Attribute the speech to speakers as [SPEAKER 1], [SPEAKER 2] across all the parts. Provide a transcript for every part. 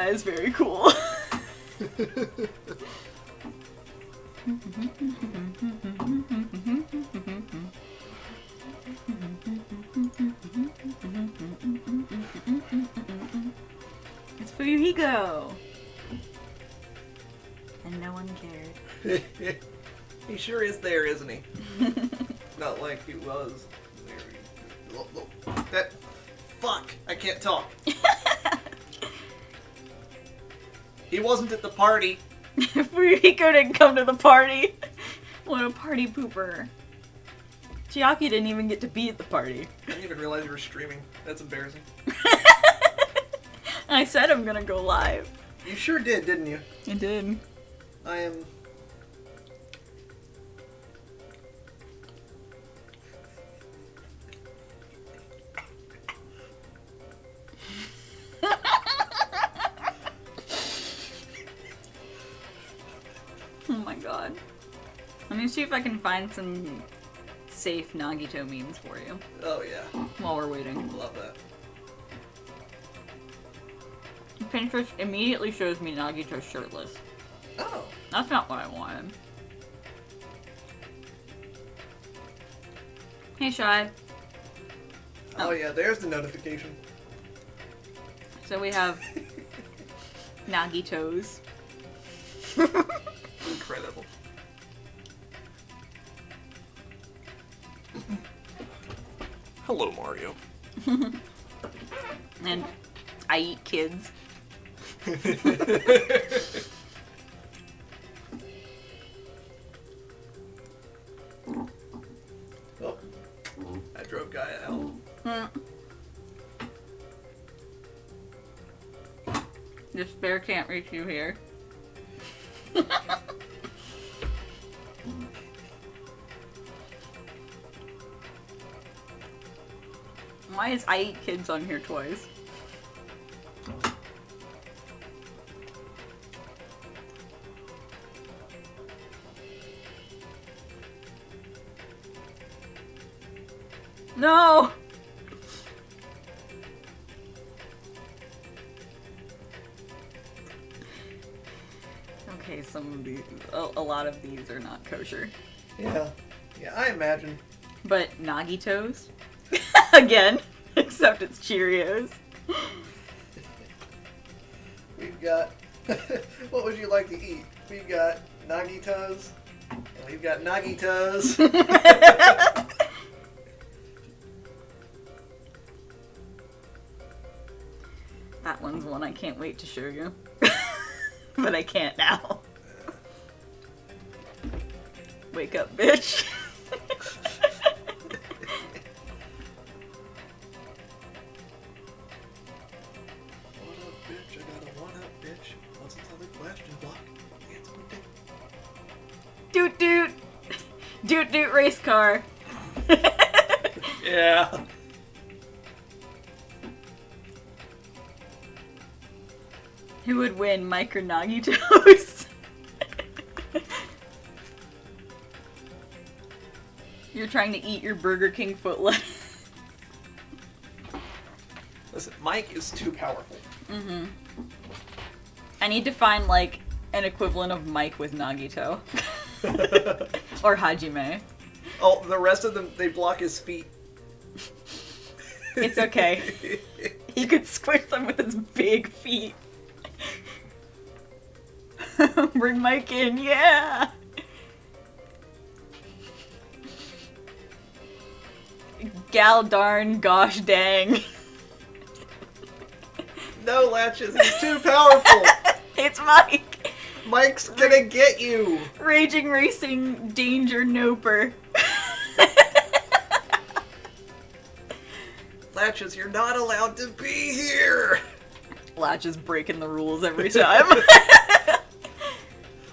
[SPEAKER 1] That is very cool. It's Fuyuhiko! And no one cared.
[SPEAKER 2] He sure is there, isn't he? Not like he was. That... Fuck! I can't talk. He wasn't at the party.
[SPEAKER 1] Fuyuhiko didn't come to the party. What a party pooper. Chiaki didn't even get to be at the party.
[SPEAKER 2] I didn't even realize you were streaming. That's embarrassing.
[SPEAKER 1] I said I'm gonna go live.
[SPEAKER 2] You sure did, didn't you?
[SPEAKER 1] I did.
[SPEAKER 2] I am...
[SPEAKER 1] Oh my god. Let me see if I can find some safe Nagito memes for you.
[SPEAKER 2] Oh yeah.
[SPEAKER 1] While we're waiting.
[SPEAKER 2] Love that.
[SPEAKER 1] Pinterest immediately shows me Nagito shirtless.
[SPEAKER 2] Oh.
[SPEAKER 1] That's not what I wanted. Hey, Shy.
[SPEAKER 2] Oh yeah, there's the notification.
[SPEAKER 1] So we have Nagitos.
[SPEAKER 2] Incredible. Hello, Mario.
[SPEAKER 1] And I eat kids.
[SPEAKER 2] Oh, I drove Gaia out.
[SPEAKER 1] This bear can't reach you here. Why is I Eat Kids on here twice? No! Okay, some of these, a lot of these are not kosher.
[SPEAKER 2] Yeah. Yeah, I imagine.
[SPEAKER 1] But Nagitos? Again, except it's Cheerios.
[SPEAKER 2] We've got... What would you like to eat? We've got Nagitos. And we've got Nagitos.
[SPEAKER 1] That one's one I can't wait to show you. But I can't now. Wake up, bitch. Doot doot! Doot doot race car!
[SPEAKER 2] Yeah.
[SPEAKER 1] Who would win, Mike or Nagitos? You're trying to eat your Burger King foot lettuce.
[SPEAKER 2] Listen, Mike is too powerful.
[SPEAKER 1] Mm-hmm. I need to find, like, an equivalent of Mike with Nagito. Or Hajime.
[SPEAKER 2] Oh, the rest of them, they block his feet.
[SPEAKER 1] It's okay. He could squish them with his big feet. Bring Mike in, yeah! Gal darn gosh dang.
[SPEAKER 2] No, Latches, he's too powerful!
[SPEAKER 1] It's Mike!
[SPEAKER 2] Mike's gonna get you!
[SPEAKER 1] Raging Racing Danger Noper.
[SPEAKER 2] Latches, you're not allowed to be here!
[SPEAKER 1] Latch is breaking the rules every time.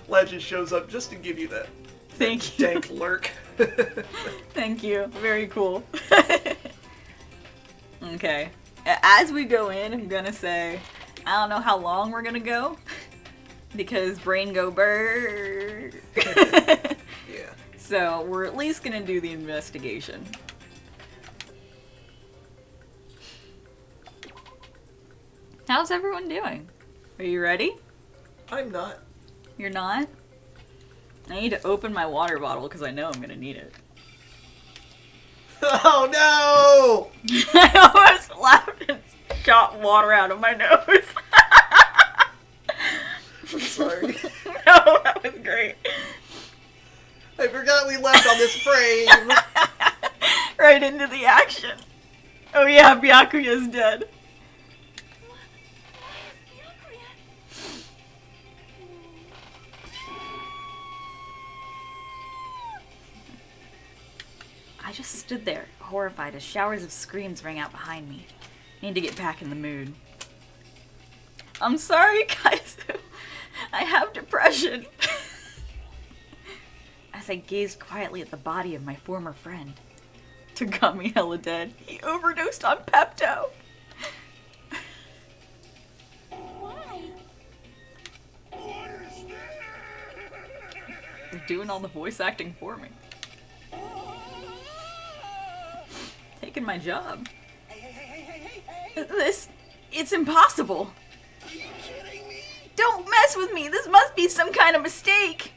[SPEAKER 2] Latches shows up just to give you that
[SPEAKER 1] Thank you.
[SPEAKER 2] dank lurk.
[SPEAKER 1] Thank you. Very cool. Okay. As we go in, I'm gonna say, I don't know how long we're gonna go. Because brain go brrr.
[SPEAKER 2] Yeah.
[SPEAKER 1] So we're at least gonna do the investigation. How's everyone doing? Are you ready?
[SPEAKER 2] I'm not.
[SPEAKER 1] You're not? I need to open my water bottle because I know I'm gonna need it.
[SPEAKER 2] Oh no!
[SPEAKER 1] I almost laughed and shot water out of my nose.
[SPEAKER 2] I'm sorry.
[SPEAKER 1] No, that was great.
[SPEAKER 2] I forgot we left on this frame.
[SPEAKER 1] Right into the action. Oh yeah, Byakuya's dead. I just stood there, horrified, as showers of screams rang out behind me. I need to get back in the mood. I'm sorry, guys. I have depression. As I gazed quietly at the body of my former friend. Tagami hella dead. He overdosed on Pepto.
[SPEAKER 3] Why?
[SPEAKER 1] They're doing all the voice acting for me. Taking my job. It's impossible.
[SPEAKER 3] Are you kidding me?
[SPEAKER 1] Don't mess with me. This must be some kind of mistake.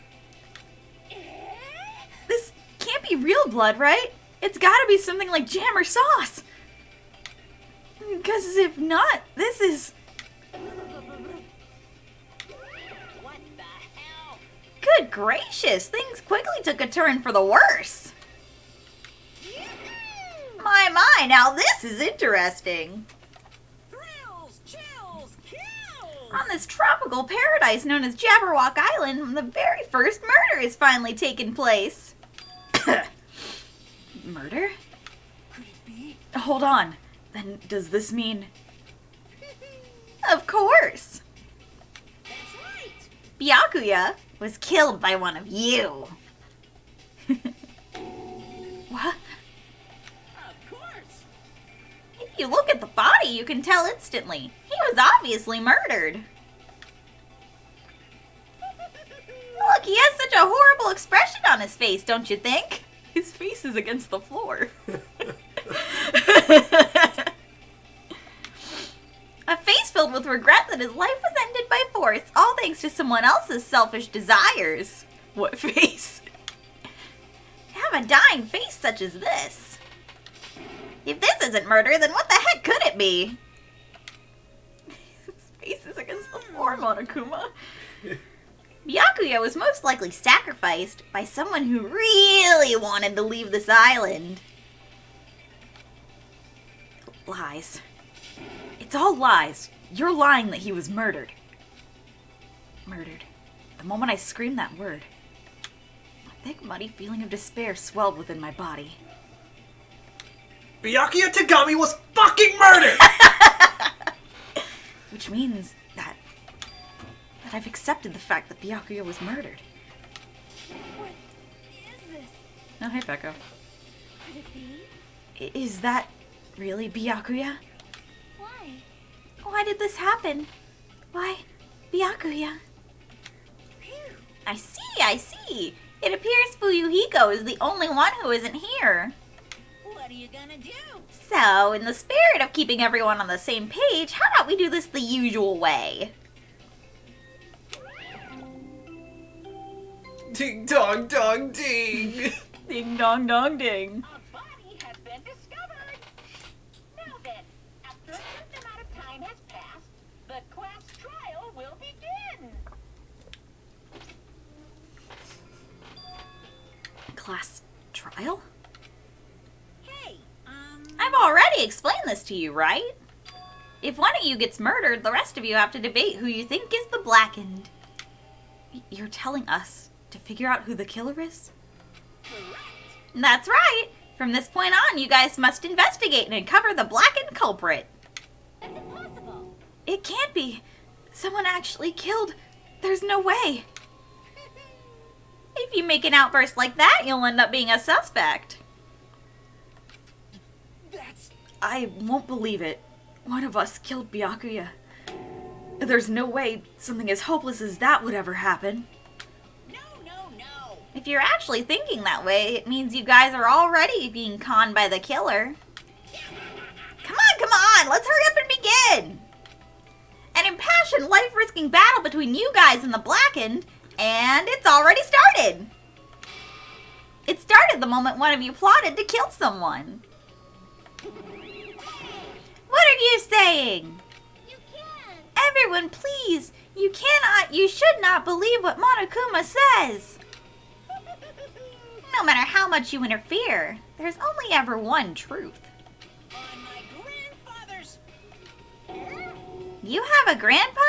[SPEAKER 1] This can't be real blood, right? It's gotta be something like jam or sauce. Because if not, this is...
[SPEAKER 3] What the hell?
[SPEAKER 1] Good gracious, things quickly took a turn for the worse. My, now this is interesting.
[SPEAKER 3] Thrills, chills, kills!
[SPEAKER 1] On this tropical paradise known as Jabberwock Island, the very first murder has finally taken place. Murder?
[SPEAKER 3] Could it be?
[SPEAKER 1] Hold on. Then does this mean... Of course!
[SPEAKER 3] That's right!
[SPEAKER 1] Byakuya was killed by one of you. What?
[SPEAKER 3] Of course!
[SPEAKER 1] If you look at the body, you can tell instantly. He was obviously murdered. Look, he has such a horrible expression on his face, don't you think? His face is against the floor. A face filled with regret that his life was ended by force, all thanks to someone else's selfish desires. What face? To have a dying face such as this. If this isn't murder, then what the heck could it be? His face is against the floor, Monokuma. Byakuya was most likely sacrificed by someone who really wanted to leave this island. Lies. It's all lies. You're lying that he was murdered. Murdered. The moment I screamed that word, a thick, muddy feeling of despair swelled within my body.
[SPEAKER 2] Byakuya Tagami was fucking murdered!
[SPEAKER 1] Which means that I've accepted the fact that Byakuya was murdered.
[SPEAKER 3] What is this?
[SPEAKER 1] Oh, hey, Pekka.
[SPEAKER 3] Could it be?
[SPEAKER 1] Is that really Byakuya?
[SPEAKER 3] Why?
[SPEAKER 1] Why did this happen? Why, Byakuya?
[SPEAKER 3] Phew.
[SPEAKER 1] I see. It appears Fuyuhiko is the only one who isn't here.
[SPEAKER 3] What are you gonna do?
[SPEAKER 1] So, in the spirit of keeping everyone on the same page, how about we do this the usual way?
[SPEAKER 2] Ding dong dong ding!
[SPEAKER 1] Ding dong dong ding.
[SPEAKER 3] A body has been discovered! Now then, after a certain amount of time has passed, the class trial will begin!
[SPEAKER 1] Class trial?
[SPEAKER 3] Hey,
[SPEAKER 1] I've already explained this to you, right? If one of you gets murdered, the rest of you have to debate who you think is the blackened. You're telling us to figure out who the killer is?
[SPEAKER 3] correct!
[SPEAKER 1] That's right! From this point on, you guys must investigate and uncover the blackened culprit.
[SPEAKER 3] That's impossible!
[SPEAKER 1] It can't be. Someone actually killed. There's no way. If you make an outburst like that, you'll end up being a suspect.
[SPEAKER 3] That's...
[SPEAKER 1] I won't believe it. One of us killed Byakuya. There's no way something as hopeless as that would ever happen.
[SPEAKER 3] No!
[SPEAKER 1] If you're actually thinking that way, it means you guys are already being conned by the killer. Come on, let's hurry up and begin! An impassioned rash and life-risking battle between you guys and the Blackened, and it's already started. It started the moment one of you plotted to kill someone. What are you saying?
[SPEAKER 3] You can't.
[SPEAKER 1] Everyone, please. You should not believe what Monokuma says. No matter how much you interfere, there's only ever one truth.
[SPEAKER 3] On my grandfather's.
[SPEAKER 1] You have a grandpa?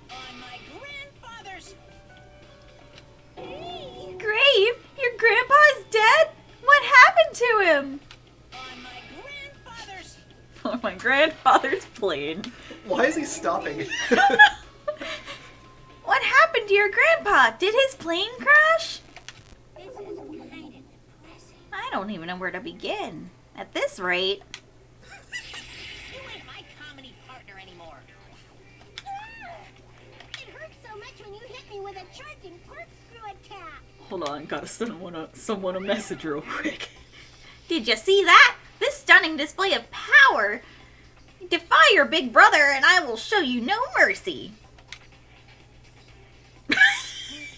[SPEAKER 3] On my grandfather's.
[SPEAKER 1] Grave? Your grandpa is dead? What happened to him?
[SPEAKER 3] On my grandfather's.
[SPEAKER 1] On my grandfather's plane.
[SPEAKER 2] Why is he stopping?
[SPEAKER 1] What happened to your grandpa? Did his plane crash?
[SPEAKER 3] This is kind of depressing.
[SPEAKER 1] I don't even know where to begin. At this rate.
[SPEAKER 3] You ain't my comedy partner anymore. It hurt so much when you hit me with a charging corkscrew attack.
[SPEAKER 1] Hold on, gotta send someone a message real quick. Did you see that? This stunning display of power. Defy your big brother and I will show you no mercy.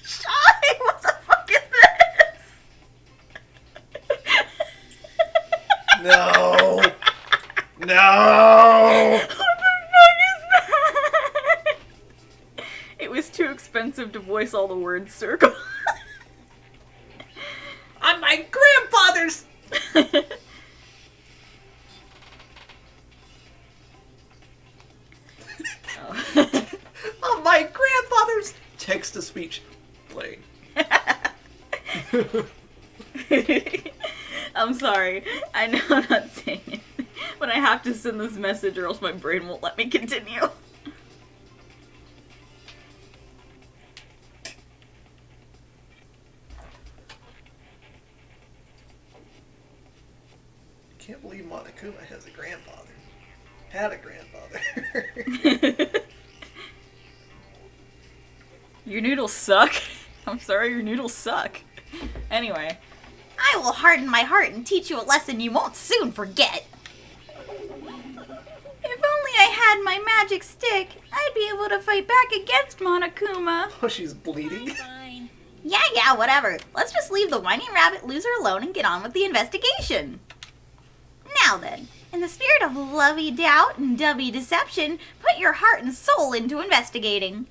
[SPEAKER 1] Shy, what the fuck is this?
[SPEAKER 2] No. No.
[SPEAKER 1] What the fuck is that? It was too expensive to voice all the words circle.
[SPEAKER 2] On my grandfather's. On my grandfather's text-to-speech plane.
[SPEAKER 1] I'm sorry. I know I'm not saying it. But I have to send this message or else my brain won't let me continue.
[SPEAKER 2] I can't believe Monokuma has a grandfather. Had a grandfather.
[SPEAKER 1] Your noodles suck. I'm sorry, your noodles suck. Anyway. I will harden my heart and teach you a lesson you won't soon forget. If only I had my magic stick, I'd be able to fight back against Monokuma.
[SPEAKER 2] Oh, she's bleeding.
[SPEAKER 3] Fine.
[SPEAKER 1] Yeah, whatever. Let's just leave the whining rabbit loser alone and get on with the investigation. Now then, in the spirit of lovey doubt and dovey deception, put your heart and soul into investigating.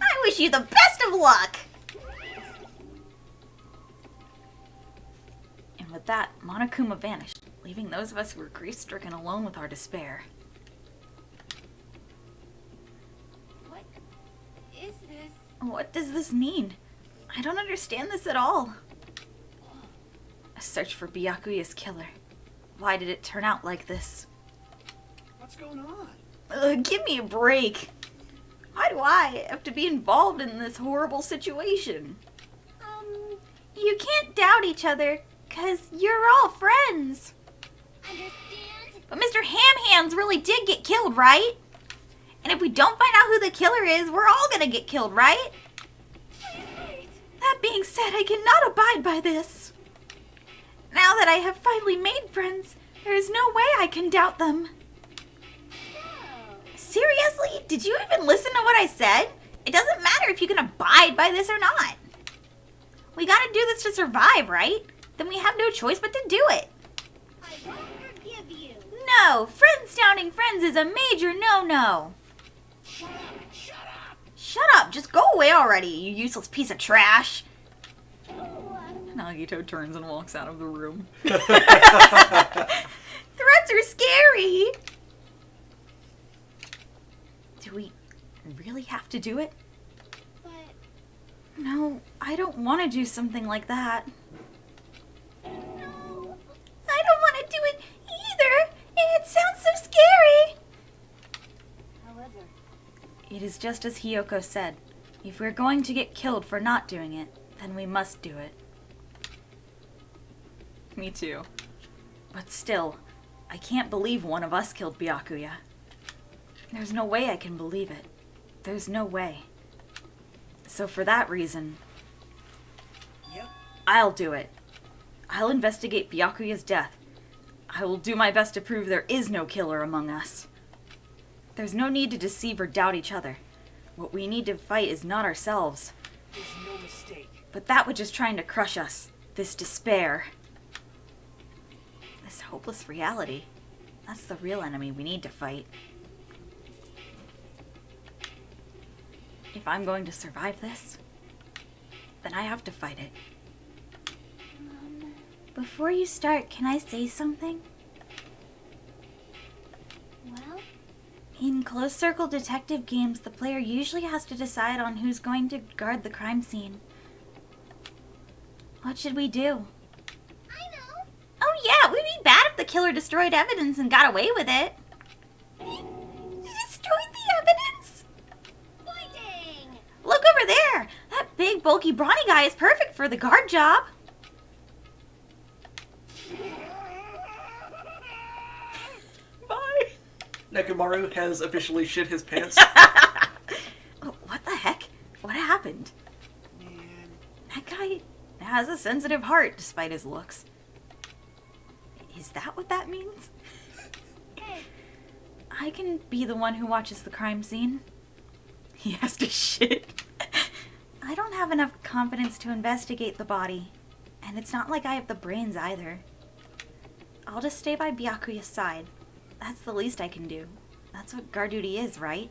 [SPEAKER 1] I wish you the best of luck! And with that, Monokuma vanished, leaving those of us who were grief-stricken alone with our despair.
[SPEAKER 3] What is this?
[SPEAKER 1] What does this mean? I don't understand this at all. A search for Byakuya's killer. Why did it turn out like this?
[SPEAKER 2] What's going on?
[SPEAKER 1] Give me a break. Why do I have to be involved in this horrible situation? You can't doubt each other, 'cause you're all friends.
[SPEAKER 3] Understand?
[SPEAKER 1] But Mr. Ham Hands really did get killed, right? And if we don't find out who the killer is, we're all gonna get killed, right? That being said, I cannot abide by this. Now that I have finally made friends, there is no way I can doubt them. Seriously? Did you even listen to what I said? It doesn't matter if you can abide by this or not. We gotta do this to survive, right? Then we have no choice but to do it.
[SPEAKER 3] I won't forgive you.
[SPEAKER 1] No, friends downing friends is a major no-no.
[SPEAKER 3] Shut up! Shut up!
[SPEAKER 1] Shut up, just go away already, you useless piece of trash. Nagito turns and walks out of the room. Threats are scary. Do we really have to do it?
[SPEAKER 3] But
[SPEAKER 1] No, I don't want to do something like that.
[SPEAKER 3] no.
[SPEAKER 1] I don't want to do it either. It sounds so scary.
[SPEAKER 3] However,
[SPEAKER 1] It is just as Hiyoko said. If we're going to get killed for not doing it, then we must do it. Me too. But still, I can't believe one of us killed Byakuya. There's no way I can believe it. There's no way. So for that reason,
[SPEAKER 2] Yep.
[SPEAKER 1] I'll do it. I'll investigate Byakuya's death. I will do my best to prove there is no killer among us. There's no need to deceive or doubt each other. What we need to fight is not ourselves.
[SPEAKER 4] There's no mistake.
[SPEAKER 1] But that which is trying to crush us. This despair. This hopeless reality. That's the real enemy we need to fight. If I'm going to survive this, then I have to fight it. Before you start, can I say something?
[SPEAKER 5] Well,
[SPEAKER 1] In closed circle detective games, the player usually has to decide on who's going to guard the crime scene. What should we do?
[SPEAKER 5] I know.
[SPEAKER 1] Oh yeah, we'd be bad if the killer destroyed evidence and got away with it. He destroyed the evidence?
[SPEAKER 5] Fighting!
[SPEAKER 1] Look over there! That big, bulky, brawny guy is perfect for the guard job.
[SPEAKER 2] Bye. Nekomaru has officially shit his pants.
[SPEAKER 1] Oh, what the heck? What happened?
[SPEAKER 4] Man.
[SPEAKER 1] That guy has a sensitive heart, despite his looks. Is that what that means?
[SPEAKER 5] Hey,
[SPEAKER 1] I can be the one who watches the crime scene. He has to shit. I don't have enough confidence to investigate the body. And it's not like I have the brains either. I'll just stay by Byakuya's side. That's the least I can do. That's what guard duty is, right?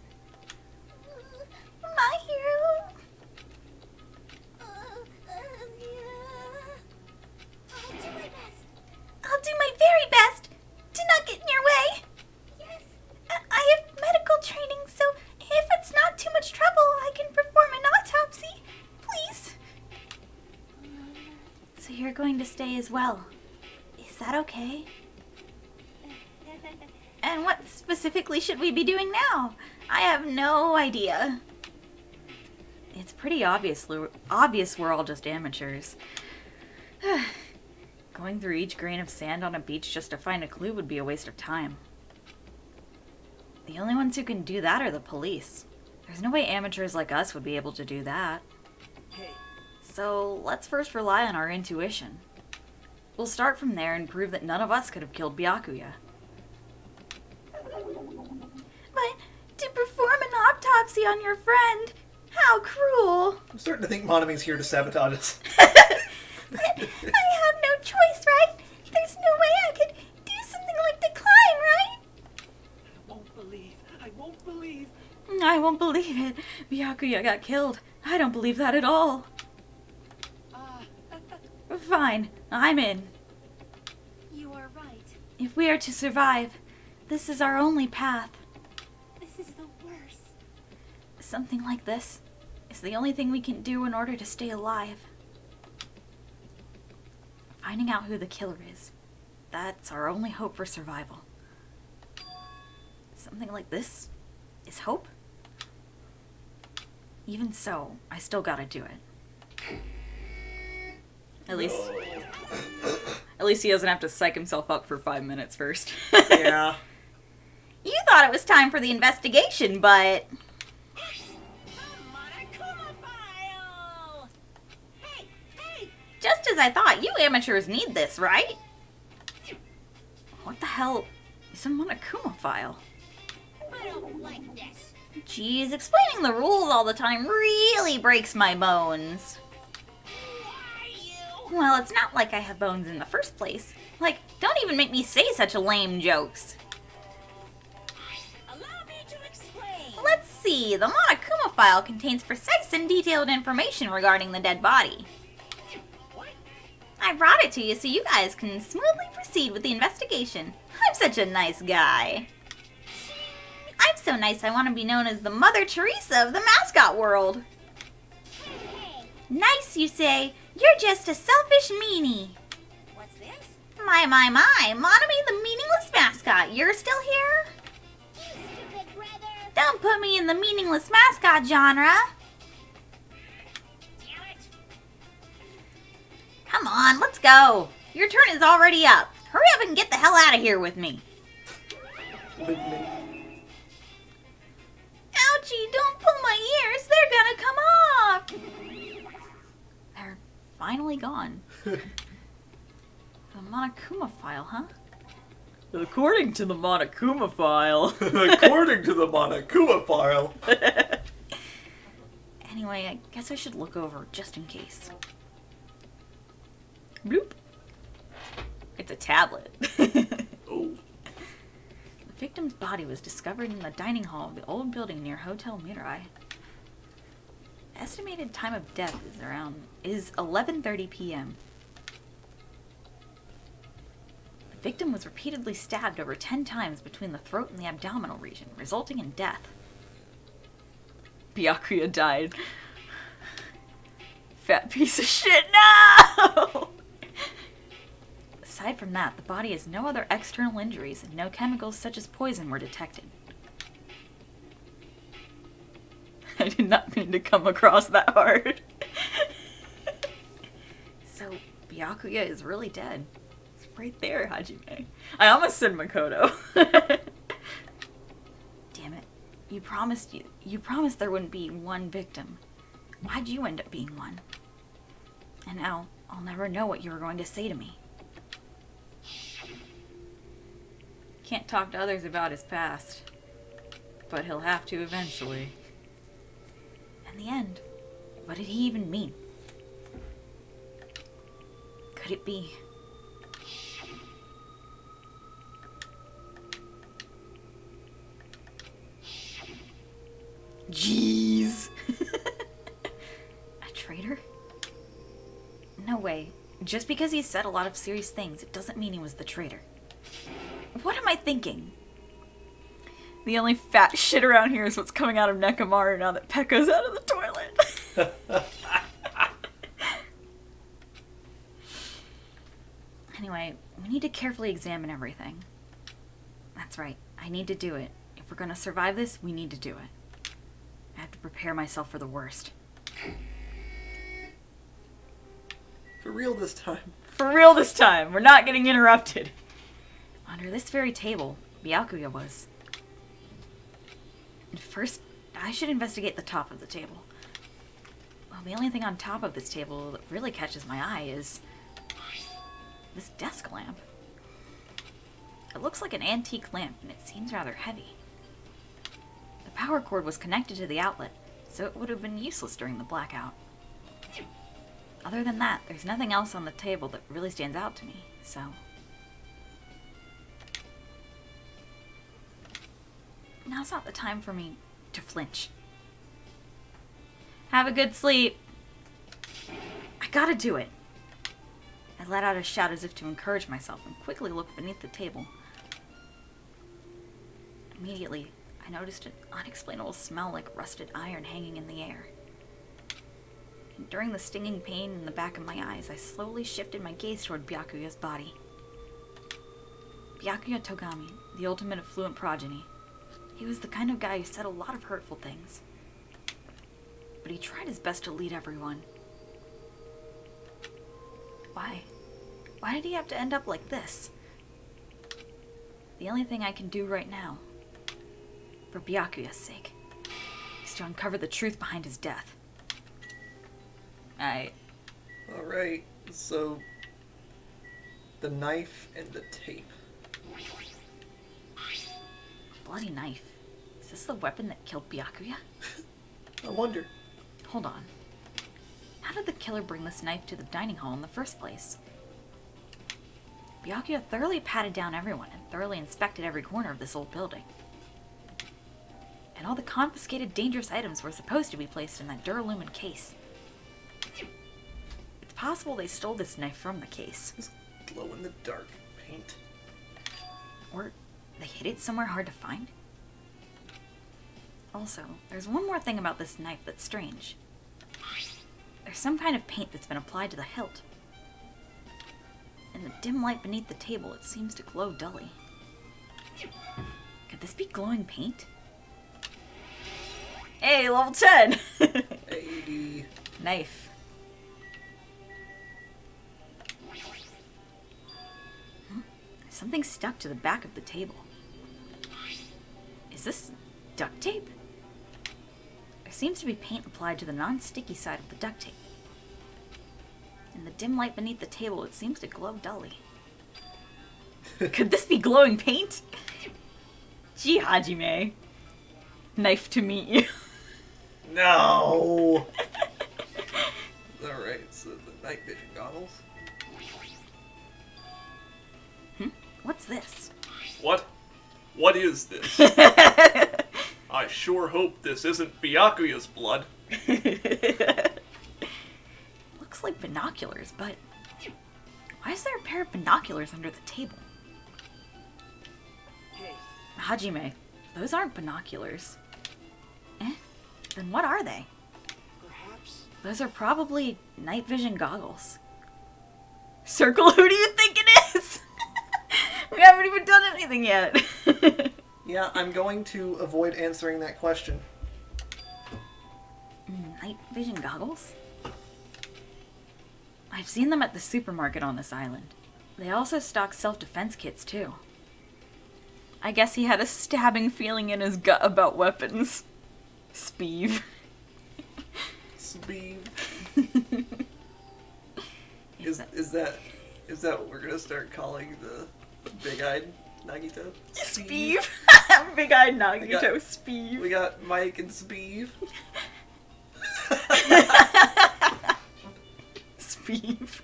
[SPEAKER 1] My hero!
[SPEAKER 5] yeah. I'll do my best.
[SPEAKER 1] I'll do my very best to not get in your way.
[SPEAKER 5] Yes.
[SPEAKER 1] I have medical training, so if it's not too much trouble, I can perform an autopsy. Please. So you're going to stay as well. Is that okay? And what specifically should we be doing now? I have no idea. It's pretty obvious we're all just amateurs. Going through each grain of sand on a beach just to find a clue would be a waste of time. The only ones who can do that are the police. There's no way amateurs like us would be able to do that.
[SPEAKER 4] Hey,
[SPEAKER 1] So let's first rely on our intuition. We'll start from there and prove that none of us could have killed Byakuya. But to perform an autopsy on your friend, how cruel!
[SPEAKER 2] I'm starting to think Monami's here to sabotage us.
[SPEAKER 1] But I have no choice, right? There's no way I could do something like decline, right?
[SPEAKER 4] I won't believe. I won't believe.
[SPEAKER 1] I won't believe it. Byakuya got killed. I don't believe that at all. Fine, I'm in.
[SPEAKER 5] You are right.
[SPEAKER 1] If we are to survive, this is our only path.
[SPEAKER 5] This is the worst.
[SPEAKER 1] Something like this is the only thing we can do in order to stay alive. Finding out who the killer is, that's our only hope for survival. Something like this is hope? Even so, I still gotta do it. At least he doesn't have to psych himself up for 5 minutes first.
[SPEAKER 2] Yeah.
[SPEAKER 1] You thought it was time for the investigation, but...
[SPEAKER 3] Hey, hey!
[SPEAKER 1] Just as I thought, you amateurs need this, right? What the hell is a Monokuma file?
[SPEAKER 3] I don't like this.
[SPEAKER 1] Geez, explaining the rules all the time really breaks my bones.
[SPEAKER 3] Why you?
[SPEAKER 1] Well, it's not like I have bones in the first place. Like, don't even make me say such lame jokes.
[SPEAKER 3] Allow me to explain.
[SPEAKER 1] Let's see, the Monokuma file contains precise and detailed information regarding the dead body.
[SPEAKER 3] What?
[SPEAKER 1] I brought it to you so you guys can smoothly proceed with the investigation. I'm such a nice guy. I'm so nice I want to be known as the Mother Teresa of the mascot world.
[SPEAKER 3] Hey,
[SPEAKER 1] Nice, you say? You're just a selfish meanie.
[SPEAKER 3] what's this?
[SPEAKER 1] My, Monami the meaningless mascot, you're still here?
[SPEAKER 5] You stupid brother.
[SPEAKER 1] Don't put me in the meaningless mascot genre.
[SPEAKER 3] Damn it!
[SPEAKER 1] Come on, let's go. Your turn is already up. Hurry up and get the hell out of here with me.
[SPEAKER 2] With me.
[SPEAKER 1] Ouchie, don't pull my ears. They're gonna come off. They're finally gone. The Monokuma file, huh? According to the Monokuma file.
[SPEAKER 2] According to the Monokuma file.
[SPEAKER 1] Anyway, I guess I should look over just in case. Bloop. It's a tablet.
[SPEAKER 2] Oh.
[SPEAKER 1] The victim's body was discovered in the dining hall of the old building near Hotel Mirai. Estimated time of death is 11:30 p.m. The victim was repeatedly stabbed over 10 times between the throat and the abdominal region, resulting in death. Byakuya died. Fat piece of shit, no! Aside from that, the body has no other external injuries and no chemicals such as poison were detected. I did not mean to come across that hard. So, Byakuya is really dead. It's right there, Hajime. I almost said Makoto. Damn it. You promised there wouldn't be one victim. Why'd you end up being one? And now, I'll never know what you were going to say to me. Can't talk to others about his past. But he'll have to eventually. In the end, what did he even mean? Could it be? Jeez. A traitor? No way. Just because he said a lot of serious things, it doesn't mean he was the traitor. What am I thinking? The only fat shit around here is what's coming out of Nekomaru now that Pekka's out of the toilet. Anyway, we need to carefully examine everything. That's right, I need to do it. If we're gonna survive this, we need to do it. I have to prepare myself for the worst.
[SPEAKER 2] For real this time.
[SPEAKER 1] For real this time, we're not getting interrupted. Under this very table, Byakuya was. First, I should investigate the top of the table. Well, the only thing on top of this table that really catches my eye is this desk lamp. It looks like an antique lamp, and it seems rather heavy. The power cord was connected to the outlet, so it would have been useless during the blackout. Other than that, there's nothing else on the table that really stands out to me, so... Now's not the time for me to flinch. Have a good sleep. I gotta do it. I let out a shout as if to encourage myself and quickly looked beneath the table. Immediately, I noticed an unexplainable smell like rusted iron hanging in the air. And during the stinging pain in the back of my eyes, I slowly shifted my gaze toward Byakuya's body. Byakuya Togami, the ultimate affluent progeny. He was the kind of guy who said a lot of hurtful things. But he tried his best to lead everyone. Why? Why did he have to end up like this? The only thing I can do right now, for Byakuya's sake, is to uncover the truth behind his death.
[SPEAKER 2] Alright, so... the knife and the tape.
[SPEAKER 1] Bloody knife. Is this the weapon that killed Byakuya?
[SPEAKER 2] I wonder.
[SPEAKER 1] Hold on. How did the killer bring this knife to the dining hall in the first place? Byakuya thoroughly patted down everyone and thoroughly inspected every corner of this old building. And all the confiscated dangerous items were supposed to be placed in that duralumin case. It's possible they stole this knife from the case.
[SPEAKER 2] This glow-in-the-dark paint.
[SPEAKER 1] Or they hid it somewhere hard to find? Also, there's one more thing about this knife that's strange. There's some kind of paint that's been applied to the hilt. In the dim light beneath the table, it seems to glow dully. Could this be glowing paint? Hey, level 10!
[SPEAKER 2] Hey.
[SPEAKER 1] Knife. Something stuck to the back of the table. Is this duct tape? There seems to be paint applied to the non-sticky side of the duct tape. In the dim light beneath the table, it seems to glow dully. Could this be glowing paint? Gee, Hajime. Knife to meet you.
[SPEAKER 2] No! Alright, so the night vision goggles.
[SPEAKER 1] What's this?
[SPEAKER 6] What? What is this? I sure hope this isn't Byakuya's blood.
[SPEAKER 1] Looks like binoculars, but why is there a pair of binoculars under the table?
[SPEAKER 4] Hey,
[SPEAKER 1] Hajime, those aren't binoculars. Then what are they?
[SPEAKER 4] perhaps?
[SPEAKER 1] Those are probably night vision goggles. Circle, who do you think it is? We haven't even done anything yet.
[SPEAKER 2] Yeah, I'm going to avoid answering that question.
[SPEAKER 1] Night vision goggles? I've seen them at the supermarket on this island. They also stock self-defense kits too. I guess he had a stabbing feeling in his gut about weapons. Speeve.
[SPEAKER 2] Speed. Is that what we're gonna start calling the big-eyed Nagito?
[SPEAKER 1] Speeve? Big-eyed Nagito, Speeve.
[SPEAKER 2] We got Mike and Speeve.
[SPEAKER 1] Speeve.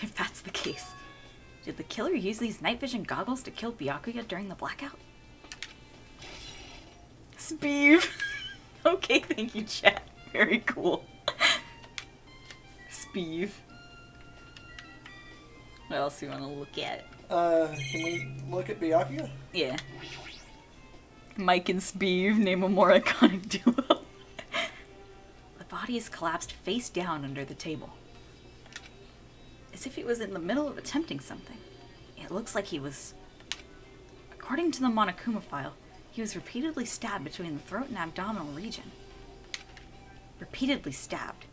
[SPEAKER 1] If that's the case, did the killer use these night vision goggles to kill Byakuya during the blackout? Speeve. Okay, thank you, chat. Very cool. Speeve. What else do you want to look at?
[SPEAKER 2] Can we look at Byakuya?
[SPEAKER 1] Yeah. Mike and Speeve, name a more iconic duo. The body is collapsed face down under the table. As if he was in the middle of attempting something. It looks like he was... According to the Monokuma file, he was repeatedly stabbed between the throat and abdominal region. Repeatedly stabbed.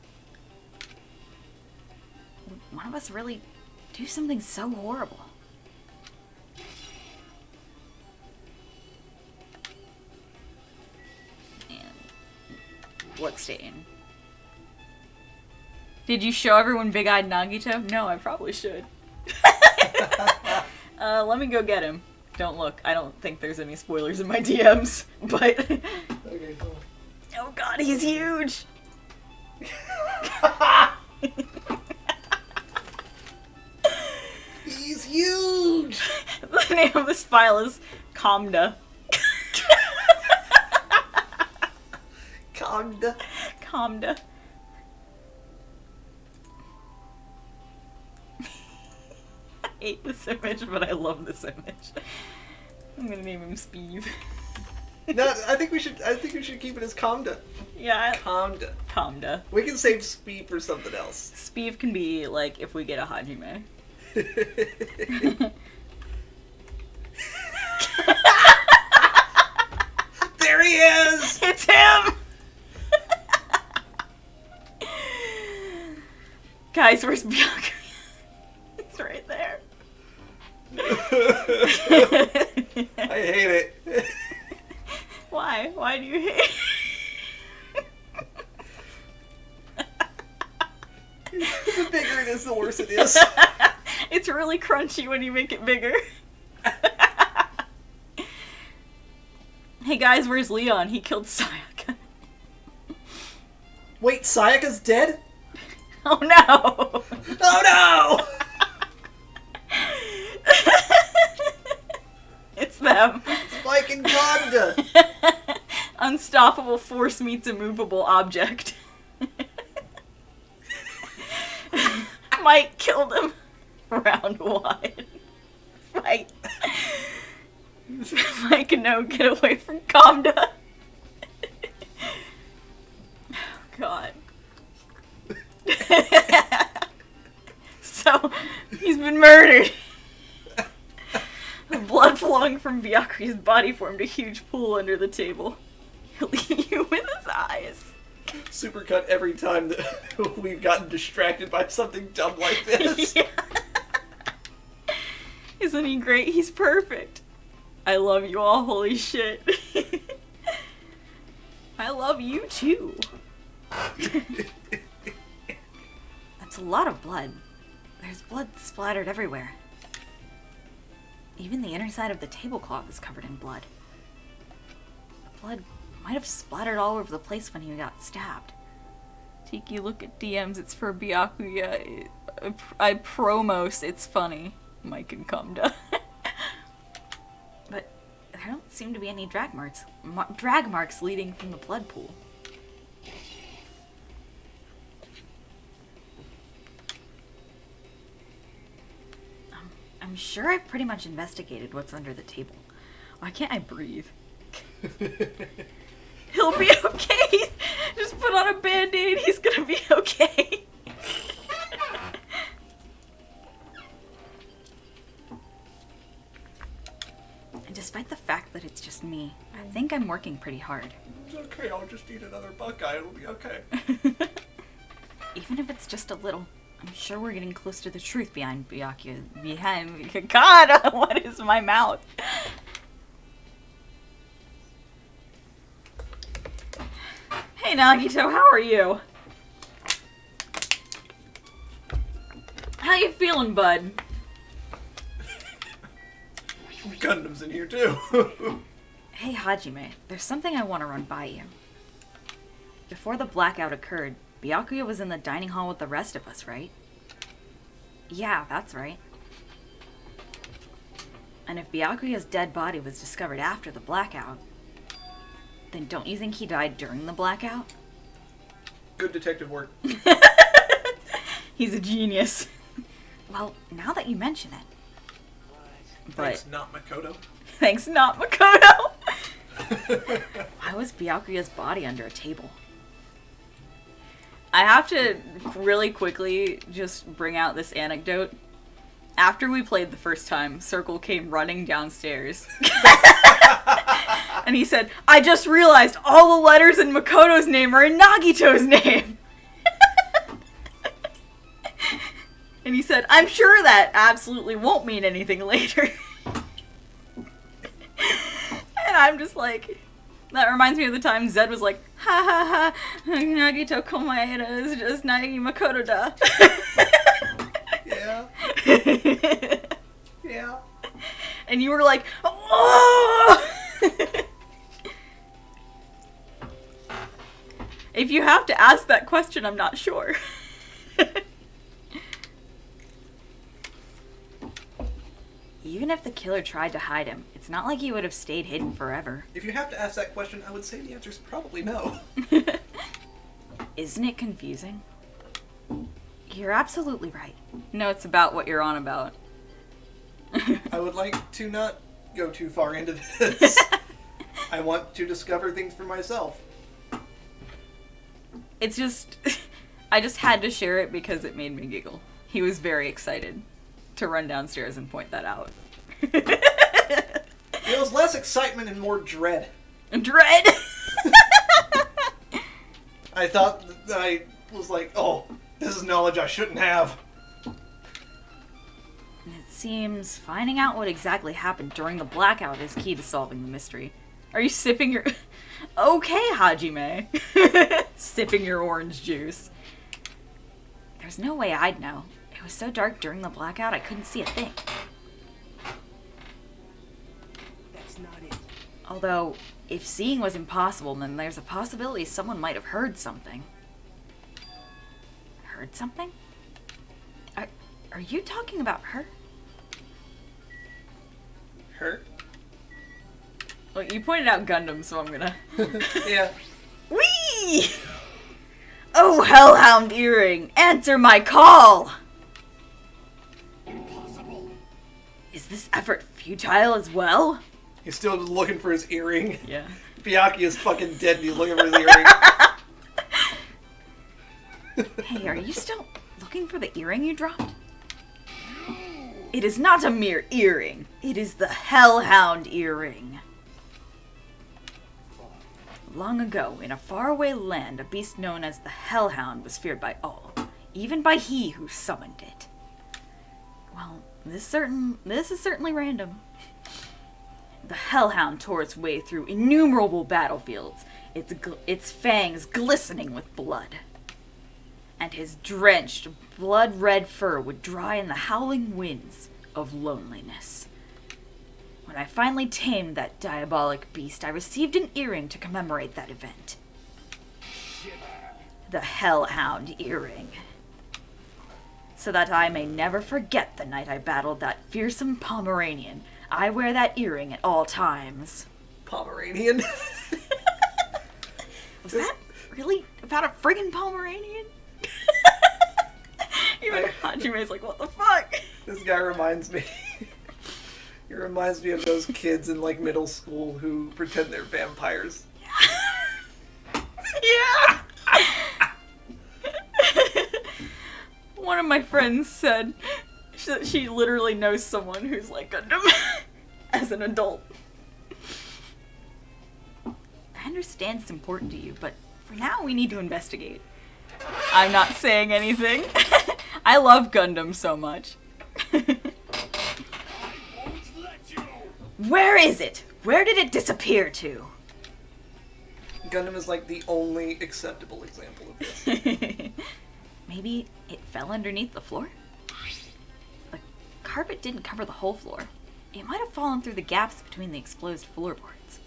[SPEAKER 1] Would one of us really do something so horrible? And bloodstain. Did you show everyone Big-Eyed Nagito? No, I probably should. Let me go get him. Don't look. I don't think there's any spoilers in my DMs, but...
[SPEAKER 2] Okay, cool.
[SPEAKER 1] Oh god, he's huge!
[SPEAKER 2] He's huge!
[SPEAKER 1] The name of this file is Kamda.
[SPEAKER 2] Conda.
[SPEAKER 1] Kamda. I hate this image, but I love this image. I'm gonna name him Speeve.
[SPEAKER 2] No, I think we should keep it as Conda.
[SPEAKER 1] Yeah,
[SPEAKER 2] Conda.
[SPEAKER 1] Kamda.
[SPEAKER 2] We can save Speed for something else.
[SPEAKER 1] Speeve can be, like, if we get a Hajime.
[SPEAKER 2] There he is!
[SPEAKER 1] It's him! Guys, where's Byakuya? It's right there.
[SPEAKER 2] I hate it.
[SPEAKER 1] Why? Why do you hate
[SPEAKER 2] The bigger it is, the worse it is.
[SPEAKER 1] It's really crunchy when you make it bigger. Hey guys, where's Leon? He killed Sayaka.
[SPEAKER 2] Wait, Sayaka's dead?
[SPEAKER 1] Oh no!
[SPEAKER 2] Oh no!
[SPEAKER 1] It's them.
[SPEAKER 2] It's Mike and Conda.
[SPEAKER 1] Unstoppable force meets immovable object. Mike killed him. Round one. Fight. Mike, no, get away from Kamda. Oh, God. So, he's been murdered. The blood flowing from Byakuya's body formed a huge pool under the table. He'll eat you with his eyes.
[SPEAKER 2] Supercut every time that we've gotten distracted by something dumb like this.
[SPEAKER 1] Yeah. Isn't he great? He's perfect. I love you all, holy shit. I love you too. That's a lot of blood. There's blood splattered everywhere. Even the inner side of the tablecloth is covered in blood. The blood might have splattered all over the place when he got stabbed. Tiki, look at DMs. It's for Byakuya. I promos. It's funny. Mike and Kamda. But there don't seem to be any drag marks leading from the blood pool. I'm sure I've pretty much investigated what's under the table. Why can't I breathe? He'll be okay. Just put on a band-aid. He's gonna be okay. And despite the fact that it's just me, I think I'm working pretty hard.
[SPEAKER 6] It's okay, I'll just eat another Buckeye, it'll be okay.
[SPEAKER 1] Even if it's just a little, I'm sure we're getting close to the truth behind Byakuya. God, what is my mouth? Hey Nagito, how are you? How you feeling, bud?
[SPEAKER 6] Gundam's in here too.
[SPEAKER 1] Hey Hajime, there's something I want to run by you. Before the blackout occurred, Byakuya was in the dining hall with the rest of us, right? Yeah, that's right. And if Byakuya's dead body was discovered after the blackout, then don't you think he died during the blackout?
[SPEAKER 6] Good detective work.
[SPEAKER 1] He's a genius. Well, now that you mention it.
[SPEAKER 6] Thanks, not Makoto.
[SPEAKER 1] Thanks, not Makoto! Why was Byakuya's body under a table? I have to really quickly just bring out this anecdote. After we played the first time, Circle came running downstairs. And he said, I just realized all the letters in Makoto's name are in Nagito's name! And he said, I'm sure that absolutely won't mean anything later. And I'm just like, that reminds me of the time Zed was like, ha ha ha, Nagito Komaeda is just Nagi Makoto da.
[SPEAKER 2] Yeah. Yeah.
[SPEAKER 1] And you were like, oh! If you have to ask that question, I'm not sure. Even if the killer tried to hide him, it's not like he would have stayed hidden forever.
[SPEAKER 2] If you have to ask that question, I would say the answer is probably no.
[SPEAKER 1] Isn't it confusing? You're absolutely right. No, it's about what you're on about.
[SPEAKER 2] I would like to not go too far into this. I want to discover things for myself.
[SPEAKER 1] It's just... I just had to share it because it made me giggle. He was very excited to run downstairs and point that out.
[SPEAKER 2] It was less excitement and more dread.
[SPEAKER 1] Dread?
[SPEAKER 2] I thought that I was like, oh, this is knowledge I shouldn't have.
[SPEAKER 1] It seems finding out what exactly happened during the blackout is key to solving the mystery. Are you sipping your... Okay, Hajime. Sipping your orange juice. There's no way I'd know. It was so dark during the blackout I couldn't see a thing.
[SPEAKER 4] That's not it.
[SPEAKER 1] Although, if seeing was impossible, then there's a possibility someone might have heard something. Heard something? Are you talking about her?
[SPEAKER 2] Her?
[SPEAKER 1] Well, you pointed out Gundam, so I'm gonna...
[SPEAKER 2] Yeah.
[SPEAKER 1] Whee! Oh, Hellhound Earring, answer my call!
[SPEAKER 4] Impossible.
[SPEAKER 1] Is this effort futile as well?
[SPEAKER 2] He's still looking for his earring.
[SPEAKER 1] Yeah.
[SPEAKER 2] Byakuya is fucking dead and he's looking for his earring.
[SPEAKER 1] Hey, are you still looking for the earring you dropped? It is not a mere earring. It is the Hellhound Earring. Long ago, in a faraway land, a beast known as the Hellhound was feared by all, even by he who summoned it. Well, this is certainly random. The Hellhound tore its way through innumerable battlefields, its fangs glistening with blood. and his drenched, blood-red fur would dry in the howling winds of loneliness. When I finally tamed that diabolic beast, I received an earring to commemorate that event. The Hellhound earring. So that I may never forget the night I battled that fearsome Pomeranian, I wear that earring at all times.
[SPEAKER 2] Pomeranian?
[SPEAKER 1] Was that really about a friggin' Pomeranian? Even Hajime's like, what the fuck?
[SPEAKER 2] This guy reminds me. He reminds me of those kids in like middle school who pretend they're vampires.
[SPEAKER 1] Yeah! One of my friends said that she literally knows someone who's like Gundam as an adult. I understand it's important to you, but for now we need to investigate. I'm not saying anything. I love Gundam so much. Where is it? Where did it disappear to?
[SPEAKER 2] Gundam is like the only acceptable example of this.
[SPEAKER 1] Maybe it fell underneath the floor? The carpet didn't cover the whole floor. It might have fallen through the gaps between the exposed floorboards.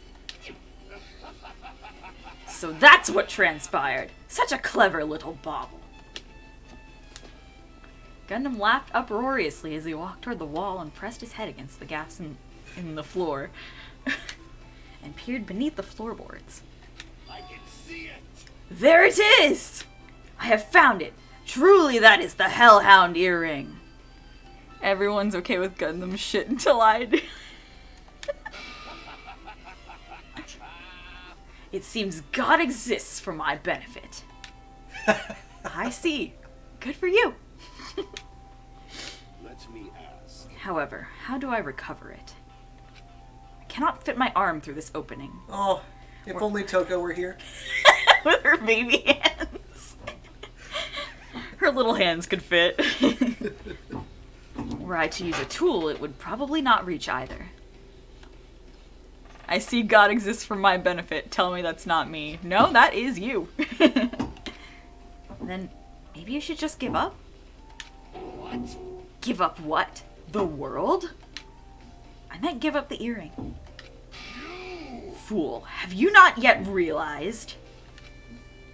[SPEAKER 1] So that's what transpired. Such a clever little bauble. Gundam laughed uproariously as he walked toward the wall and pressed his head against the gaps in the floor and peered beneath the floorboards.
[SPEAKER 7] I can see it.
[SPEAKER 1] There it is! I have found it. Truly that is the Hellhound earring. Everyone's okay with Gundam shit until I do. It seems God exists for my benefit. I see. Good for you.
[SPEAKER 7] Let me ask.
[SPEAKER 1] However, how do I recover it? I cannot fit my arm through this opening.
[SPEAKER 2] Oh, if only Toko were here.
[SPEAKER 1] With her baby hands. Her little hands could fit. Were I to use a tool, it would probably not reach either. I see God exists for my benefit. Tell me that's not me. No, that is you. Then maybe you should just give up?
[SPEAKER 7] What?
[SPEAKER 1] Give up what? The world? I meant give up the earring. Fool, have you not yet realized?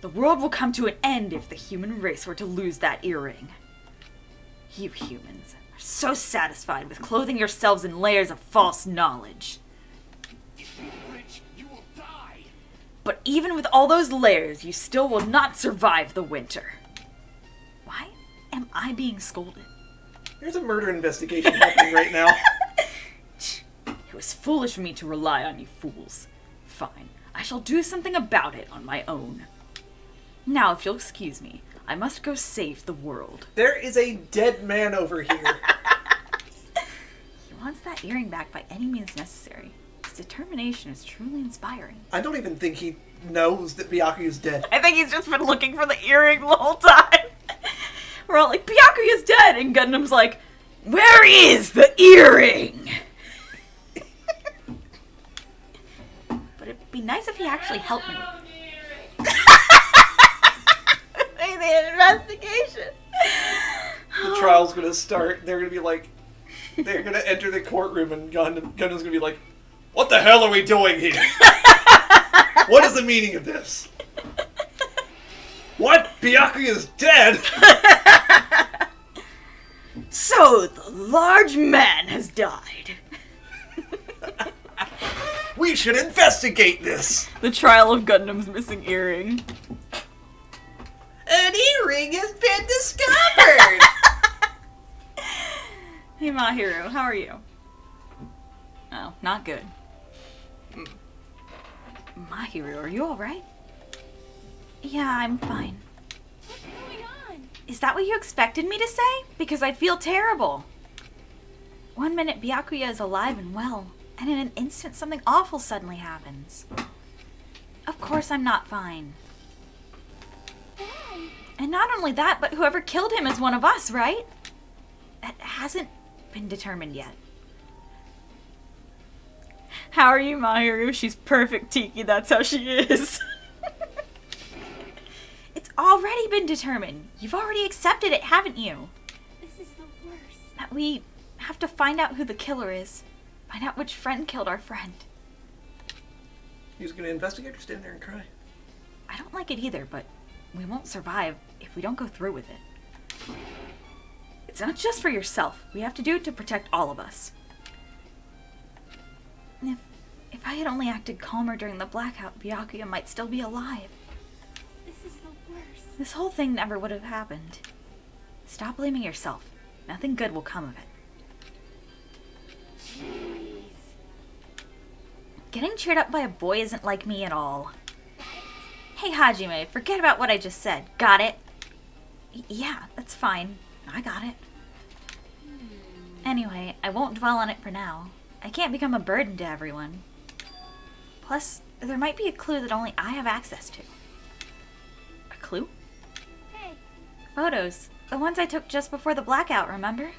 [SPEAKER 1] The world will come to an end if the human race were to lose that earring. You humans are so satisfied with clothing yourselves in layers of false knowledge.
[SPEAKER 7] If you're rich, you will die.
[SPEAKER 1] But even with all those layers, you still will not survive the winter. Why am I being scolded?
[SPEAKER 2] There's a murder investigation happening right now.
[SPEAKER 1] It was foolish of me to rely on you fools. Fine, I shall do something about it on my own. Now, if you'll excuse me, I must go save the world.
[SPEAKER 2] There is a dead man over here.
[SPEAKER 1] He wants that earring back by any means necessary. His determination is truly inspiring.
[SPEAKER 2] I don't even think he knows that Byakuya's dead.
[SPEAKER 1] I think he's just been looking for the earring the whole time. We're all like, Byakuya's dead! And Gundam's like, where is the earring? But it'd be nice if he actually helped me. The investigation.
[SPEAKER 2] The trial's gonna start. They're gonna be like, they're gonna enter the courtroom and Gundam's gonna be like, what the hell are we doing here? What is the meaning of this? What? Byakuya's dead?
[SPEAKER 1] So, the large man has died.
[SPEAKER 2] We should investigate this.
[SPEAKER 1] The trial of Gundam's missing earring.
[SPEAKER 2] An earring has been discovered.
[SPEAKER 1] Hey Mahiru, how are you? Oh, not good. Mahiru, are you alright? Yeah, I'm fine.
[SPEAKER 5] What's going on?
[SPEAKER 1] Is that what you expected me to say? Because I feel terrible. One minute Byakuya is alive and well, and in an instant something awful suddenly happens. Of course I'm not fine.
[SPEAKER 5] Why?
[SPEAKER 1] And not only that, but whoever killed him is one of us, right? It hasn't been determined yet. How are you, Mahiru? She's perfect, Tiki. That's how she is. It's already been determined. You've already accepted it, haven't you?
[SPEAKER 5] This is the worst.
[SPEAKER 1] That we have to find out who the killer is. Find out which friend killed our friend.
[SPEAKER 2] He's gonna investigate or stand there and cry?
[SPEAKER 1] I don't like it either, but we won't survive if we don't go through with it. It's not just for yourself. We have to do it to protect all of us. If I had only acted calmer during the blackout, Byakuya might still be alive.
[SPEAKER 5] This is the worst.
[SPEAKER 1] This whole thing never would have happened. Stop blaming yourself. Nothing good will come of it.
[SPEAKER 5] Jeez.
[SPEAKER 1] Getting cheered up by a boy isn't like me at all. Hey Hajime, forget about what I just said. Got it? Yeah, that's fine. I got it. Anyway, I won't dwell on it for now. I can't become a burden to everyone. Plus, there might be a clue that only I have access to. A clue?
[SPEAKER 5] Hey,
[SPEAKER 1] Photos. The ones I took just before the blackout, remember?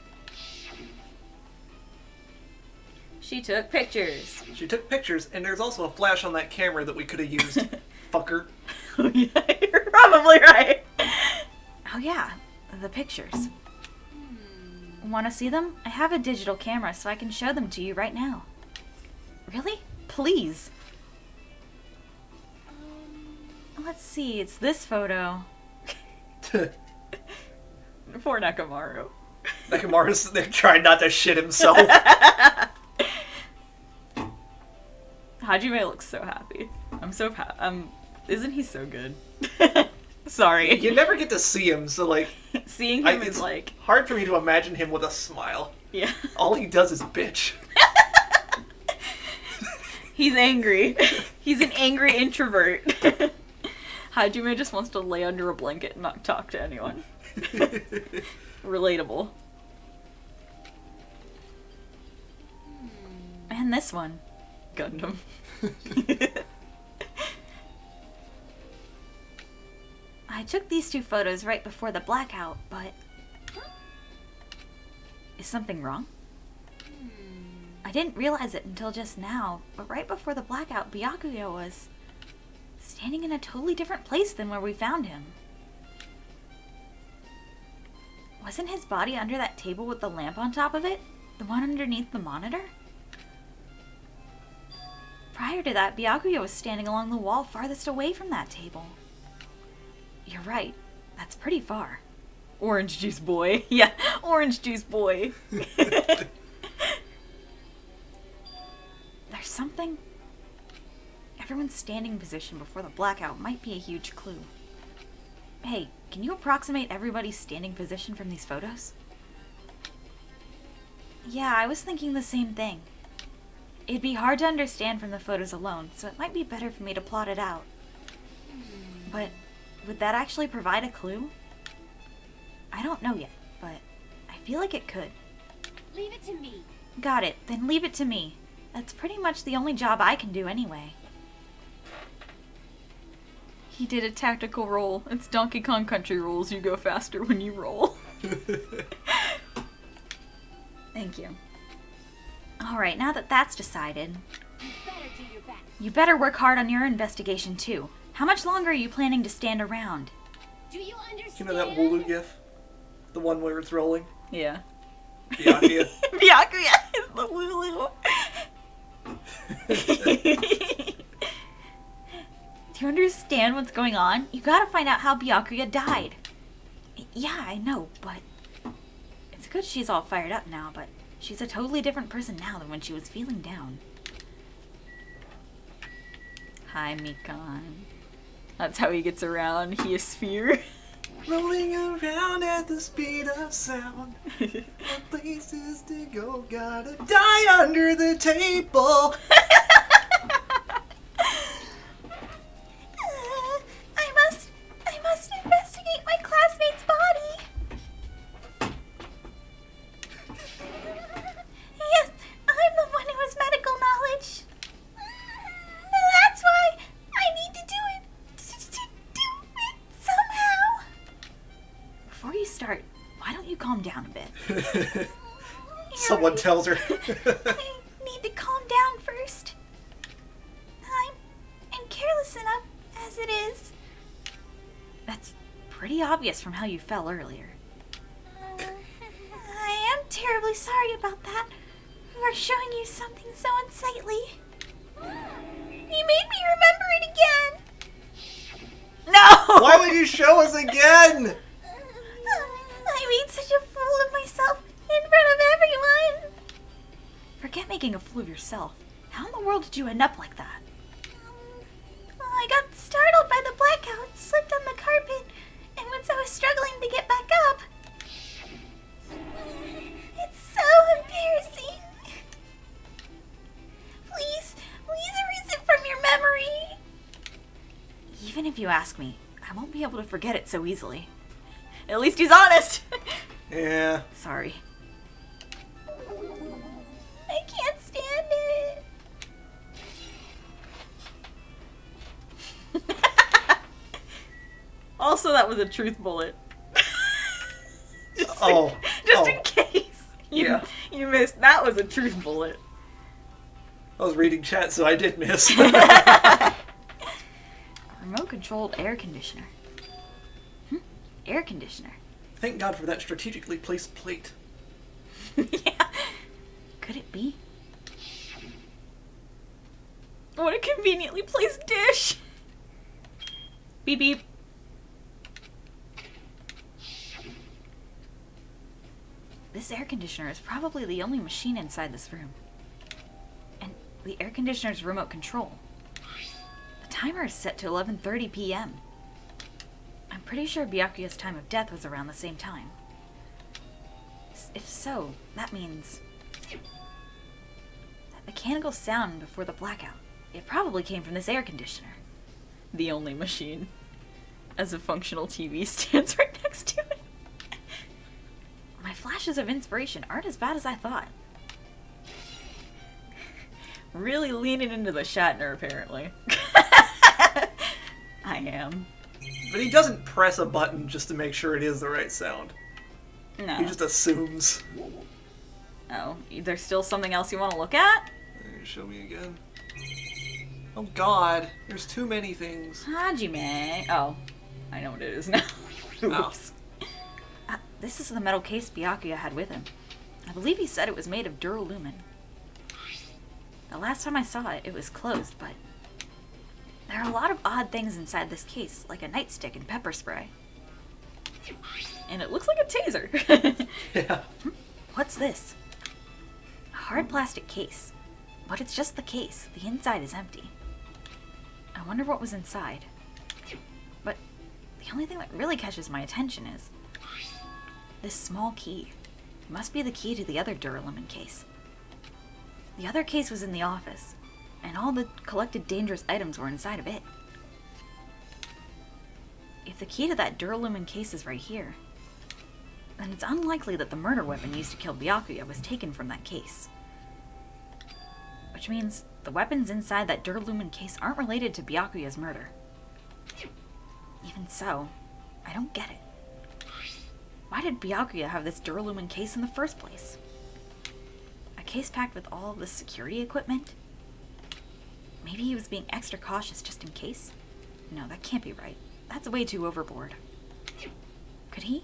[SPEAKER 1] She took pictures.
[SPEAKER 2] She took pictures, and there's also a flash on that camera that we could have used. Fucker.
[SPEAKER 1] Oh yeah, you're probably right. Oh yeah, the pictures. Want to see them? I have a digital camera, so I can show them to you right now. Really? Please. Let's see, it's this photo. For Nakamaru.
[SPEAKER 2] Nakamaru's they're trying not to shit himself.
[SPEAKER 1] Hajime looks so happy. I'm so isn't he so good? Sorry.
[SPEAKER 2] You never get to see him, so like
[SPEAKER 1] Seeing him is
[SPEAKER 2] it's
[SPEAKER 1] like,
[SPEAKER 2] hard for me to imagine him with a smile.
[SPEAKER 1] yeah.
[SPEAKER 2] All he does is bitch.
[SPEAKER 1] He's angry. He's an angry introvert. Hajime just wants to lay under a blanket and not talk to anyone. Relatable. And this one. Gundam. I took these two photos right before the blackout, but... Is something wrong? I didn't realize it until just now, but right before the blackout, Byakuya was... standing in a totally different place than where we found him. Wasn't his body under that table with the lamp on top of it? The one underneath the monitor? Prior to that, Byakuya was standing along the wall farthest away from that table. You're right. That's pretty far. Orange juice boy. Yeah, orange juice boy. There's something... Everyone's standing position before the blackout might be a huge clue. Hey, can you approximate everybody's standing position from these photos? Yeah, I was thinking the same thing. It'd be hard to understand from the photos alone, so it might be better for me to plot it out. But would that actually provide a clue? I don't know yet, but I feel like it could.
[SPEAKER 5] leave it to me.
[SPEAKER 1] Got it, then leave it to me. That's pretty much the only job I can do anyway. He did a tactical roll. It's Donkey Kong Country rules. You go faster when you roll. Thank you. Alright, now that that's decided,
[SPEAKER 5] You better do your best.
[SPEAKER 1] you better work hard on your investigation too. How much longer are you planning to stand around?
[SPEAKER 5] Do you understand?
[SPEAKER 2] You know that Wooloo gif? The one where it's rolling?
[SPEAKER 1] Yeah.
[SPEAKER 2] Byakuya.
[SPEAKER 1] Byakuya is the Wooloo. Do you understand what's going on? You gotta find out how Byakuya died. Yeah, I know, but... It's good she's all fired up now, but she's a totally different person now than when she was feeling down. Hi, Mikan. That's how he gets around. He is sphere.
[SPEAKER 2] Rolling around at the speed of sound. No places to go, gotta die under the table.
[SPEAKER 1] I must investigate my classmate's body. Yes, I'm the one who has medical knowledge. That's why I need to do it. To do it somehow. Before you start, why don't you calm down a bit?
[SPEAKER 2] Someone tells her.
[SPEAKER 1] I need to calm down first. I'm careless enough as it is. pretty obvious from how you fell earlier. I am terribly sorry about that. For showing you something so unsightly. You made me remember it again. No!
[SPEAKER 2] Why would you show us again?
[SPEAKER 1] I made such a fool of myself in front of everyone. Forget making a fool of yourself. How in the world did you end up like that? I got startled by the blackout, slipped on the carpet, and once I was struggling to get back up. It's so embarrassing. Please erase it from your memory. Even if you ask me, I won't be able to forget it so easily. At least he's honest.
[SPEAKER 2] Yeah.
[SPEAKER 1] Sorry. I can't stand it. Also, that was a truth bullet. just in case you missed. That was a truth bullet.
[SPEAKER 2] I was reading chat, so I did miss.
[SPEAKER 1] Remote-controlled air conditioner. Air conditioner.
[SPEAKER 2] Thank God for that strategically placed plate.
[SPEAKER 1] Yeah. Could it be? What a conveniently placed dish. Beep beep. This air conditioner is probably the only machine inside this room. And the air conditioner's remote control. The timer is set to 11:30 p.m. I'm pretty sure Byakuya's time of death was around the same time. If so, that means that mechanical sound before the blackout. It probably came from this air conditioner. The only machine. As a functional TV stands right next to it. My flashes of inspiration aren't as bad as I thought. Really leaning into the Shatner, apparently. I am.
[SPEAKER 2] But he doesn't press a button just to make sure it is the right sound.
[SPEAKER 1] No.
[SPEAKER 2] He just assumes.
[SPEAKER 1] Oh, there's still something else you want to look at?
[SPEAKER 2] Show me again. Oh God, there's too many things.
[SPEAKER 1] Hajime. Oh, I know what it is now. Oops. This is the metal case Byakuya had with him. I believe he said it was made of duralumin. The last time I saw it, it was closed, but there are a lot of odd things inside this case, like a nightstick and pepper spray. And it looks like a taser.
[SPEAKER 2] Yeah.
[SPEAKER 1] What's this? A hard plastic case. But it's just the case. The inside is empty. I wonder what was inside. But the only thing that really catches my attention is this small key. It must be the key to the other duralumin case. The other case was in the office, and all the collected dangerous items were inside of it. If the key to that duralumin case is right here, then it's unlikely that the murder weapon used to kill Byakuya was taken from that case. Which means the weapons inside that duralumin case aren't related to Byakuya's murder. Even so, I don't get it. Why did Byakuya have this duralumin case in the first place? A case packed with all of this security equipment? Maybe he was being extra cautious just in case? No, that can't be right. That's way too overboard. Could he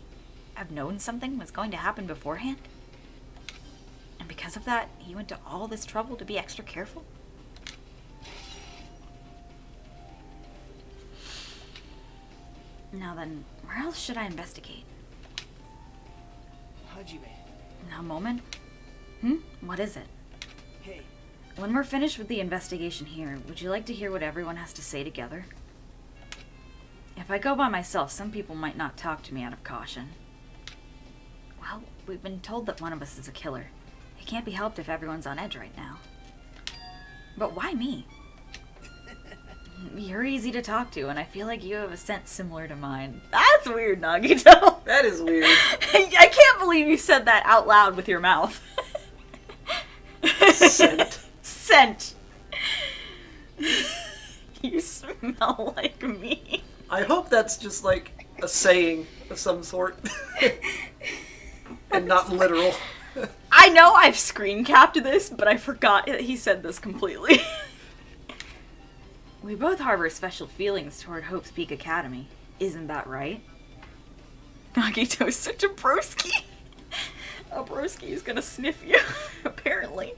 [SPEAKER 1] have known something was going to happen beforehand? And because of that, he went to all this trouble to be extra careful? Now then, where else should I investigate?
[SPEAKER 4] Hajime.
[SPEAKER 1] Now, a moment. What is it?
[SPEAKER 4] Hey,
[SPEAKER 1] When we're finished with the investigation here, would you like to hear what everyone has to say together? If I go by myself, some people might not talk to me out of caution. Well, we've been told that one of us is a killer. It can't be helped if everyone's on edge right now. But why me? You're easy to talk to, and I feel like you have a sense similar to mine. That's weird, Nagito.
[SPEAKER 2] That is weird.
[SPEAKER 1] I can't believe you said that out loud with your mouth. Scent. You smell like me.
[SPEAKER 2] I hope that's just like a saying of some sort. And not literal.
[SPEAKER 1] I know I've screen capped this, but I forgot that he said this completely. We both harbor special feelings toward Hope's Peak Academy. Isn't that right? Nagito is such a broski. A broski is gonna sniff you, apparently.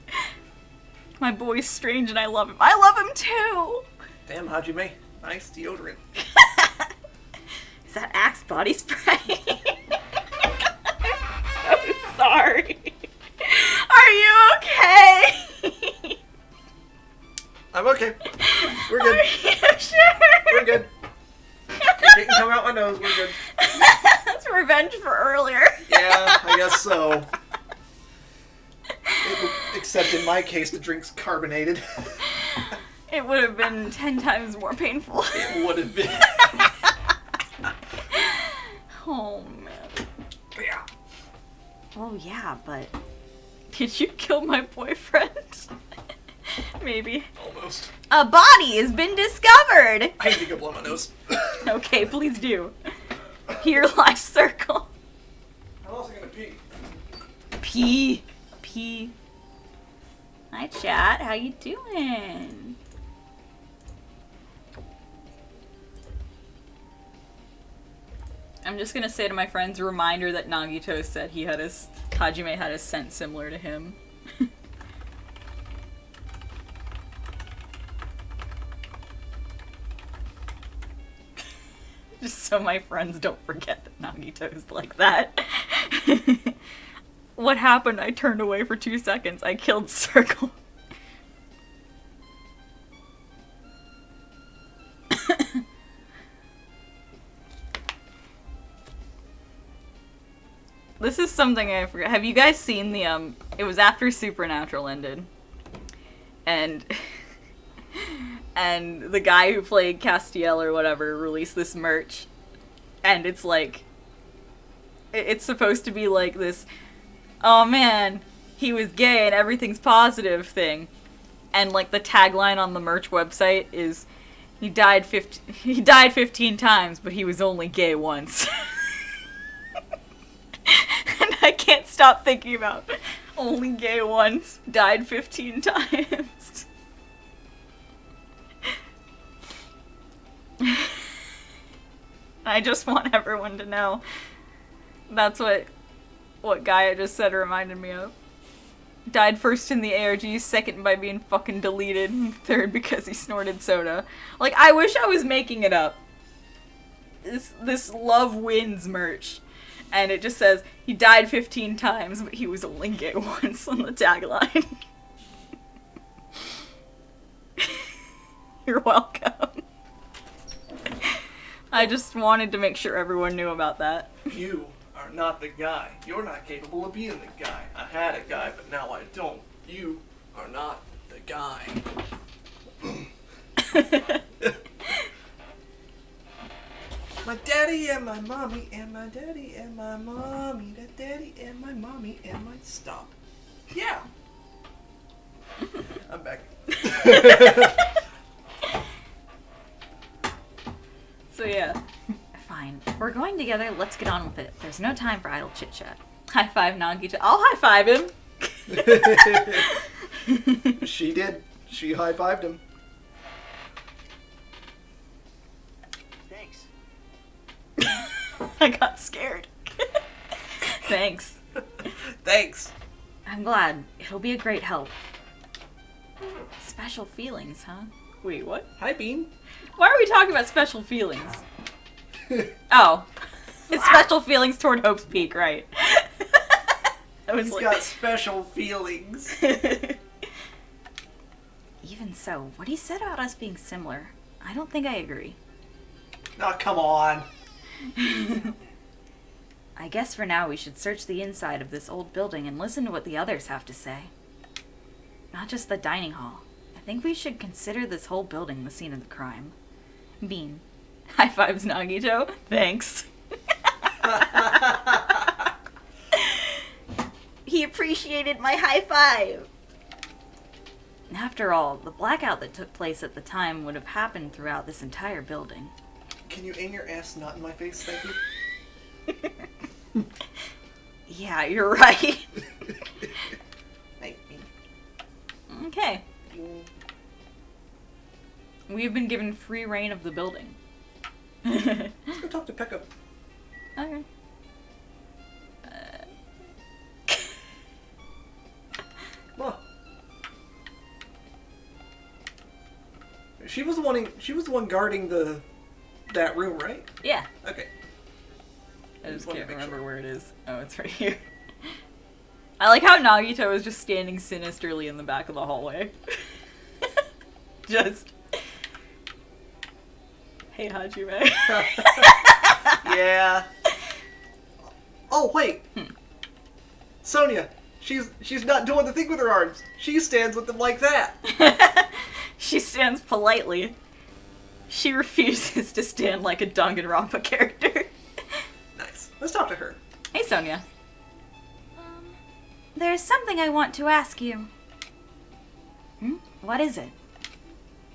[SPEAKER 1] My boy's strange and I love him. I love him too!
[SPEAKER 2] Damn, Hajime. Nice deodorant.
[SPEAKER 1] Is that Axe body spray? I'm so sorry. Are you okay?
[SPEAKER 2] I'm okay. We're good.
[SPEAKER 1] Are you sure?
[SPEAKER 2] We're good. It can come out my nose. We're good.
[SPEAKER 1] That's revenge for earlier.
[SPEAKER 2] Yeah, I guess so. Except in my case, the drink's carbonated.
[SPEAKER 1] It would have been 10 times more painful.
[SPEAKER 2] It would have been.
[SPEAKER 1] Oh, man.
[SPEAKER 2] Yeah.
[SPEAKER 1] Oh, yeah, but... Did you kill my boyfriend? Maybe.
[SPEAKER 2] Almost.
[SPEAKER 1] A body has been discovered!
[SPEAKER 2] I need to go blow my nose.
[SPEAKER 1] Okay, please do. Here lies Circle.
[SPEAKER 2] I'm also gonna pee.
[SPEAKER 1] P. Hi, chat. How you doing? I'm just gonna say to my friends, reminder that Nagito said Hajime had a scent similar to him. Just so my friends don't forget that Nagito's like that. What happened? I turned away for 2 seconds. I killed Circle. This is something I forgot. Have you guys seen the, it was after Supernatural ended. And... and the guy who played Castiel or whatever released this merch. And it's like... It's supposed to be like this, oh man, he was gay and everything's positive thing. And like the tagline on the merch website is, he died 15 times, but he was only gay once. And I can't stop thinking about only gay once, died 15 times. I just want everyone to know. That's what Gaia just said reminded me of. Died first in the ARG, second by being fucking deleted, and third because he snorted soda. Like, I wish I was making it up. This Love Wins merch. And it just says, he died 15 times, but he was only gay once on the tagline. You're welcome. I just wanted to make sure everyone knew about that.
[SPEAKER 2] You are not the guy. You're not capable of being the guy. I had a guy, but now I don't. You are not the guy. My daddy and my mommy and my daddy and my mommy. The daddy and my mommy and my... Stop. Yeah. I'm back.
[SPEAKER 1] So yeah. Fine. If we're going together, let's get on with it. There's no time for idle chit-chat. High five Nagito. I'll high five him!
[SPEAKER 2] She did. She high-fived him.
[SPEAKER 7] Thanks.
[SPEAKER 1] I got scared. Thanks.
[SPEAKER 2] Thanks.
[SPEAKER 1] I'm glad. It'll be a great help. Special feelings, huh? Wait, what?
[SPEAKER 2] Hi, Bean.
[SPEAKER 1] Why are we talking about special feelings? Oh. It's special feelings toward Hope's Peak, right. I was
[SPEAKER 2] He's
[SPEAKER 1] like...
[SPEAKER 2] got special feelings.
[SPEAKER 1] Even so, what he said about us being similar, I don't think I agree.
[SPEAKER 2] Oh, come on.
[SPEAKER 1] I guess for now we should search the inside of this old building and listen to what the others have to say. Not just the dining hall. I think we should consider this whole building the scene of the crime. Bean. High fives, Nagito. Thanks. He appreciated my high five. After all, the blackout that took place at the time would have happened throughout this entire building.
[SPEAKER 2] Can you aim your ass not in my face, thank you?
[SPEAKER 1] Yeah, you're right.
[SPEAKER 2] Thank you.
[SPEAKER 1] Okay. We've been given free reign of the building.
[SPEAKER 2] Let's go talk to Pekka.
[SPEAKER 1] Okay.
[SPEAKER 2] She was the one guarding that room, right?
[SPEAKER 1] Yeah.
[SPEAKER 2] Okay.
[SPEAKER 1] I just
[SPEAKER 2] wanted
[SPEAKER 1] can't
[SPEAKER 2] to make
[SPEAKER 1] remember
[SPEAKER 2] sure.
[SPEAKER 1] where it is. Oh, it's right here. I like how Nagito is just standing sinisterly in the back of the hallway. Just. Hey, Hajime.
[SPEAKER 2] Yeah. Oh wait. Sonia, she's not doing the thing with her arms. She stands with them like that.
[SPEAKER 1] She stands politely. She refuses to stand like a Danganronpa character.
[SPEAKER 2] Nice. Let's talk to her.
[SPEAKER 1] Hey, Sonia. There's something I want to ask you. What is it?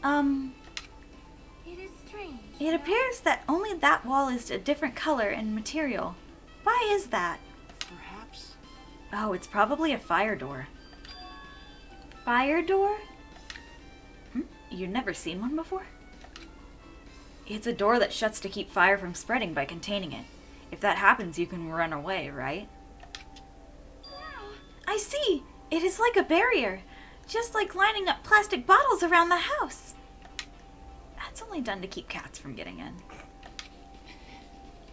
[SPEAKER 5] It is strange.
[SPEAKER 1] It appears that only that wall is a different color and material. Why is that?
[SPEAKER 7] Perhaps.
[SPEAKER 1] Oh, it's probably a fire door. Fire door? You've never seen one before? It's a door that shuts to keep fire from spreading by containing it. If that happens, you can run away, right? I see! It is like a barrier. Just like lining up plastic bottles around the house. That's only done to keep cats from getting in.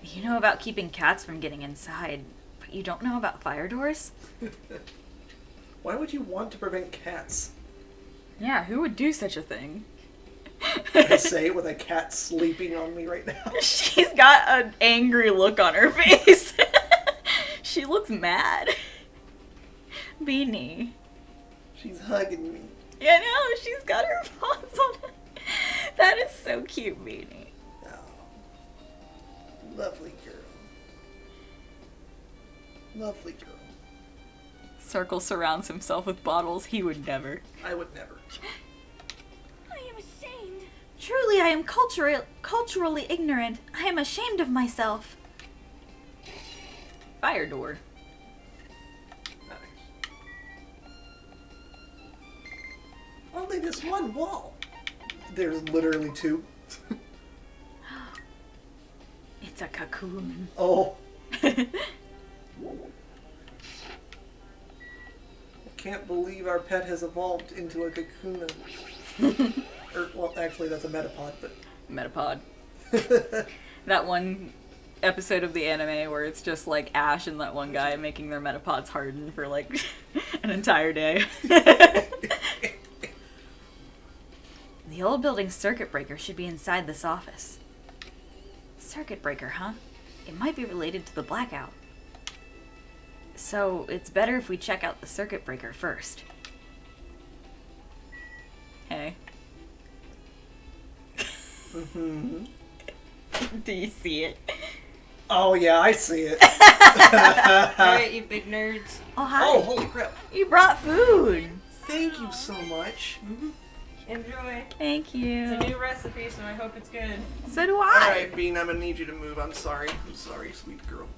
[SPEAKER 1] You know about keeping cats from getting inside, but you don't know about fire doors?
[SPEAKER 2] Why would you want to prevent cats?
[SPEAKER 1] Yeah, who would do such a thing?
[SPEAKER 2] I say it with a cat sleeping on me right now.
[SPEAKER 1] She's got an angry look on her face. She looks mad. Beanie.
[SPEAKER 2] She's hugging me.
[SPEAKER 1] Yeah, no, she's got her paws on it. That is so cute, Beanie.
[SPEAKER 2] Oh, lovely girl. Lovely girl.
[SPEAKER 1] Circle surrounds himself with bottles. He would never.
[SPEAKER 2] I would never.
[SPEAKER 5] I am ashamed.
[SPEAKER 1] Truly, I am culturally ignorant. I am ashamed of myself. Fire door.
[SPEAKER 2] Nice. Only this one wall. There's literally two.
[SPEAKER 1] It's a cocoon.
[SPEAKER 2] Oh. I can't believe our pet has evolved into a cocoon. Well, actually, that's a metapod, but...
[SPEAKER 1] Metapod. That one episode of the anime where it's just like Ash and that one guy making their metapods harden for like an entire day. The old building's circuit breaker should be inside this office. Circuit breaker, huh? It might be related to the blackout. So it's better if we check out the circuit breaker first. Hey.
[SPEAKER 2] Mm-hmm.
[SPEAKER 1] Do you see it?
[SPEAKER 2] Oh, yeah, I see it.
[SPEAKER 4] Alright, you big nerds.
[SPEAKER 1] Oh, hi.
[SPEAKER 2] Oh, holy crap.
[SPEAKER 1] You brought food.
[SPEAKER 2] Thank you so much.
[SPEAKER 4] Enjoy.
[SPEAKER 1] Thank you.
[SPEAKER 4] It's a new recipe, so I hope it's good.
[SPEAKER 1] So do I.
[SPEAKER 2] Alright, Bean, I'm gonna need you to move. I'm sorry. I'm sorry, sweet girl.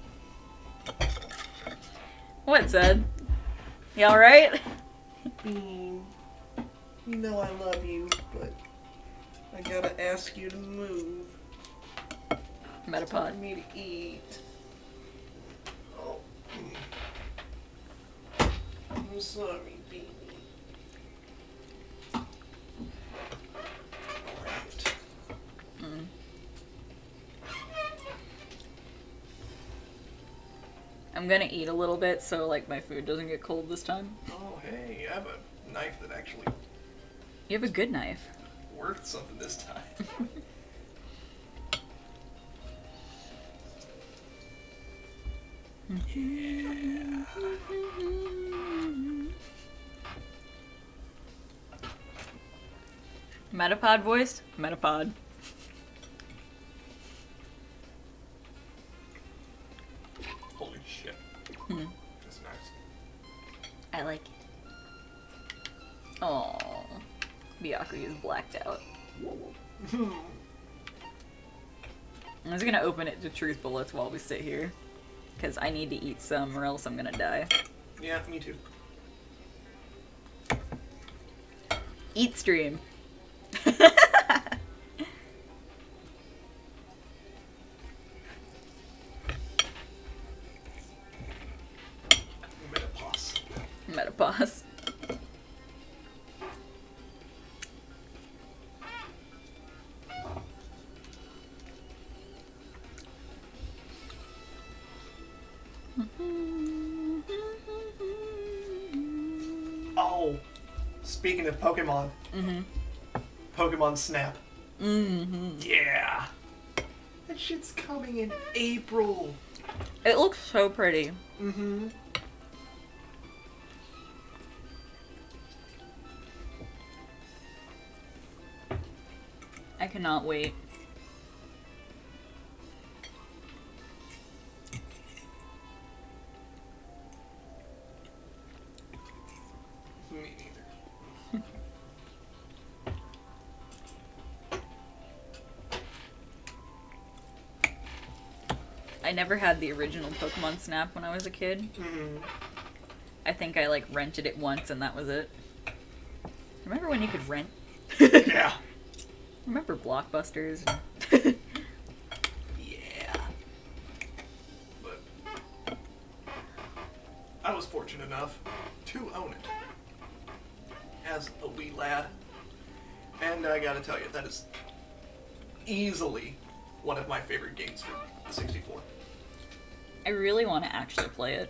[SPEAKER 1] What, Zed? You alright?
[SPEAKER 2] Bean, you know I love you, but I gotta ask you to move. It's time
[SPEAKER 1] Metapod.
[SPEAKER 2] for me to eat. Oh. I'm sorry, Bean. Alright.
[SPEAKER 1] I'm gonna eat a little bit so like my food doesn't get cold this time.
[SPEAKER 2] Oh, hey, I have a knife that actually
[SPEAKER 1] You have a good knife.
[SPEAKER 2] worth something this time. Yeah.
[SPEAKER 1] Metapod voice? Metapod.
[SPEAKER 6] Holy shit. That's nice.
[SPEAKER 1] I like it. Oh, Byakuya is blacked out. I was gonna open it to truth bullets while we sit here. Because I need to eat some or else I'm gonna die.
[SPEAKER 2] Yeah, me too.
[SPEAKER 1] Eat stream.
[SPEAKER 2] Menopause.
[SPEAKER 1] Metapause.
[SPEAKER 2] speaking of Pokemon, Pokemon Snap. Yeah. That shit's coming in April.
[SPEAKER 1] It looks so pretty. I cannot wait.
[SPEAKER 2] Me neither.
[SPEAKER 1] I never had the original Pokemon Snap when I was a kid. I think I like rented it once and that was it. Remember when you could rent?
[SPEAKER 2] Yeah.
[SPEAKER 1] Remember Blockbusters?
[SPEAKER 2] Yeah. But I was fortunate enough to own it as a wee lad. And I gotta tell you, that is easily one of my favorite games for the 64.
[SPEAKER 1] I really want to actually play it.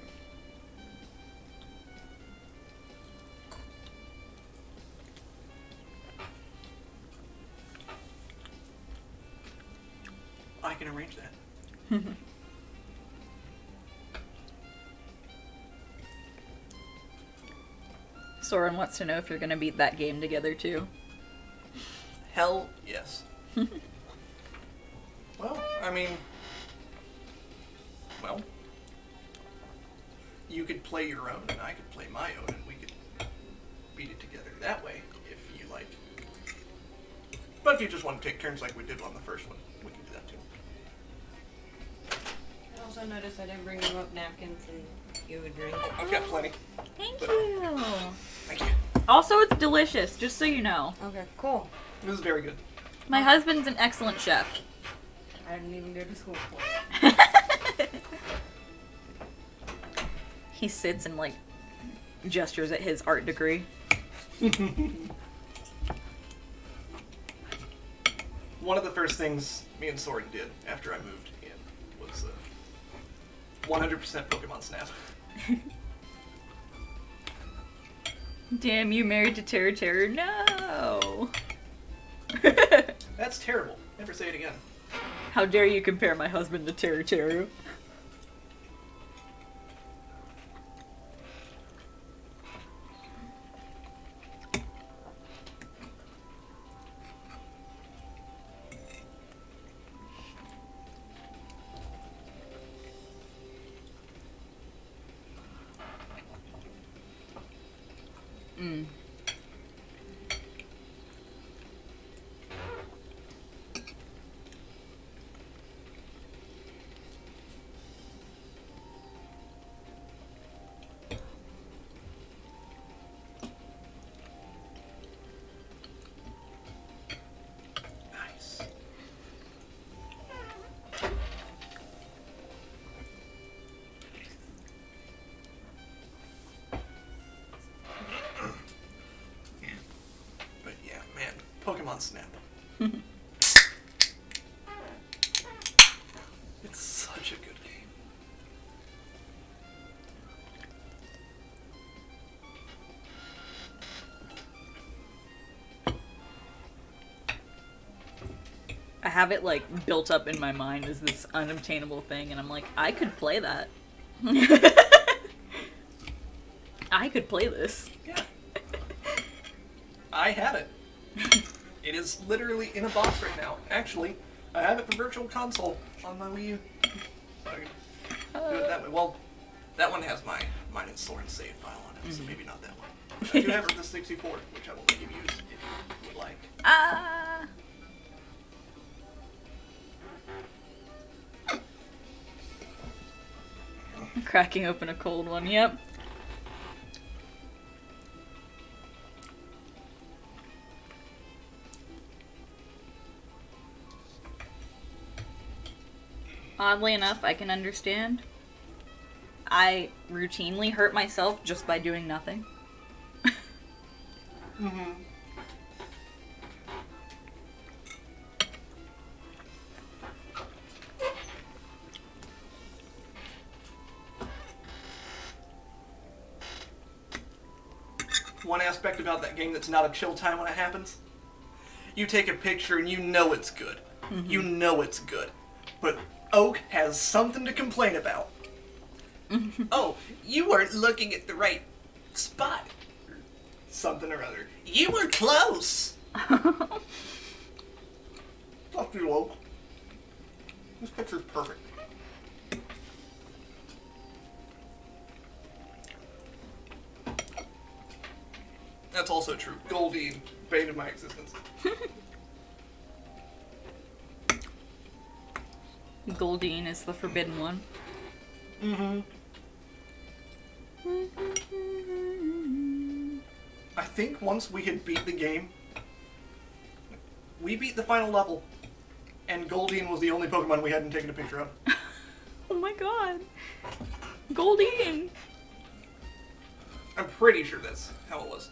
[SPEAKER 2] I can arrange that.
[SPEAKER 1] Soren wants to know if you're gonna beat that game together too.
[SPEAKER 2] Hell yes. Well, I mean, you could play your own and I could play my own and we could beat it together that way if you like. But if you just want to take turns like we did on the first one, we can do that too.
[SPEAKER 4] I also noticed I didn't bring you up napkins and you would drink.
[SPEAKER 2] I've got plenty.
[SPEAKER 1] Thank you.
[SPEAKER 2] Thank you.
[SPEAKER 1] Also, it's delicious, just so you know.
[SPEAKER 4] Okay, cool.
[SPEAKER 2] This is very good.
[SPEAKER 1] My husband's an excellent chef.
[SPEAKER 4] I didn't even go to school for it.
[SPEAKER 1] He sits and like gestures at his art degree.
[SPEAKER 2] One of the first things me and Soren did after I moved in was 100% Pokemon Snap.
[SPEAKER 1] Damn, you married to Terra Terra? No!
[SPEAKER 2] That's terrible. Never say it again.
[SPEAKER 1] How dare you compare my husband to Terra Terra?
[SPEAKER 2] Nice. But yeah, man, Pokemon Snap. It's such a good game.
[SPEAKER 1] I have it like built up in my mind as this unobtainable thing, and I'm like, I could play that. I could play this.
[SPEAKER 2] Yeah. I have it. It is literally in a box right now. Actually, I have it for Virtual Console on my Wii U. So I can do it that way. Well, that one has mine and Soren's save file on it, so maybe not that one. But I do have it for the 64, which I will let you use if you would like.
[SPEAKER 1] Cracking open a cold one, yep. Oddly enough, I can understand. I routinely hurt myself just by doing nothing.
[SPEAKER 2] one aspect about that game that's not a chill time when it happens. You take a picture and you know it's good. Mm-hmm. You know it's good. But Oak has something to complain about. Oh, you weren't looking at the right spot. Or something or other. You were close. Fuck you, Oak. This picture's perfect. That's also true. Goldine, bane of my existence.
[SPEAKER 1] Goldine is the forbidden one.
[SPEAKER 2] Mm-hmm. I think once we had beat the game, we beat the final level, and Goldine was the only Pokemon we hadn't taken a picture of.
[SPEAKER 1] Oh my god. Goldine!
[SPEAKER 2] I'm pretty sure that's how it was.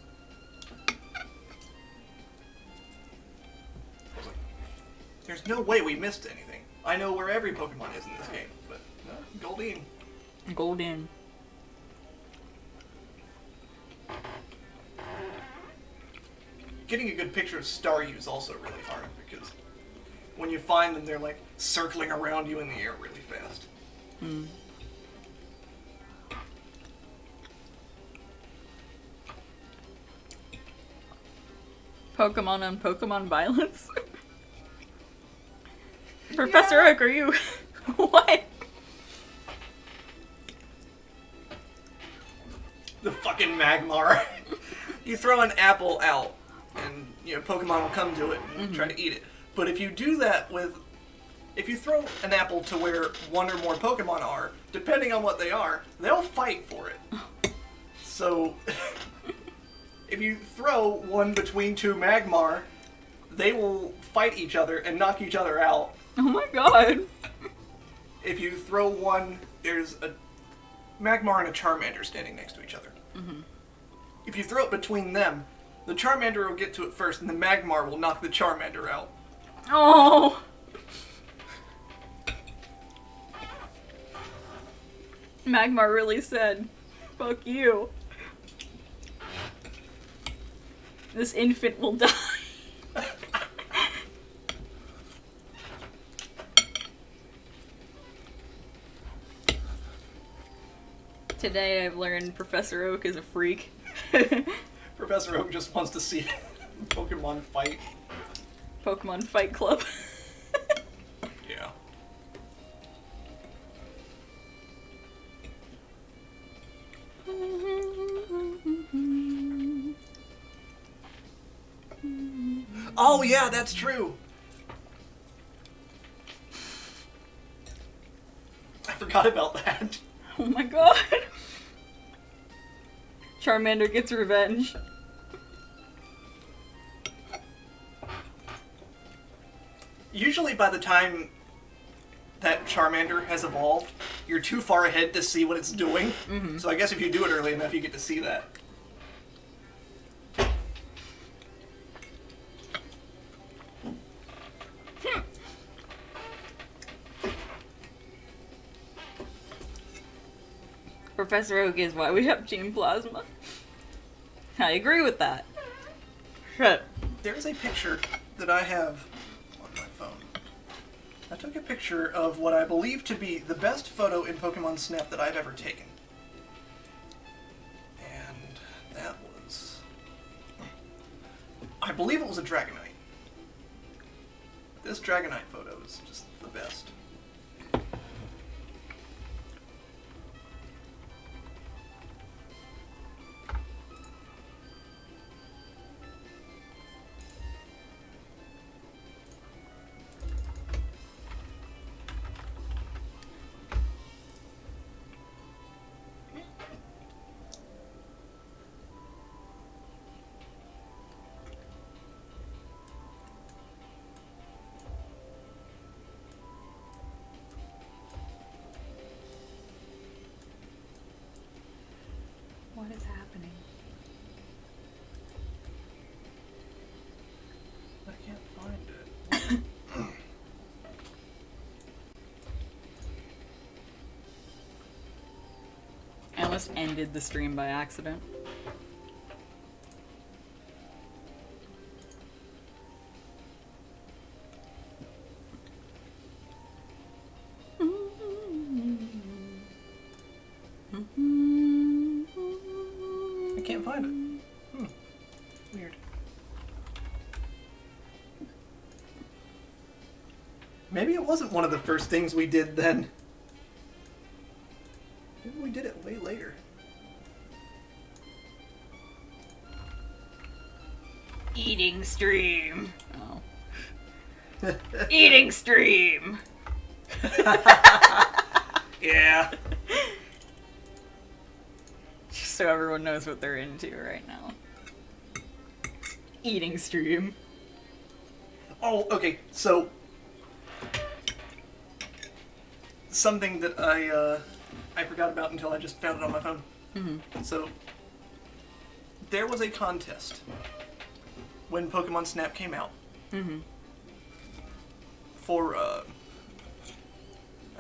[SPEAKER 2] There's no way we missed anything. I know where every Pokemon is in this game, but no, Goldine.
[SPEAKER 1] Goldine.
[SPEAKER 2] Getting a good picture of Staryu is also really hard, because when you find them, they're like circling around you in the air really fast.
[SPEAKER 1] Hmm. Pokemon on Pokemon violence? Professor Oak, are you... What?
[SPEAKER 2] The fucking Magmar. You throw an apple out, and Pokemon will come to it and try to eat it. But if you do that with... If you throw an apple to where one or more Pokemon are, depending on what they are, they'll fight for it. So... If you throw one between two Magmar, they will fight each other and knock each other out.
[SPEAKER 1] Oh my god.
[SPEAKER 2] If you throw one, there's a Magmar and a Charmander standing next to each other. Mm-hmm. If you throw it between them, the Charmander will get to it first, and the Magmar will knock the Charmander out.
[SPEAKER 1] Oh. Magmar really said, "Fuck you. This infant will die." Today I've learned Professor Oak is a freak.
[SPEAKER 2] Professor Oak just wants to see Pokemon fight.
[SPEAKER 1] Pokemon Fight Club.
[SPEAKER 2] Yeah. Oh yeah, that's true. I forgot about that.
[SPEAKER 1] Oh my god. Charmander gets revenge.
[SPEAKER 2] Usually by the time that Charmander has evolved, you're too far ahead to see what it's doing. Mm-hmm. So I guess if you do it early enough, you get to see that.
[SPEAKER 1] Professor Oak is why we have Team Plasma. I agree with that. Shit.
[SPEAKER 2] There's a picture that I have on my phone. I took a picture of what I believe to be the best photo in Pokemon Snap that I've ever taken. And that was... I believe it was a Dragonite. This Dragonite photo is just the best.
[SPEAKER 1] What is happening?
[SPEAKER 2] I can't find it.
[SPEAKER 1] I almost ended the stream by accident.
[SPEAKER 2] Maybe it wasn't one of the first things we did then. Maybe we did it way later.
[SPEAKER 1] Eating stream. Oh. Eating stream.
[SPEAKER 2] Yeah.
[SPEAKER 1] Just so everyone knows what they're into right now. Eating stream.
[SPEAKER 2] Oh, okay. So something that I forgot about until I just found it on my phone.
[SPEAKER 1] Mm-hmm.
[SPEAKER 2] So there was a contest when Pokemon Snap came out
[SPEAKER 1] Mm-hmm.
[SPEAKER 2] for I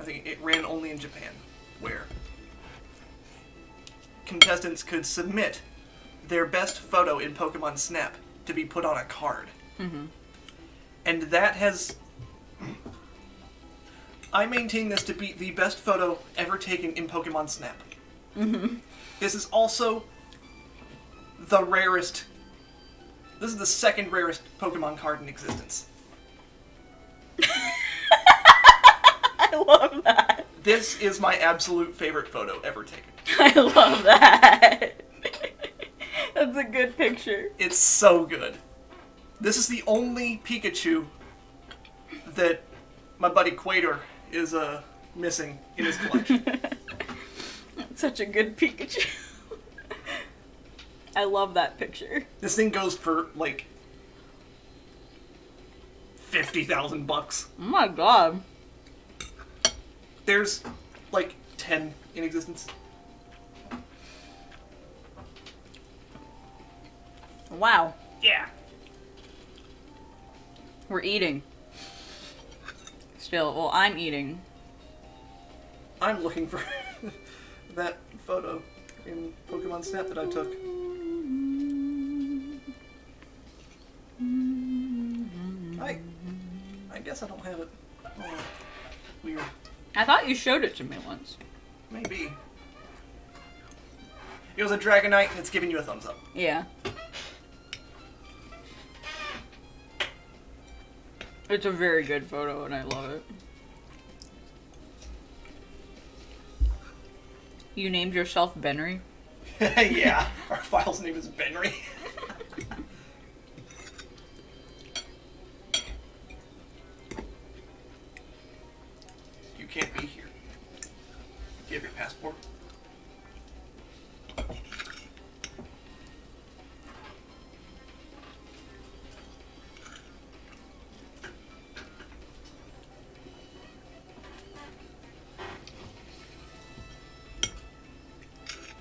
[SPEAKER 2] think it ran only in Japan, where contestants could submit their best photo in Pokemon Snap to be put on a card.
[SPEAKER 1] Mm-hmm.
[SPEAKER 2] And that has... I maintain this to be the best photo ever taken in Pokemon Snap.
[SPEAKER 1] Mm-hmm.
[SPEAKER 2] This is also the rarest... This is the second rarest Pokemon card in existence.
[SPEAKER 1] I love that.
[SPEAKER 2] This is my absolute favorite photo ever taken.
[SPEAKER 1] I love that. That's a good picture.
[SPEAKER 2] It's so good. This is the only Pikachu that my buddy Quator is missing in his collection.
[SPEAKER 1] That's such a good Pikachu. I love that picture.
[SPEAKER 2] This thing goes for like $50,000.
[SPEAKER 1] Oh my god.
[SPEAKER 2] There's like 10 in existence.
[SPEAKER 1] Wow.
[SPEAKER 2] Yeah.
[SPEAKER 1] We're eating. Still, well, I'm eating.
[SPEAKER 2] I'm looking for that photo in Pokemon Snap that I took. I guess I don't have it. Oh, weird.
[SPEAKER 1] I thought you showed it to me once.
[SPEAKER 2] Maybe. It was a Dragonite and it's giving you a thumbs up.
[SPEAKER 1] Yeah. It's a very good photo and I love it. You named yourself Benry?
[SPEAKER 2] Yeah, our file's name is Benry. You can't be here. Do you have your passport?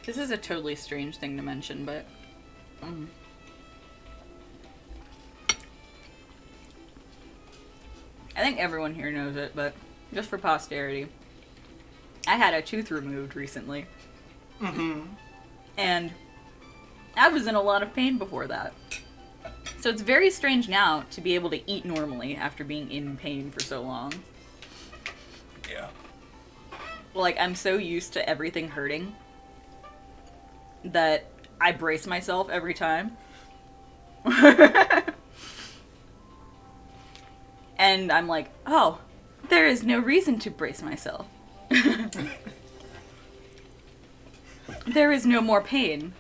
[SPEAKER 1] This is a totally strange thing to mention, but... I think everyone here knows it, but just for posterity. I had a tooth removed recently.
[SPEAKER 2] Mm-hmm.
[SPEAKER 1] And I was in a lot of pain before that. So it's very strange now to be able to eat normally after being in pain for so long.
[SPEAKER 2] Yeah.
[SPEAKER 1] Like, I'm so used to everything hurting that I brace myself every time. And I'm like, oh, there is no reason to brace myself. There is no more pain.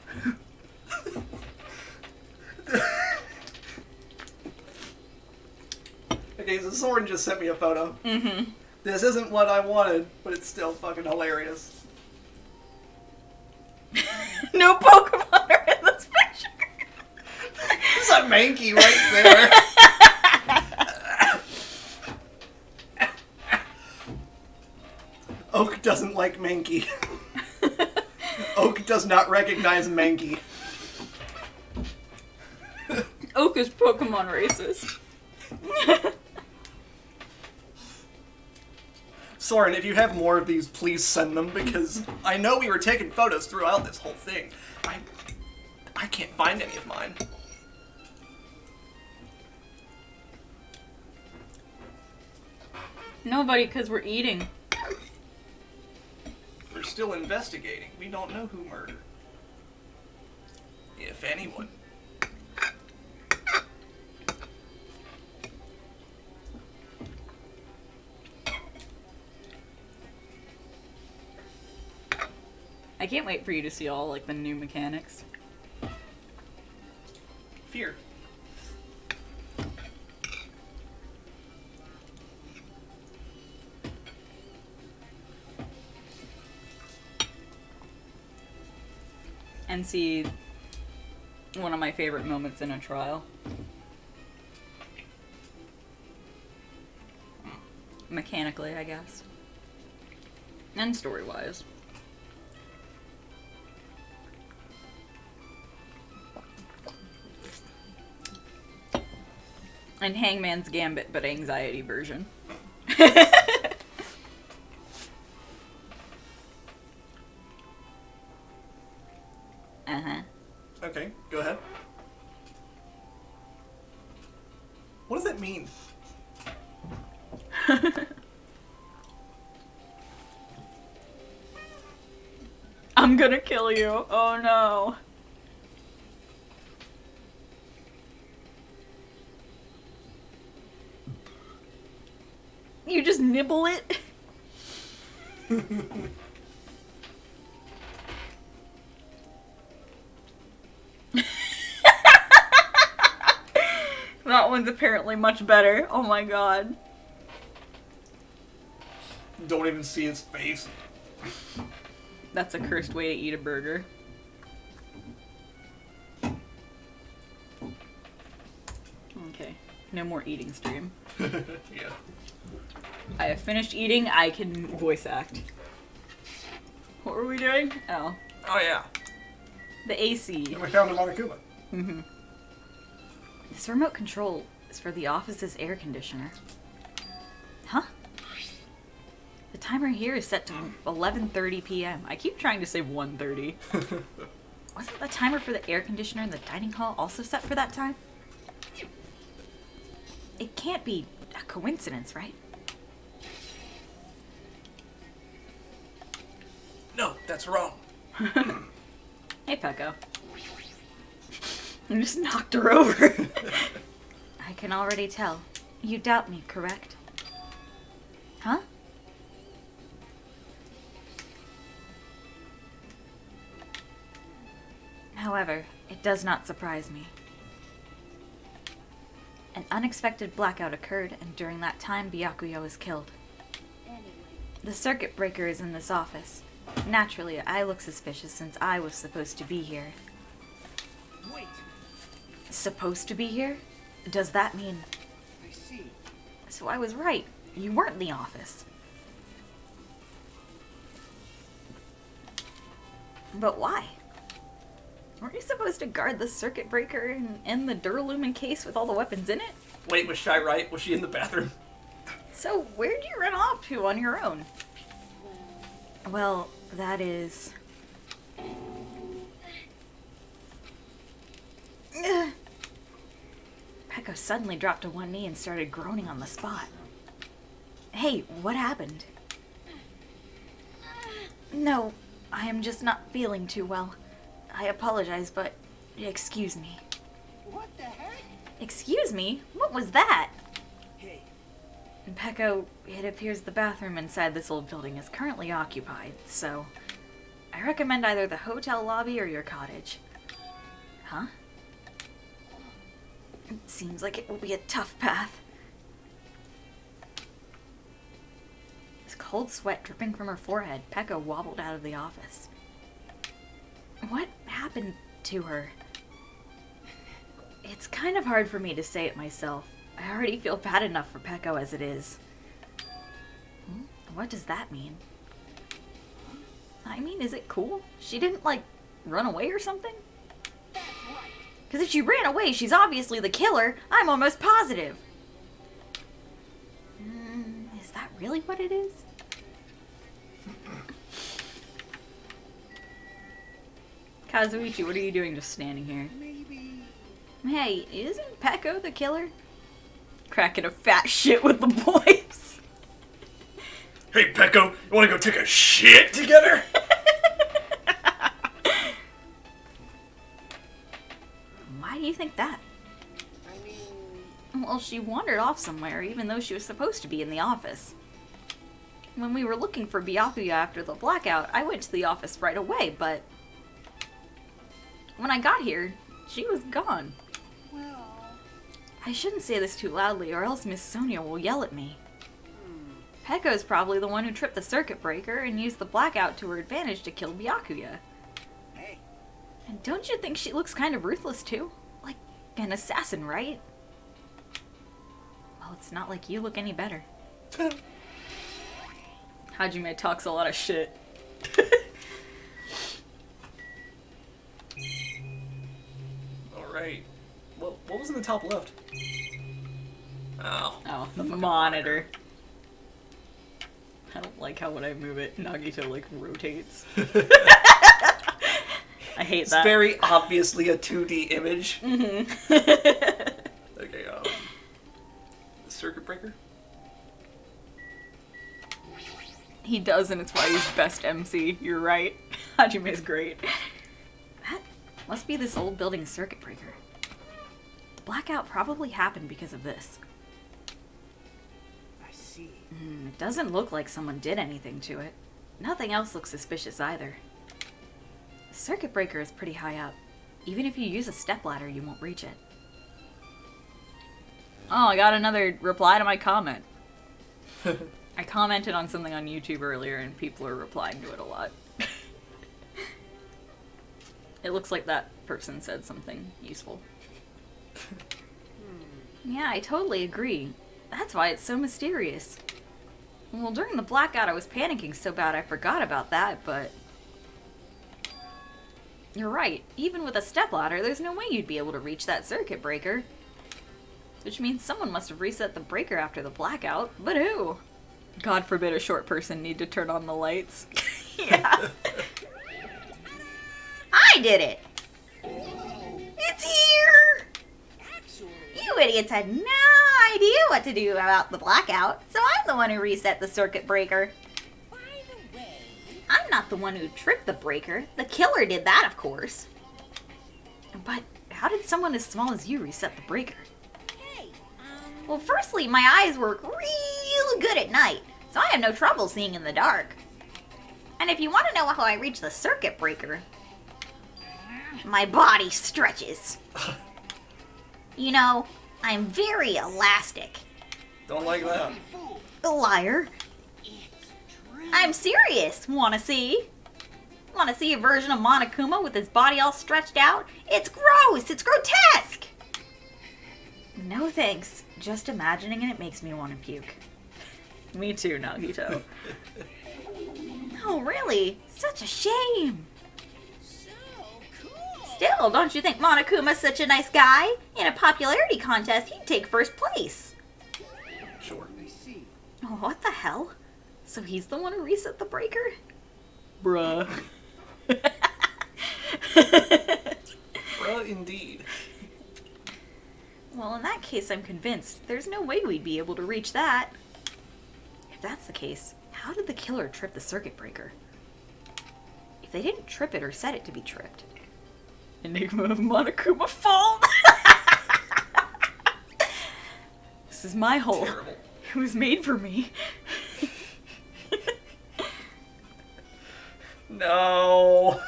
[SPEAKER 2] Okay, so Soren just sent me a photo.
[SPEAKER 1] Mm-hmm.
[SPEAKER 2] This isn't what I wanted, but it's still fucking hilarious.
[SPEAKER 1] No Pokemon are in this picture.
[SPEAKER 2] There's a Mankey right there. Oak doesn't like Mankey. Oak does not recognize Mankey.
[SPEAKER 1] Oak is Pokemon racist.
[SPEAKER 2] Soren, if you have more of these, please send them, because I know we were taking photos throughout this whole thing. I can't find any of mine.
[SPEAKER 1] Nobody, because we're eating.
[SPEAKER 2] We're still investigating. We don't know who murdered. If anyone.
[SPEAKER 1] I can't wait for you to see all, like, the new mechanics.
[SPEAKER 2] Fear.
[SPEAKER 1] And see one of my favorite moments in a trial. Mechanically, I guess. And story-wise. And Hangman's Gambit, but anxiety version. Uh-huh.
[SPEAKER 2] Okay, go ahead. What does that mean?
[SPEAKER 1] I'm gonna kill you. Oh no. You just nibble it? That one's apparently much better. Oh my god.
[SPEAKER 2] Don't even see his face.
[SPEAKER 1] That's a cursed way to eat a burger. Okay. No more eating stream.
[SPEAKER 2] Yeah.
[SPEAKER 1] I have finished eating. I can voice act. What were we doing? Oh.
[SPEAKER 2] Oh yeah.
[SPEAKER 1] The AC.
[SPEAKER 2] And we found a Monokuma.
[SPEAKER 1] Mm-hmm. This remote control is for the office's air conditioner. Huh? The timer here is set to 11:30 p.m. I keep trying to say 1:30. Wasn't the timer for the air conditioner in the dining hall also set for that time? It can't be a coincidence, right?
[SPEAKER 2] No, that's wrong.
[SPEAKER 1] Hey, Pecco. I just knocked her over. I can already tell. You doubt me, correct? Huh? However, it does not surprise me. An unexpected blackout occurred, and during that time, Byakuya was killed. The circuit breaker is in this office. Naturally, I look suspicious since I was supposed to be here.
[SPEAKER 7] Wait,
[SPEAKER 1] Supposed to be here? Does that mean...
[SPEAKER 7] I see.
[SPEAKER 1] So I was right. You weren't in the office. But why? Weren't you supposed to guard the circuit breaker and the Duralumin case with all the weapons in it?
[SPEAKER 2] Wait, was Shy right? Was she in the bathroom?
[SPEAKER 1] So where'd you run off to on your own? Well, that is... Pecco suddenly dropped to one knee and started groaning on the spot. Hey, what happened? No, I am just not feeling too well. I apologize, but excuse me.
[SPEAKER 7] What the heck?
[SPEAKER 1] Excuse me? What was that?
[SPEAKER 7] Hey,
[SPEAKER 1] Pecco, it appears the bathroom inside this old building is currently occupied, so I recommend either the hotel lobby or your cottage. Huh? It seems like it will be a tough path. With cold sweat dripping from her forehead, Pecco wobbled out of the office. What happened to her? It's kind of hard for me to say it myself. I already feel bad enough for Pecco as it is. What does that mean? I mean, is it cool? She didn't, like, run away or something?
[SPEAKER 3] That's right.
[SPEAKER 1] Because if she ran away, she's obviously the killer. I'm almost positive. Is that really what it is? Kazuichi, what are you doing just standing here?
[SPEAKER 7] maybe.
[SPEAKER 1] Hey, isn't Pecco the killer? Cracking a fat shit with the boys.
[SPEAKER 2] Hey, Pecco, you want to go take a shit together?
[SPEAKER 1] Why do you think that?
[SPEAKER 7] I mean,
[SPEAKER 1] Well, she wandered off somewhere, even though she was supposed to be in the office. When we were looking for Byakuya after the blackout, I went to the office right away, but when I got here, she was gone.
[SPEAKER 7] Well,
[SPEAKER 1] I shouldn't say this too loudly, or else Miss Sonia will yell at me. Pekko's probably the one who tripped the circuit breaker and used the blackout to her advantage to kill Byakuya.
[SPEAKER 7] hey,
[SPEAKER 1] And don't you think she looks kind of ruthless too? Like an assassin, right? Well, it's not like you look any better. Hajime talks a lot of shit.
[SPEAKER 2] Alright. Well, what was in the top left? Oh.
[SPEAKER 1] Oh, the monitor. I don't like how when I move it, Nagito like rotates. I hate
[SPEAKER 2] It's
[SPEAKER 1] that.
[SPEAKER 2] very obviously a 2D image.
[SPEAKER 1] Mm-hmm.
[SPEAKER 2] Okay, the circuit breaker?
[SPEAKER 1] He does, and it's why he's best MC. You're right. Hajime's great. That must be this old building's circuit breaker. The blackout probably happened because of this.
[SPEAKER 7] I see.
[SPEAKER 1] It doesn't look like someone did anything to it. Nothing else looks suspicious either. The circuit breaker is pretty high up. Even if you use a stepladder, you won't reach it. Oh, I got another reply to my comment. I commented on something on YouTube earlier and people are replying to it a lot. It looks like that person said something useful. Yeah, I totally agree. That's why it's so mysterious. Well, during the blackout I was panicking so bad I forgot about that, but... You're right. Even with a stepladder, there's no way you'd be able to reach that circuit breaker. Which means someone must have reset the breaker after the blackout, but who? God forbid a short person need to turn on the lights. Yeah. I did it! It's here!
[SPEAKER 7] Actually,
[SPEAKER 1] You idiots had no idea what to do about the blackout, so I'm the one who reset the circuit breaker.
[SPEAKER 3] By the way,
[SPEAKER 1] I'm not the one who tripped the breaker. The killer did that, of course. But how did someone as small as you reset the breaker?
[SPEAKER 3] hey,
[SPEAKER 1] Well, firstly, my eyes work real good at night, so I have no trouble seeing in the dark. And if you want to know how I reach the circuit breaker, my body stretches. You know, I'm very elastic.
[SPEAKER 2] Don't like that.
[SPEAKER 7] fool.
[SPEAKER 1] A liar.
[SPEAKER 7] It's true.
[SPEAKER 1] I'm serious. Wanna see? Wanna see a version of Monokuma with his body all stretched out? It's gross! It's grotesque! No thanks. Just imagining it makes me want to puke. Me too, Nagito. No, really. Such a shame.
[SPEAKER 3] so cool.
[SPEAKER 1] Still, don't you think Monokuma's such a nice guy? In a popularity contest, he'd take first place.
[SPEAKER 2] Sure.
[SPEAKER 7] I see.
[SPEAKER 1] Oh, what the hell? So he's the one who reset the breaker? Bruh.
[SPEAKER 2] Bruh, indeed.
[SPEAKER 1] Well, in that case, I'm convinced there's no way we'd be able to reach that. If that's the case, how did the killer trip the circuit breaker? If they didn't trip it or set it to be tripped. Enigma of Monokuma fault! This is my hole.
[SPEAKER 2] Terrible.
[SPEAKER 1] It was made for me.
[SPEAKER 2] No.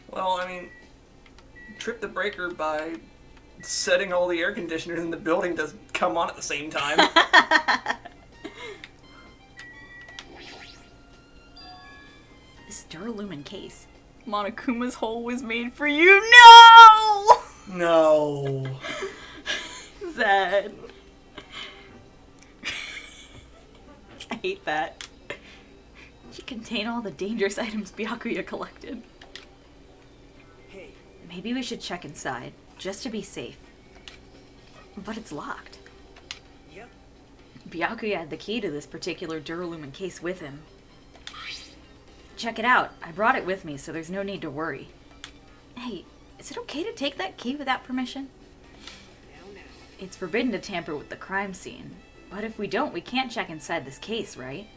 [SPEAKER 2] Well, I mean, trip the breaker by setting all the air conditioners in the building to come on at the same time.
[SPEAKER 1] This Duralumin case. Monokuma's hole was made for you. No!
[SPEAKER 2] No.
[SPEAKER 1] Zed. I hate that. Should contain all the dangerous items Byakuya collected.
[SPEAKER 7] Hey,
[SPEAKER 1] Maybe we should check inside, just to be safe. But it's locked.
[SPEAKER 7] yep.
[SPEAKER 1] Byakuya had the key to this particular Duralumin case with him. Check it out. I brought it with me, so there's no need to worry. Hey, is it okay to take that key without permission?
[SPEAKER 7] Now.
[SPEAKER 1] It's forbidden to tamper with the crime scene. But if we don't, we can't check inside this case, right?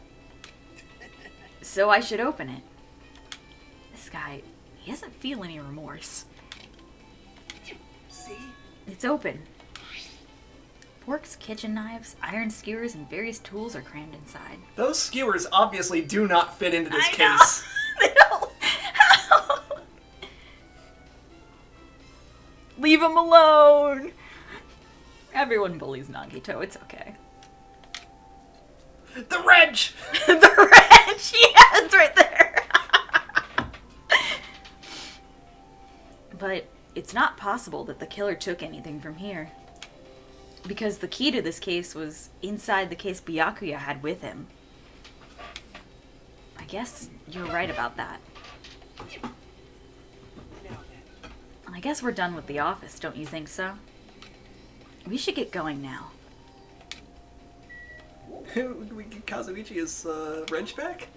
[SPEAKER 1] So I should open it. This guy, he doesn't feel any remorse.
[SPEAKER 7] See?
[SPEAKER 1] It's open. Forks, kitchen knives, iron skewers, and various tools are crammed inside.
[SPEAKER 2] Those skewers obviously do not fit into this
[SPEAKER 1] I
[SPEAKER 2] case.
[SPEAKER 1] know. They don't. How? Leave him alone. Everyone bullies Nagito. It's okay.
[SPEAKER 2] The wrench!
[SPEAKER 1] The wrench! Yeah, it's right there. But it's not possible that the killer took anything from here. Because the key to this case was inside the case Byakuya had with him. I guess you're right about that.
[SPEAKER 7] Now then.
[SPEAKER 1] I guess we're done with the office, don't you think so? We should get going now.
[SPEAKER 2] We get Kazuichi his wrench back?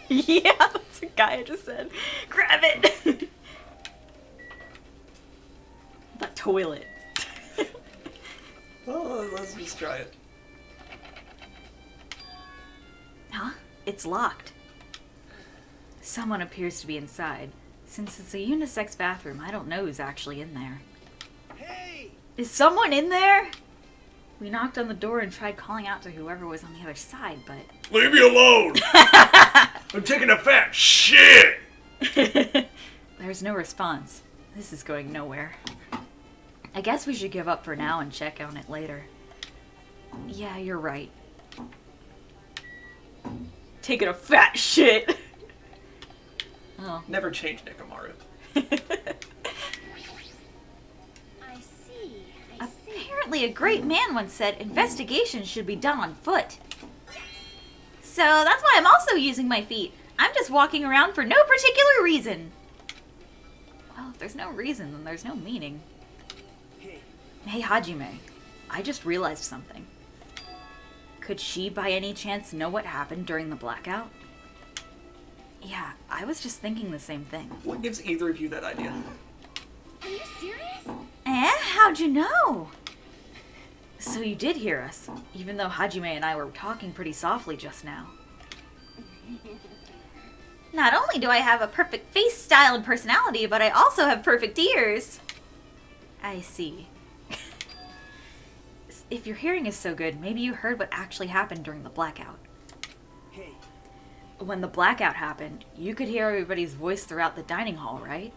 [SPEAKER 1] Yeah, that's the guy I just said. Grab it! The toilet.
[SPEAKER 2] Oh, let's just try it.
[SPEAKER 1] Huh? It's locked. Someone appears to be inside. Since it's a unisex bathroom, I don't know who's actually in there.
[SPEAKER 7] Hey!
[SPEAKER 1] Is someone in there? We knocked on the door and tried calling out to whoever was on the other side, but...
[SPEAKER 6] Leave me alone! I'm taking a fat shit!
[SPEAKER 1] There's no response. This is going nowhere. I guess we should give up for now and check on it later. Yeah, you're right. Taking a fat shit! Oh.
[SPEAKER 2] Never change Nekomaru.
[SPEAKER 5] I see.
[SPEAKER 1] Apparently a great man once said investigations should be done on foot. So that's why I'm also using my feet. I'm just walking around for no particular reason. Well, if there's no reason, then there's no meaning.
[SPEAKER 7] Hey,
[SPEAKER 1] Hey, Hajime. I just realized something. Could she by any chance know what happened during the blackout? Yeah, I was just thinking the same thing.
[SPEAKER 2] What gives either of you that idea?
[SPEAKER 5] Are you serious?
[SPEAKER 1] How'd you know? So you did hear us, even though Hajime and I were talking pretty softly just now. Not only do I have a perfect face, style, and personality, but I also have perfect ears. I see. If your hearing is so good, maybe you heard what actually happened during the blackout.
[SPEAKER 7] hey,
[SPEAKER 1] When the blackout happened, you could hear everybody's voice throughout the dining hall, right?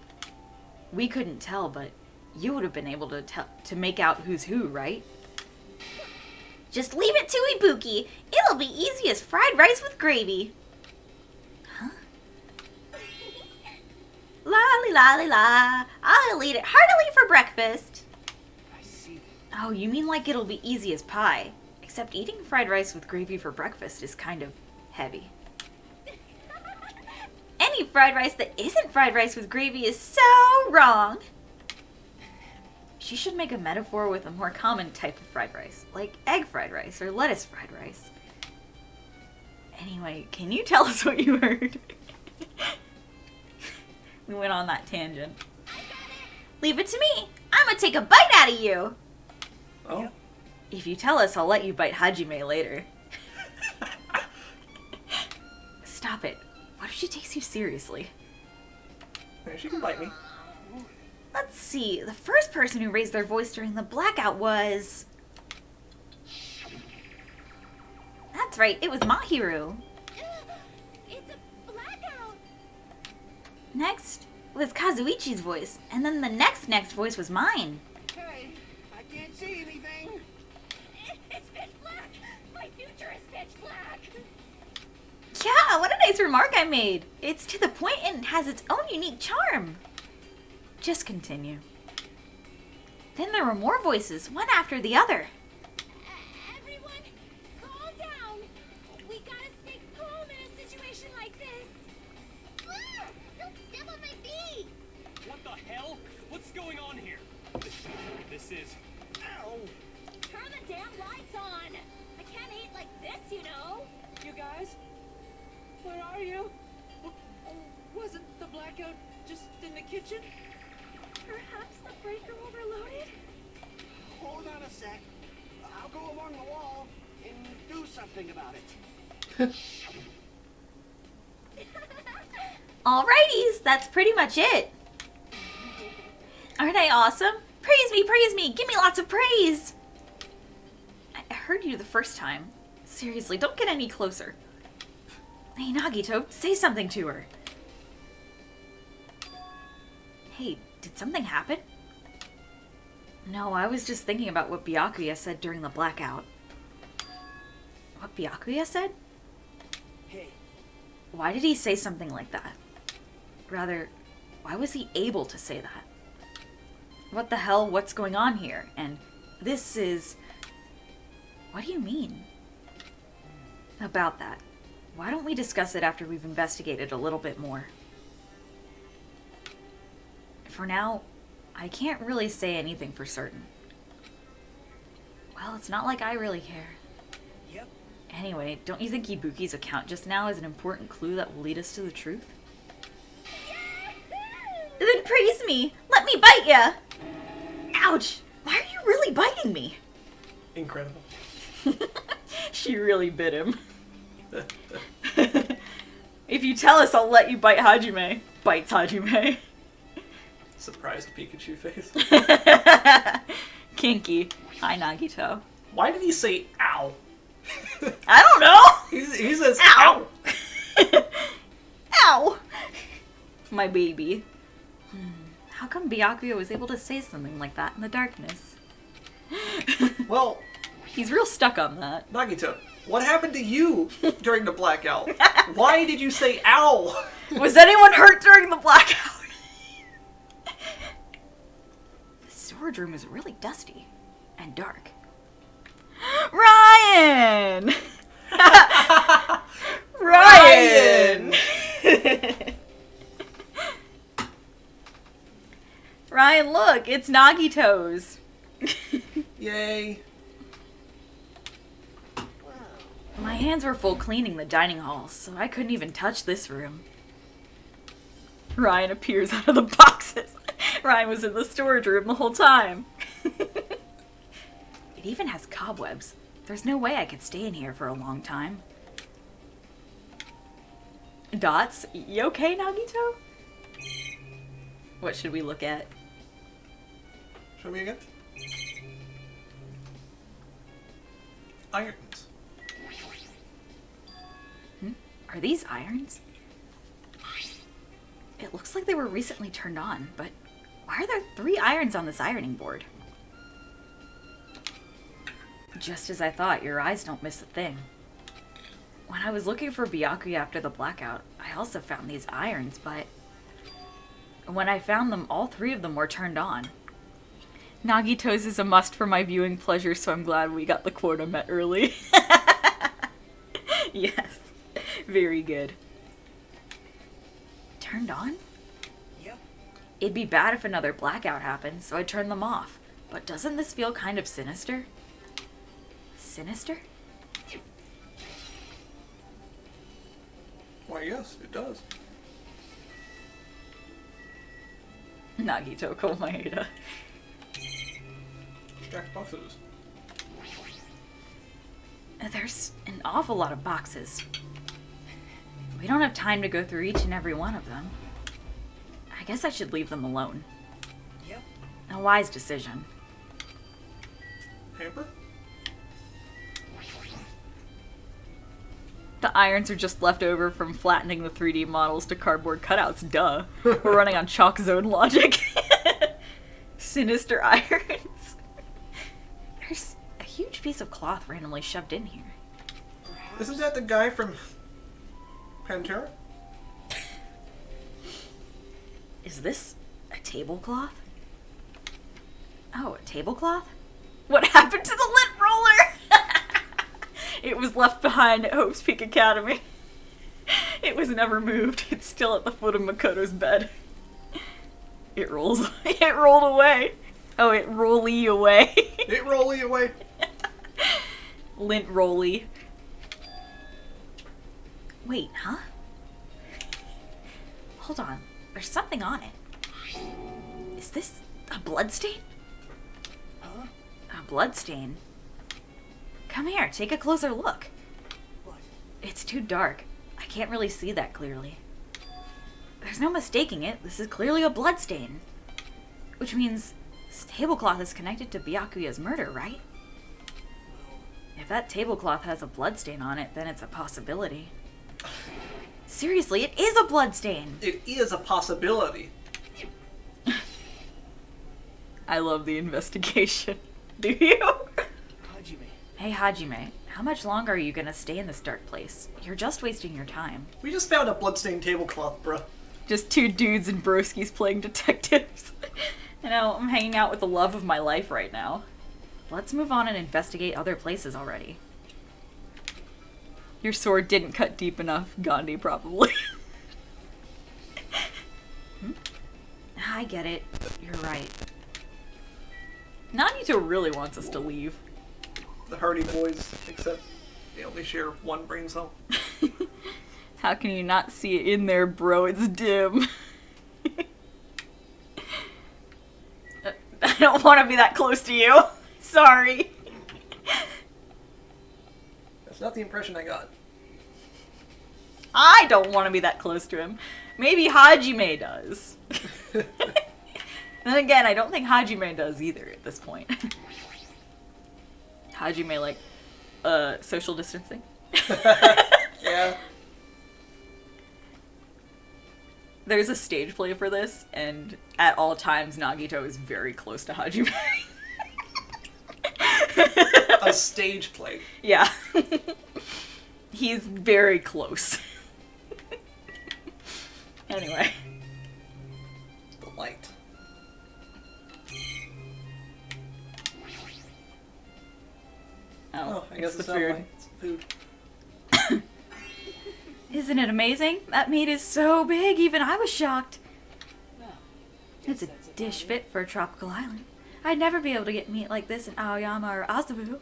[SPEAKER 1] We couldn't tell, but you would have been able to make out who's who, right? Just leave it to Ibuki. It'll be easy as fried rice with gravy. Huh? La la la la. I'll eat it heartily for breakfast.
[SPEAKER 7] I see.
[SPEAKER 1] Oh, you mean like it'll be easy as pie? Except eating fried rice with gravy for breakfast is kind of heavy. Any fried rice that isn't fried rice with gravy is so wrong. She should make a metaphor with a more common type of fried rice, like egg fried rice or lettuce fried rice. Anyway, can you tell us what you heard? We went on that tangent. Leave it to me. I'm gonna take a bite out of you.
[SPEAKER 2] Oh?
[SPEAKER 1] If you tell us, I'll let you bite Hajime later. Stop it. What if she takes you seriously?
[SPEAKER 2] She can bite me.
[SPEAKER 1] Let's see. The first person who raised their voice during the blackout was... That's right. It was Mahiru.
[SPEAKER 5] It's a blackout.
[SPEAKER 1] Next was Kazuichi's voice. And then the next voice was mine.
[SPEAKER 7] Hey, I can't see anything.
[SPEAKER 5] It's pitch black. My future is pitch black.
[SPEAKER 1] Yeah, what a nice remark I made. It's to the point and has its own unique charm. Just continue. Then there were more voices, one after the other.
[SPEAKER 5] Everyone, calm down. We gotta stay calm in a situation like this. Don't step on my feet.
[SPEAKER 8] What the hell? What's going on here? This is...
[SPEAKER 7] Ow!
[SPEAKER 5] Turn the damn lights on. I can't eat like this, you know.
[SPEAKER 7] You guys? Where are you? Wasn't the blackout just in the kitchen?
[SPEAKER 5] Perhaps the breaker overloaded?
[SPEAKER 7] Hold on a sec. I'll go along the wall and do something about it.
[SPEAKER 1] Alrighties, that's pretty much it. Aren't I awesome? Praise me, give me lots of praise. heard you the first time. Seriously, don't get any closer. Hey, Nagito, say something to her. Hey, did something happen? No, I was just thinking about what Byakuya said during the blackout. What Byakuya said?
[SPEAKER 7] Hey,
[SPEAKER 1] Why did he say something like that? Rather, why was he able to say that? What the hell, what's going on here? And this is... What do you mean? About that. Why don't we discuss it after we've investigated a little bit more? For now, I can't really say anything for certain. Well, it's not like I really care.
[SPEAKER 7] yep.
[SPEAKER 1] Anyway, don't you think Ibuki's account just now is an important clue that will lead us to the truth? Then praise me! Let me bite ya! Ouch! Why are you really biting me?
[SPEAKER 2] Incredible.
[SPEAKER 1] She really bit him. If you tell us, I'll let you bite Hajime. Bites Hajime.
[SPEAKER 2] Surprised Pikachu face.
[SPEAKER 1] Kinky. Hi, Nagito.
[SPEAKER 2] Why did he say ow?
[SPEAKER 1] I don't know!
[SPEAKER 2] He says
[SPEAKER 1] Ow.
[SPEAKER 2] ow.
[SPEAKER 1] Ow! My baby. How come Byakuya was able to say something like that in the darkness?
[SPEAKER 2] Well,
[SPEAKER 1] He's real stuck on that.
[SPEAKER 2] Nagito, what happened to you during the blackout? Why did you say ow?
[SPEAKER 1] Was anyone hurt during the blackout? The storage room is really dusty and dark. Ryan! Ryan! Ryan, look, it's Nagito's.
[SPEAKER 2] Yay.
[SPEAKER 1] My hands were full cleaning the dining hall, so I couldn't even touch this room. Ryan appears out of the boxes. Ryan was in the storage room the whole time. It even has cobwebs. There's no way I could stay in here for a long time. Dots, you okay, Nagito? What should we look at?
[SPEAKER 2] Show me again. Irons.
[SPEAKER 1] Are these irons? It looks like they were recently turned on, but why are there 3 irons on this ironing board? Just as I thought, your eyes don't miss a thing. When I was looking for Byakuya after the blackout, I also found these irons, but when I found them, all 3 of them were turned on. Nagito's is a must for my viewing pleasure, so I'm glad we got the quota met early. Yes, very good. Turned on?
[SPEAKER 7] Yep.
[SPEAKER 1] It'd be bad if another blackout happened, so I turned them off. But doesn't this feel kind of sinister? Sinister?
[SPEAKER 2] Why, yes, it does.
[SPEAKER 1] Nagito Komaeda.
[SPEAKER 2] Stacked boxes.
[SPEAKER 1] There's an awful lot of boxes. We don't have time to go through each and every one of them. I guess I should leave them alone.
[SPEAKER 7] Yep.
[SPEAKER 1] A wise decision.
[SPEAKER 2] Hamper?
[SPEAKER 1] The irons are just left over from flattening the 3D models to cardboard cutouts, duh. We're running on chalk zone logic. Sinister irons. There's a huge piece of cloth randomly shoved in here.
[SPEAKER 2] Isn't that the guy from Pantera?
[SPEAKER 1] Is this a tablecloth? Oh, a tablecloth? What happened to the lint roller? It was left behind at Hope's Peak Academy. It was never moved. It's still at the foot of Makoto's bed. It rolls. It rolled away. Oh, it rolly away.
[SPEAKER 2] It rolly away.
[SPEAKER 1] Lint rolly. Wait, huh? Hold on. There's something on it. Is this a bloodstain?
[SPEAKER 7] Huh?
[SPEAKER 1] A bloodstain? Come here, take a closer look.
[SPEAKER 7] What?
[SPEAKER 1] It's too dark. I can't really see that clearly. There's no mistaking it. This is clearly a bloodstain. Which means this tablecloth is connected to Byakuya's murder, right? If that tablecloth has a bloodstain on it, then it's a possibility. Seriously, it is a bloodstain!
[SPEAKER 2] It is a possibility.
[SPEAKER 1] I love the investigation. Do you?
[SPEAKER 7] Hajime.
[SPEAKER 1] Hey, Hajime, how much longer are you gonna stay in this dark place? You're just wasting your time.
[SPEAKER 2] We just found a bloodstained tablecloth, bruh.
[SPEAKER 1] Just two dudes and broskies playing detectives. You know, I'm hanging out with the love of my life right now. Let's move on and investigate other places already. Your sword didn't cut deep enough, Gandhi, probably. I get it. You're right. Nagito really wants us to leave.
[SPEAKER 2] The Hardy Boys, except they only share one brain cell.
[SPEAKER 1] How can you not see it in there, bro? It's dim. I don't want to be that close to you. Sorry.
[SPEAKER 2] That's not the impression I got.
[SPEAKER 1] I don't want to be that close to him. Maybe Hajime does. Then again, I don't think Hajime does either at this point. Hajime, like, social distancing?
[SPEAKER 2] Yeah.
[SPEAKER 1] There's a stage play for this, and at all times, Nagito is very close to Hajime.
[SPEAKER 2] A stage play.
[SPEAKER 1] Yeah. He's very close. Anyway.
[SPEAKER 2] The light.
[SPEAKER 1] Oh,
[SPEAKER 2] I guess
[SPEAKER 1] it's
[SPEAKER 2] it's
[SPEAKER 1] the
[SPEAKER 2] not
[SPEAKER 1] food.
[SPEAKER 2] light, it's food.
[SPEAKER 1] Isn't it amazing? That meat is so big, even I was shocked. It's a dish fit for a tropical island. I'd never be able to get meat like this in Aoyama or Azabu.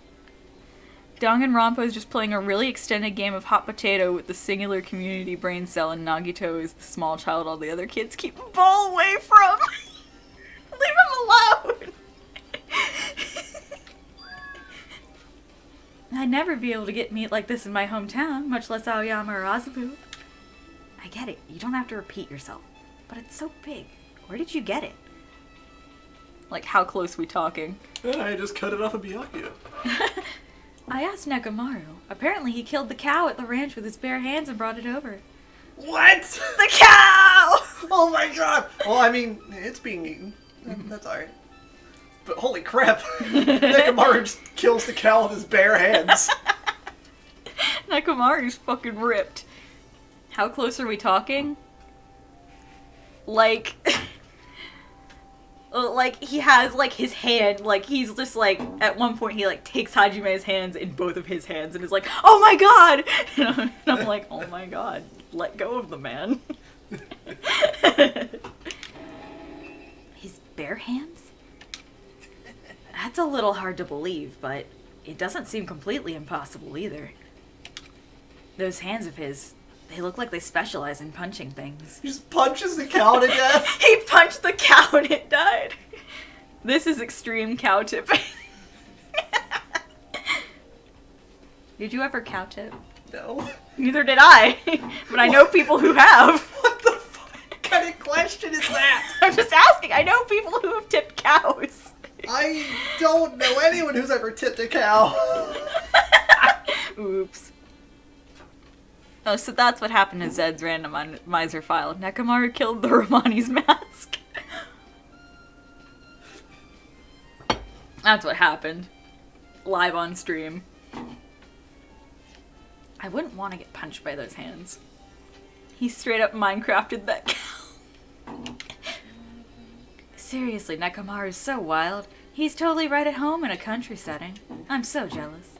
[SPEAKER 1] Danganronpa is just playing a really extended game of hot potato with the singular community brain cell, and Nagito is the small child all the other kids keep the ball away from. Leave him alone! I'd never be able to get meat like this in my hometown, much less Aoyama or Azabu. I get it, you don't have to repeat yourself, but it's so big. Where did you get it? Like, how close we talking?
[SPEAKER 2] I just cut it off of Byakuya.
[SPEAKER 1] I asked Nekomaru. Apparently he killed the cow at the ranch with his bare hands and brought it over.
[SPEAKER 2] What?
[SPEAKER 1] The cow!
[SPEAKER 2] Oh my god! Well, I mean, it's being eaten. That's alright. But holy crap! Nekomaru just kills the cow with his bare hands.
[SPEAKER 1] Nekomaru's fucking ripped. How close are we talking? Like... like, he has, like, his hand, like, he's just, like, at one point he, like, takes Hajime's hands in both of his hands and is like, oh my god! And I'm like, oh my god, let go of the man. His bare hands? That's a little hard to believe, but it doesn't seem completely impossible either. Those hands of his, they look like they specialize in punching things.
[SPEAKER 2] He just punches the cow to death.
[SPEAKER 1] He punched the cow and it died. This is extreme cow tipping. Did you ever cow tip?
[SPEAKER 2] No.
[SPEAKER 1] Neither did I, but I know people who have.
[SPEAKER 2] What the fuck kind of question is that?
[SPEAKER 1] I'm just asking. I know people who have tipped cows.
[SPEAKER 2] I don't know anyone who's ever tipped a cow.
[SPEAKER 1] Oops. Oh, so that's what happened to Zed's randomizer file. Nekomaru killed the Romani's mask. That's what happened. Live on stream. I wouldn't want to get punched by those hands. He straight up Minecrafted that cow. Seriously, Nekomaru's so wild. He's totally right at home in a country setting. I'm so jealous.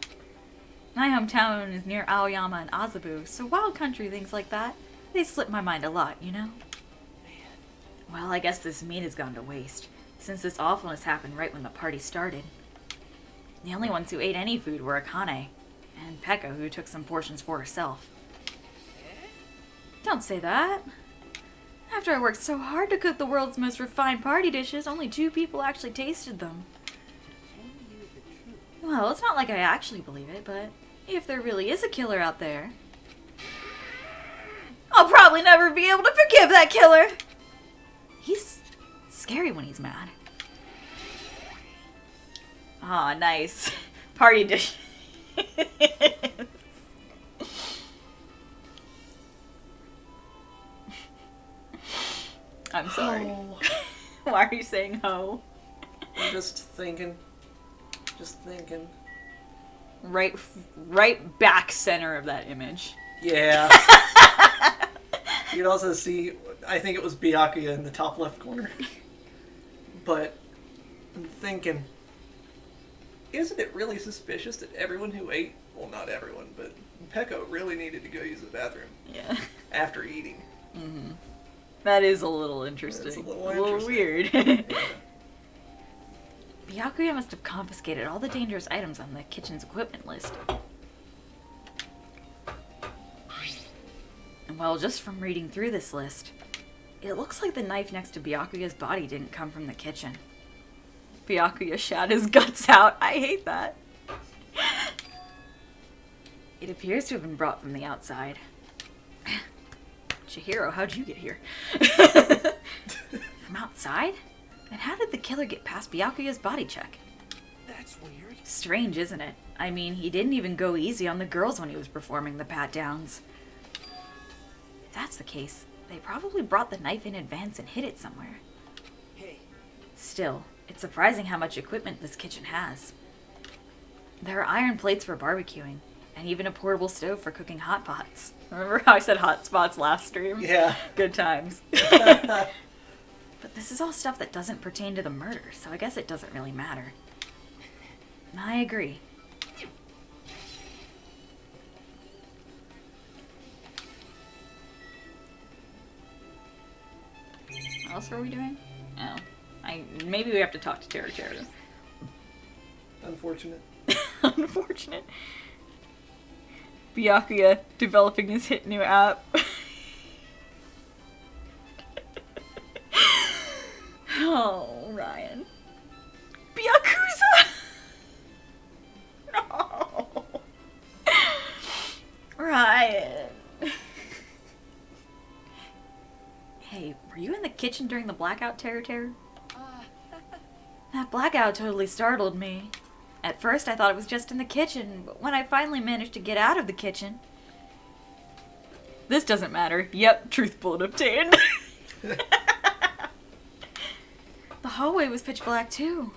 [SPEAKER 1] My hometown is near Aoyama and Azabu, so wild country things like that, they slip my mind a lot, you know? Well, I guess this meat has gone to waste, since this awfulness happened right when the party started. The only ones who ate any food were Akane, and Pekka, who took some portions for herself. Don't say that. After I worked so hard to cook the world's most refined party dishes, only 2 people actually tasted them. Well, it's not like I actually believe it, but if there really is a killer out there, I'll probably never be able to forgive that killer. He's scary when he's mad. Aw, nice. Party dish. I'm sorry.
[SPEAKER 2] Oh,
[SPEAKER 1] Why are you saying ho?
[SPEAKER 2] I'm just thinking.
[SPEAKER 1] Right back center of that image.
[SPEAKER 2] Yeah. You'd also see, I think it was Byakuya in the top left corner. But I'm thinking, isn't it really suspicious that everyone who ate, well, not everyone, but Peko really needed to go use the bathroom
[SPEAKER 1] Yeah.
[SPEAKER 2] after eating?
[SPEAKER 1] Mm-hmm. That is a little interesting.
[SPEAKER 2] It's a little interesting.
[SPEAKER 1] weird.
[SPEAKER 2] Yeah.
[SPEAKER 1] Byakuya must have confiscated all the dangerous items on the kitchen's equipment list. And well, just from reading through this list, it looks like the knife next to Byakuya's body didn't come from the kitchen. Byakuya shat his guts out. I hate that. It appears to have been brought from the outside. Chihiro, how'd you get here? From outside? Then how did the killer get past Byakuya's body check?
[SPEAKER 7] That's weird.
[SPEAKER 1] Strange, isn't it? I mean, he didn't even go easy on the girls when he was performing the pat-downs. If that's the case, they probably brought the knife in advance and hid it somewhere.
[SPEAKER 7] Hey,
[SPEAKER 1] Still, it's surprising how much equipment this kitchen has. There are iron plates for barbecuing, and even a portable stove for cooking hot pots. Remember how I said hot spots last stream?
[SPEAKER 2] Yeah.
[SPEAKER 1] Good times. But this is all stuff that doesn't pertain to the murder, so I guess it doesn't really matter. I agree. What else are we doing? Oh. Maybe we have to talk to Tero Tero.
[SPEAKER 2] Unfortunate.
[SPEAKER 1] Unfortunate. Byakuya developing his hit new app. Oh, Ryan. Byakuza! No. Ryan. Hey, were you in the kitchen during the blackout, Terror? That blackout totally startled me. At first I thought it was just in the kitchen, but when I finally managed to get out of the kitchen... This doesn't matter. Yep, truth bullet obtained. The hallway was pitch black too.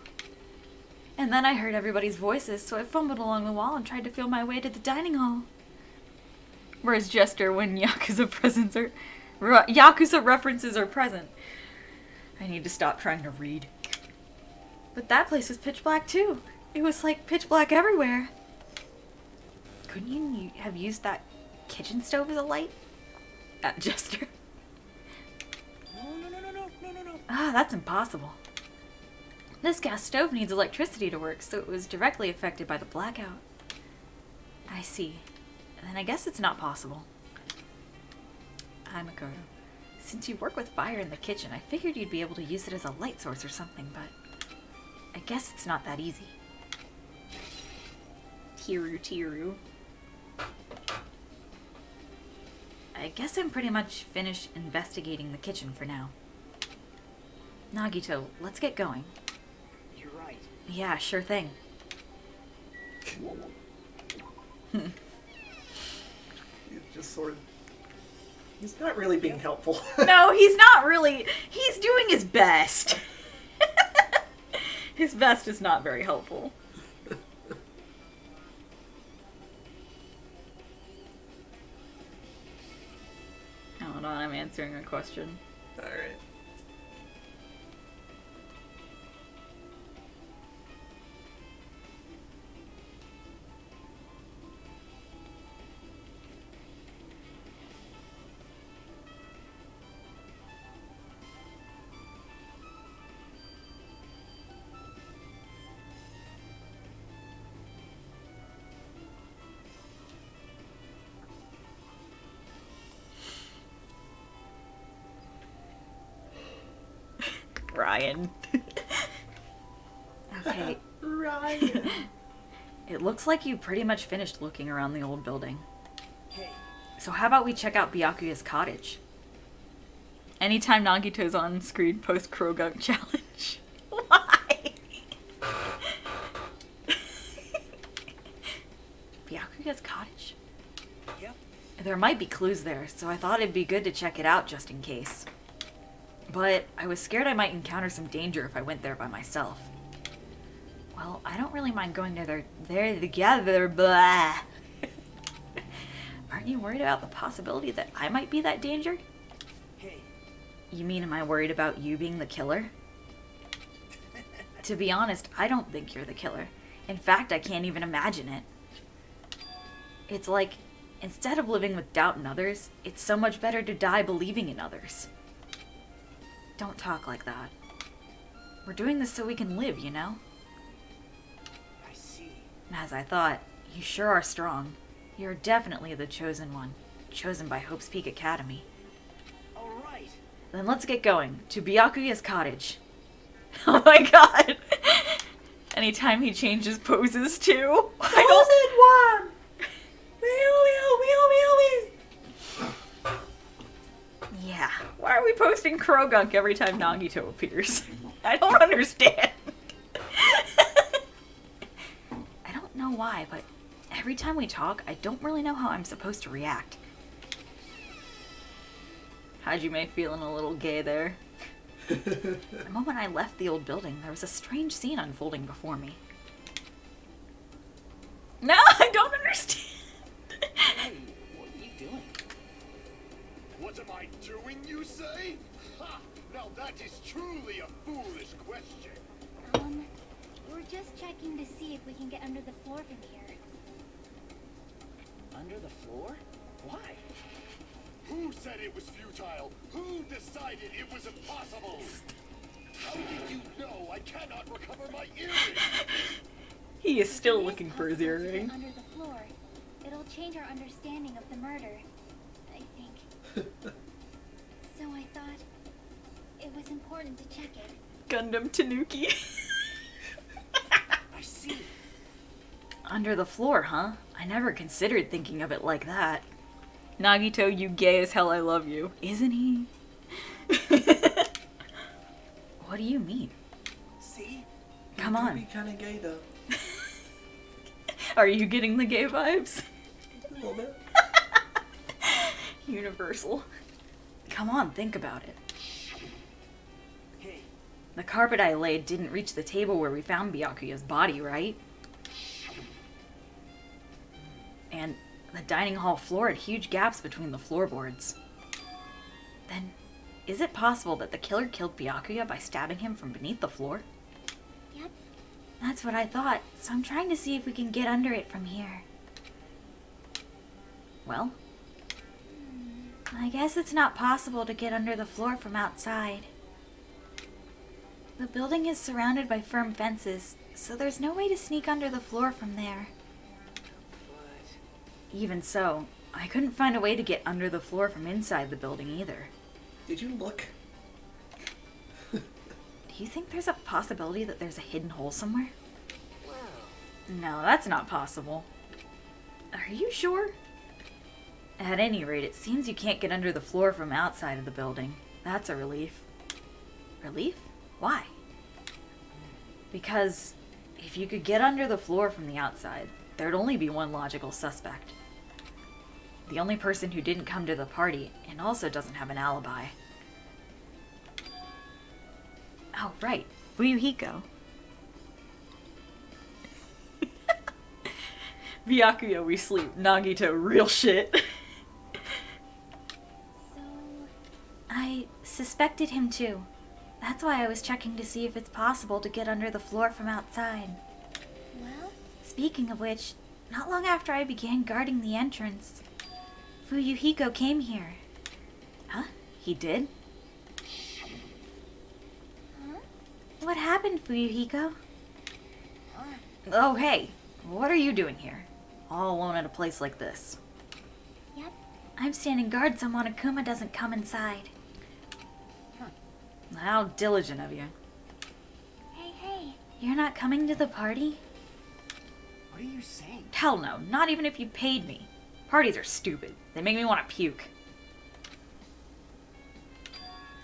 [SPEAKER 1] And then I heard everybody's voices, so I fumbled along the wall and tried to feel my way to the dining hall. Where's Jester when Yakuza references are present? I need to stop trying to read. But that place was pitch black too. It was like pitch black everywhere. Couldn't you have used that kitchen stove as a light? Jester.
[SPEAKER 7] No.
[SPEAKER 1] Ah, that's impossible. This gas stove needs electricity to work, so it was directly affected by the blackout. I see. Then I guess it's not possible. Hi, Makoto. Since you work with fire in the kitchen, I figured you'd be able to use it as a light source or something, but I guess it's not that easy. Tiru. I guess I'm pretty much finished investigating the kitchen for now. Nagito, let's get going.
[SPEAKER 7] You're right.
[SPEAKER 1] Yeah, sure thing.
[SPEAKER 2] He's just sort of... He's not really being helpful.
[SPEAKER 1] No, he's not really. He's doing his best. His best is not very helpful. Hold on, I'm answering a question.
[SPEAKER 2] Alright.
[SPEAKER 1] Ryan. Okay.
[SPEAKER 2] Ryan.
[SPEAKER 1] It looks like you pretty much finished looking around the old building.
[SPEAKER 7] Hey,
[SPEAKER 1] So how about we check out Byakuya's cottage? Anytime Nagito's on screen, post Krogunk challenge. Why? Byakuya's cottage?
[SPEAKER 7] Yep.
[SPEAKER 1] There might be clues there, so I thought it'd be good to check it out just in case. But I was scared I might encounter some danger if I went there by myself. Well, I don't really mind going there together, blah. Aren't you worried about the possibility that I might be that danger?
[SPEAKER 7] Hey,
[SPEAKER 1] You mean, am I worried about you being the killer? To be honest, I don't think you're the killer. In fact, I can't even imagine it. It's like, instead of living with doubt in others, it's so much better to die believing in others. Don't talk like that. We're doing this so we can live, you know?
[SPEAKER 7] I see.
[SPEAKER 1] As I thought, you sure are strong. You're definitely the chosen one. Chosen by Hope's Peak Academy.
[SPEAKER 7] All right.
[SPEAKER 1] Then let's get going. To Byakuya's cottage. Oh my god. Anytime he changes poses too. I don't... Yeah. Why are we posting Krogunk every time Nagito appears? I don't understand. I don't know why, but every time we talk, I don't really know how I'm supposed to react. Hajime feeling a little gay there. The moment I left the old building, there was a strange scene unfolding before me. No, I don't understand.
[SPEAKER 7] Hey, what are you doing?
[SPEAKER 9] What am I doing, you say? Ha! Now that is truly a foolish question.
[SPEAKER 5] We're just checking to see if we can get under the floor from here.
[SPEAKER 7] Under the floor? Why?
[SPEAKER 9] Who said it was futile? Who decided it was impossible? How did you know I cannot recover my earring?
[SPEAKER 1] He is still
[SPEAKER 5] It is
[SPEAKER 1] looking for his
[SPEAKER 5] possible to get
[SPEAKER 1] earring.
[SPEAKER 5] under the floor. It'll change our understanding of the murder, I think. So I thought it was important to check it.
[SPEAKER 1] Gundam Tanuki.
[SPEAKER 7] I see.
[SPEAKER 1] Under the floor, huh? I never considered thinking of it like that. Nagito, you gay as hell, I love you. Isn't he? What do you mean?
[SPEAKER 2] See?
[SPEAKER 1] Come
[SPEAKER 2] You
[SPEAKER 1] on.
[SPEAKER 2] Be kind of gay though.
[SPEAKER 1] Are you getting the gay vibes?
[SPEAKER 2] A little bit.
[SPEAKER 1] Universal. Come on, think about it.
[SPEAKER 7] Hey,
[SPEAKER 1] The carpet I laid didn't reach the table where we found Byakuya's body, right? And the dining hall floor had huge gaps between the floorboards. Then, is it possible that the killer killed Byakuya by stabbing him from beneath the floor?
[SPEAKER 5] Yep.
[SPEAKER 1] That's what I thought, so I'm trying to see if we can get under it from here. Well, I guess it's not possible to get under the floor from outside. The building is surrounded by firm fences, so there's no way to sneak under the floor from there.
[SPEAKER 7] but
[SPEAKER 1] Even so, I couldn't find a way to get under the floor from inside the building either.
[SPEAKER 2] Did you look?
[SPEAKER 1] Do you think there's a possibility that there's a hidden hole somewhere?
[SPEAKER 7] well,
[SPEAKER 1] No, that's not possible. Are you sure? At any rate, it seems you can't get under the floor from outside of the building. That's a relief. Relief? Why? Because if you could get under the floor from the outside, there'd only be one logical suspect. The only person who didn't come to the party and also doesn't have an alibi. Oh, right. Fuyuhiko. Byakuya, we sleep. Nagito, real shit.
[SPEAKER 5] So I suspected him too. That's why I was checking to see if it's possible to get under the floor from outside. Well, speaking of which, not long after I began guarding the entrance, Fuyuhiko came here.
[SPEAKER 1] Huh? He did?
[SPEAKER 5] Huh?
[SPEAKER 1] What happened, Fuyuhiko?
[SPEAKER 7] huh?
[SPEAKER 1] Oh, hey. What are you doing here? All alone at a place like this.
[SPEAKER 5] Yep. I'm standing guard so Monokuma doesn't come inside.
[SPEAKER 1] How diligent of you.
[SPEAKER 5] Hey. You're not coming to the party?
[SPEAKER 7] What are you saying?
[SPEAKER 1] Hell no, not even if you paid me. Parties are stupid. They make me want to puke.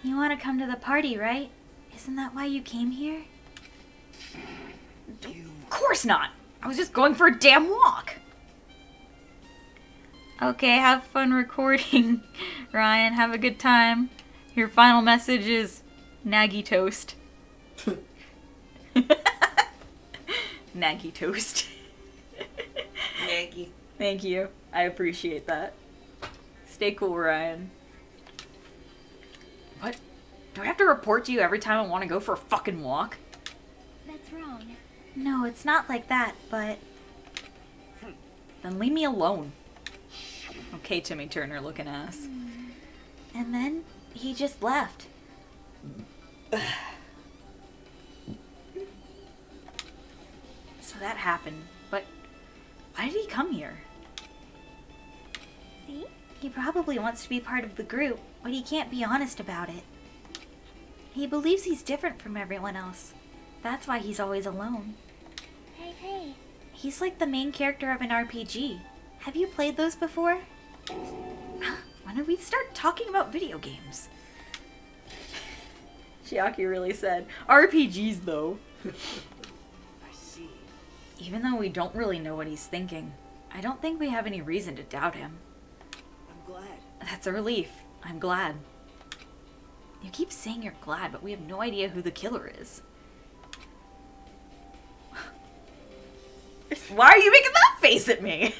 [SPEAKER 5] You want to come to the party, right? Isn't that why you came here?
[SPEAKER 7] You
[SPEAKER 1] Of course not! I was just going for a damn walk!
[SPEAKER 5] Okay, have fun recording, Ryan. Have a good time. Your final message is Naggy toast. Naggy toast.
[SPEAKER 4] Maggie.
[SPEAKER 5] Thank you. I appreciate that. Stay cool, Ryan. What? Do I have to report to you every time I want to go for a fucking walk?
[SPEAKER 1] That's wrong.
[SPEAKER 5] No, it's not like that, but... Then leave me alone. Okay, Timmy Turner looking ass. And then he just left. So that happened, but why did he come here?
[SPEAKER 1] See?
[SPEAKER 5] He probably wants to be part of the group, but he can't be honest about it. He believes he's different from everyone else. That's why he's always alone.
[SPEAKER 1] Hey.
[SPEAKER 5] He's like the main character of an RPG. Have you played those before? When did we start talking about video games? Chiaki really said, RPGs though.
[SPEAKER 7] I see.
[SPEAKER 5] Even though we don't really know what he's thinking, I don't think we have any reason to doubt him.
[SPEAKER 7] I'm glad.
[SPEAKER 5] That's a relief. I'm glad. You keep saying you're glad, but we have no idea who the killer is. Why are you making that face at me?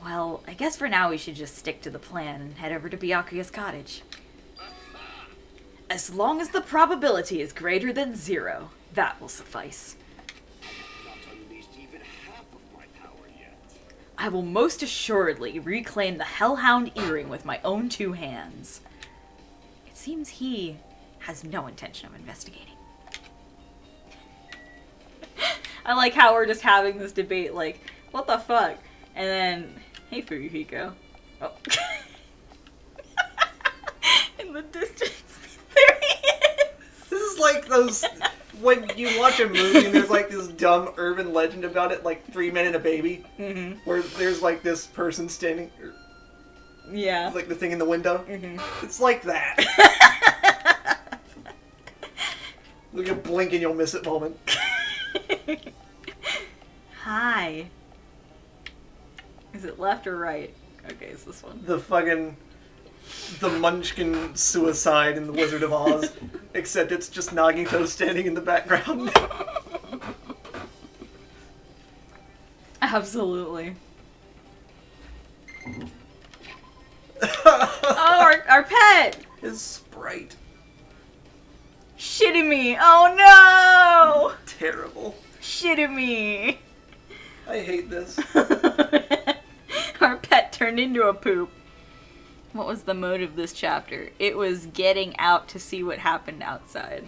[SPEAKER 5] Well, I guess for now we should just stick to the plan and head over to Byakuya's cottage. As long as the probability is greater than 0, that will suffice.
[SPEAKER 7] Not unleashed even half of my power yet.
[SPEAKER 5] I will most assuredly reclaim the Hellhound earring with my own 2 hands. It seems he has no intention of investigating. I like how we're just having this debate, like, what the fuck? And then, hey Fuyuhiko. Oh. In the distance, there he is!
[SPEAKER 2] This is like those, when you watch a movie and there's like this dumb urban legend about it, like 3 Men and a Baby, where there's like this person standing,
[SPEAKER 5] Yeah.
[SPEAKER 2] like the thing in the window. It's like that. Look at blink and you'll miss it moment.
[SPEAKER 5] Hi. Is it left or right? Okay, it's this one.
[SPEAKER 2] The Munchkin suicide in The Wizard of Oz, except it's just Nagito standing in the background.
[SPEAKER 5] Absolutely. Oh, our pet!
[SPEAKER 2] His sprite.
[SPEAKER 5] Shitting me! Oh no!
[SPEAKER 2] Terrible.
[SPEAKER 5] Shitting me!
[SPEAKER 2] I hate this.
[SPEAKER 5] Our pet turned into a poop. What was the motive of this chapter? It was getting out to see what happened outside.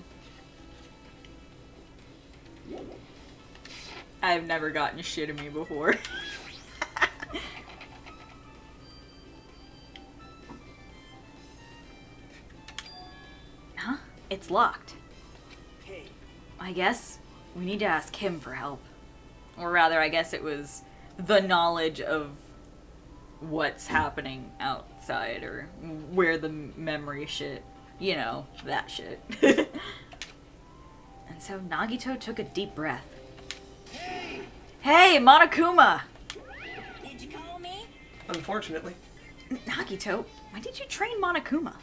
[SPEAKER 5] I've never gotten shitting me before. Huh? It's locked.
[SPEAKER 7] Hey,
[SPEAKER 5] I guess we need to ask him for help. Or rather, I guess it was the knowledge of what's happening outside or where the memory shit, you know, that shit. And so Nagito took a deep breath. Hey, Monokuma!
[SPEAKER 3] Did you call me?
[SPEAKER 2] Unfortunately.
[SPEAKER 5] Nagito, why did you train Monokuma?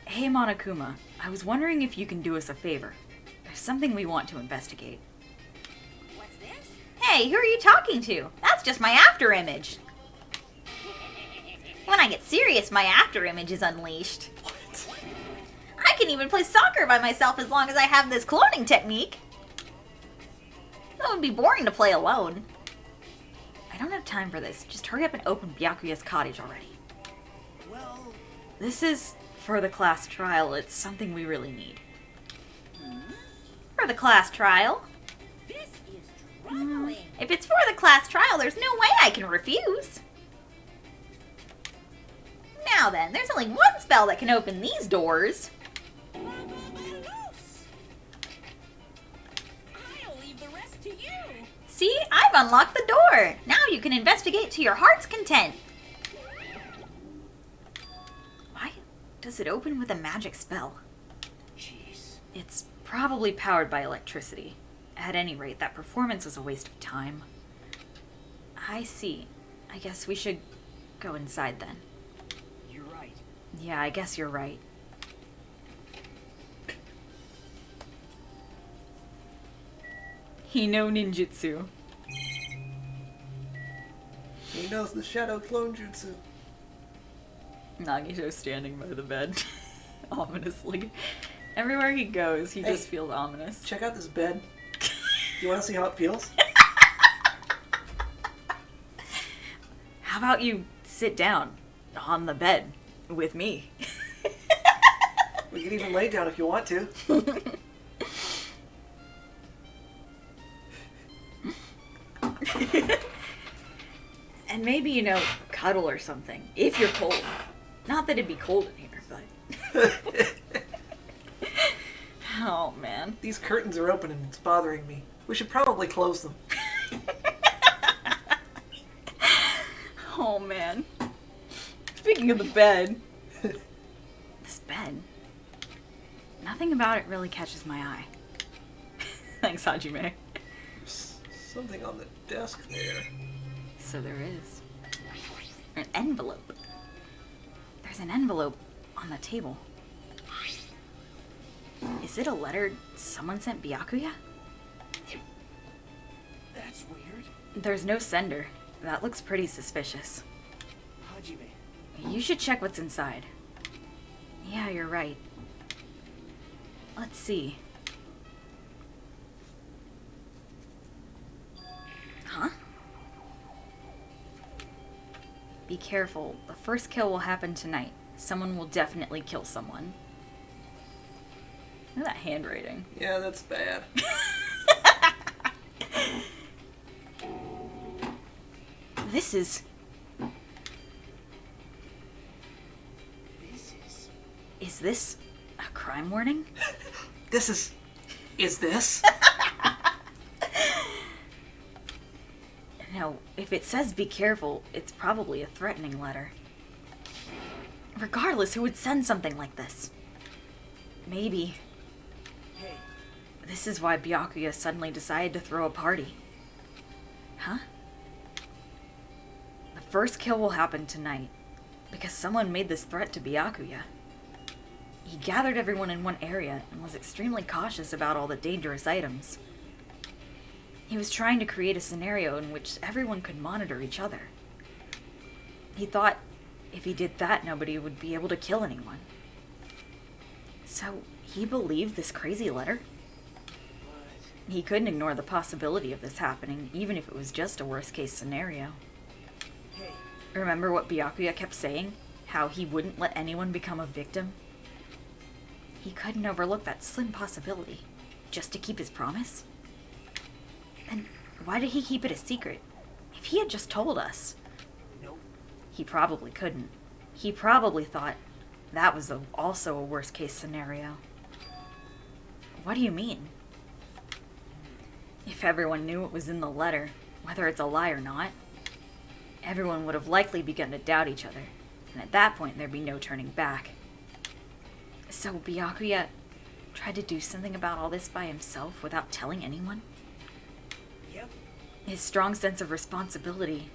[SPEAKER 5] Hey, Monokuma, I was wondering if you can do us a favor. There's something we want to investigate.
[SPEAKER 3] What's this?
[SPEAKER 1] Hey, who are you talking to? That's just my after image. When I get serious, my after image is unleashed. I can even play soccer by myself as long as I have this cloning technique. That would be boring to play alone.
[SPEAKER 5] I don't have time for this. Just hurry up and open Byakuya's cottage already.
[SPEAKER 7] well,
[SPEAKER 5] This is for the class trial. It's something we really need.
[SPEAKER 1] For the class trial?
[SPEAKER 3] This is troubling.
[SPEAKER 1] If it's for the class trial, there's no way I can refuse. Now then, there's only one spell that can open these doors.
[SPEAKER 3] I'll leave the rest to you.
[SPEAKER 1] See, I've unlocked the door. Now you can investigate to your heart's content.
[SPEAKER 5] Why does it open with a magic spell?
[SPEAKER 7] jeez.
[SPEAKER 5] It's probably powered by electricity. At any rate, that performance was a waste of time. I see. I guess we should go inside then.
[SPEAKER 7] You're right.
[SPEAKER 5] Yeah, I guess you're right. He know ninjutsu.
[SPEAKER 2] He knows the shadow clone jutsu.
[SPEAKER 5] Nagito standing by the bed, ominously. Everywhere he goes, he just feels ominous.
[SPEAKER 2] Check out this bed. You want to see how it feels?
[SPEAKER 5] How about you sit down on the bed with me?
[SPEAKER 2] We can even lay down if you want to.
[SPEAKER 5] And maybe, you know, cuddle or something, if you're cold. Not that it'd be cold in here, but... Oh, man.
[SPEAKER 2] These curtains are open and it's bothering me. We should probably close them.
[SPEAKER 5] Oh, man. Speaking of the bed... This bed... Nothing about it really catches my eye. Thanks, Hajime.
[SPEAKER 2] There's something on the desk there.
[SPEAKER 5] So there is. An envelope. There's an envelope on the table. Is it a letter someone sent Byakuya?
[SPEAKER 7] That's weird.
[SPEAKER 5] There's no sender. That looks pretty suspicious.
[SPEAKER 7] Hajime.
[SPEAKER 5] You should check what's inside. Yeah, you're right. Let's see. Huh? Be careful. The first kill will happen tonight. Someone will definitely kill someone. Look at that handwriting.
[SPEAKER 2] Yeah, that's bad.
[SPEAKER 5] This is... Is this a crime warning?
[SPEAKER 2] Is this?
[SPEAKER 5] No, if it says be careful, it's probably a threatening letter. Regardless, who would send something like this? Maybe.
[SPEAKER 7] Hey.
[SPEAKER 5] This is why Byakuya suddenly decided to throw a party. Huh? The first kill will happen tonight, because someone made this threat to Byakuya. He gathered everyone in one area and was extremely cautious about all the dangerous items. He was trying to create a scenario in which everyone could monitor each other. He thought if he did that, nobody would be able to kill anyone. So he believed this crazy letter? He couldn't ignore the possibility of this happening, even if it was just a worst-case scenario.
[SPEAKER 7] Hey.
[SPEAKER 5] Remember what Byakuya kept saying? How he wouldn't let anyone become a victim? He couldn't overlook that slim possibility, just to keep his promise. Then why did he keep it a secret? If he had just told us.
[SPEAKER 7] Nope.
[SPEAKER 5] He probably couldn't. He probably thought that was also a worst-case scenario. What do you mean? If everyone knew what was in the letter, whether it's a lie or not, everyone would have likely begun to doubt each other, and at that point there'd be no turning back. So Byakuya tried to do something about all this by himself without telling anyone?
[SPEAKER 7] Yep.
[SPEAKER 5] His strong sense of responsibility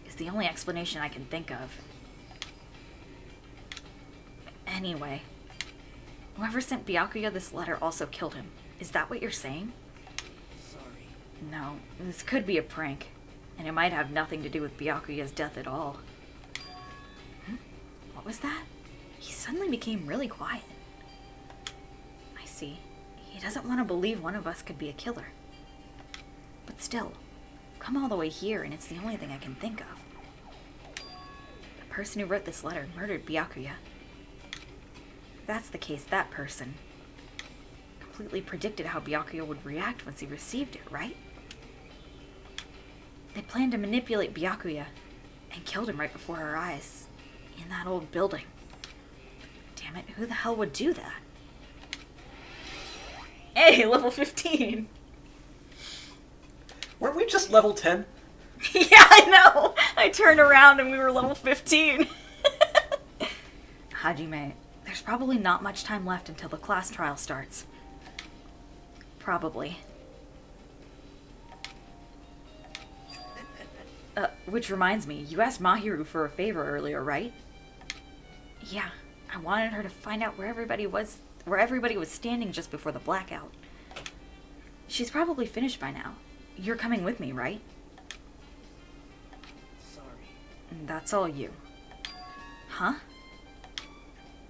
[SPEAKER 5] is the only explanation I can think of. Anyway, whoever sent Byakuya this letter also killed him. Is that what you're saying?
[SPEAKER 7] Sorry.
[SPEAKER 5] No, this could be a prank, and it might have nothing to do with Byakuya's death at all. What was that? He suddenly became really quiet. I see. He doesn't want to believe one of us could be a killer. But still, come all the way here and it's the only thing I can think of. The person who wrote this letter murdered Byakuya. If that's the case, that person completely predicted how Byakuya would react once he received it, right? They planned to manipulate Byakuya and killed him right before our eyes in that old building. Damn it, who the hell would do that? Hey, level 15!
[SPEAKER 2] Weren't we just level 10?
[SPEAKER 5] Yeah, I know! I turned around and we were level 15. Hajime, there's probably not much time left until the class trial starts. Probably. Which reminds me, you asked Mahiru for a favor earlier, right? Yeah, I wanted her to find out where everybody was standing just before the blackout. She's probably finished by now. You're coming with me, right?
[SPEAKER 2] Sorry.
[SPEAKER 5] That's all you. Huh?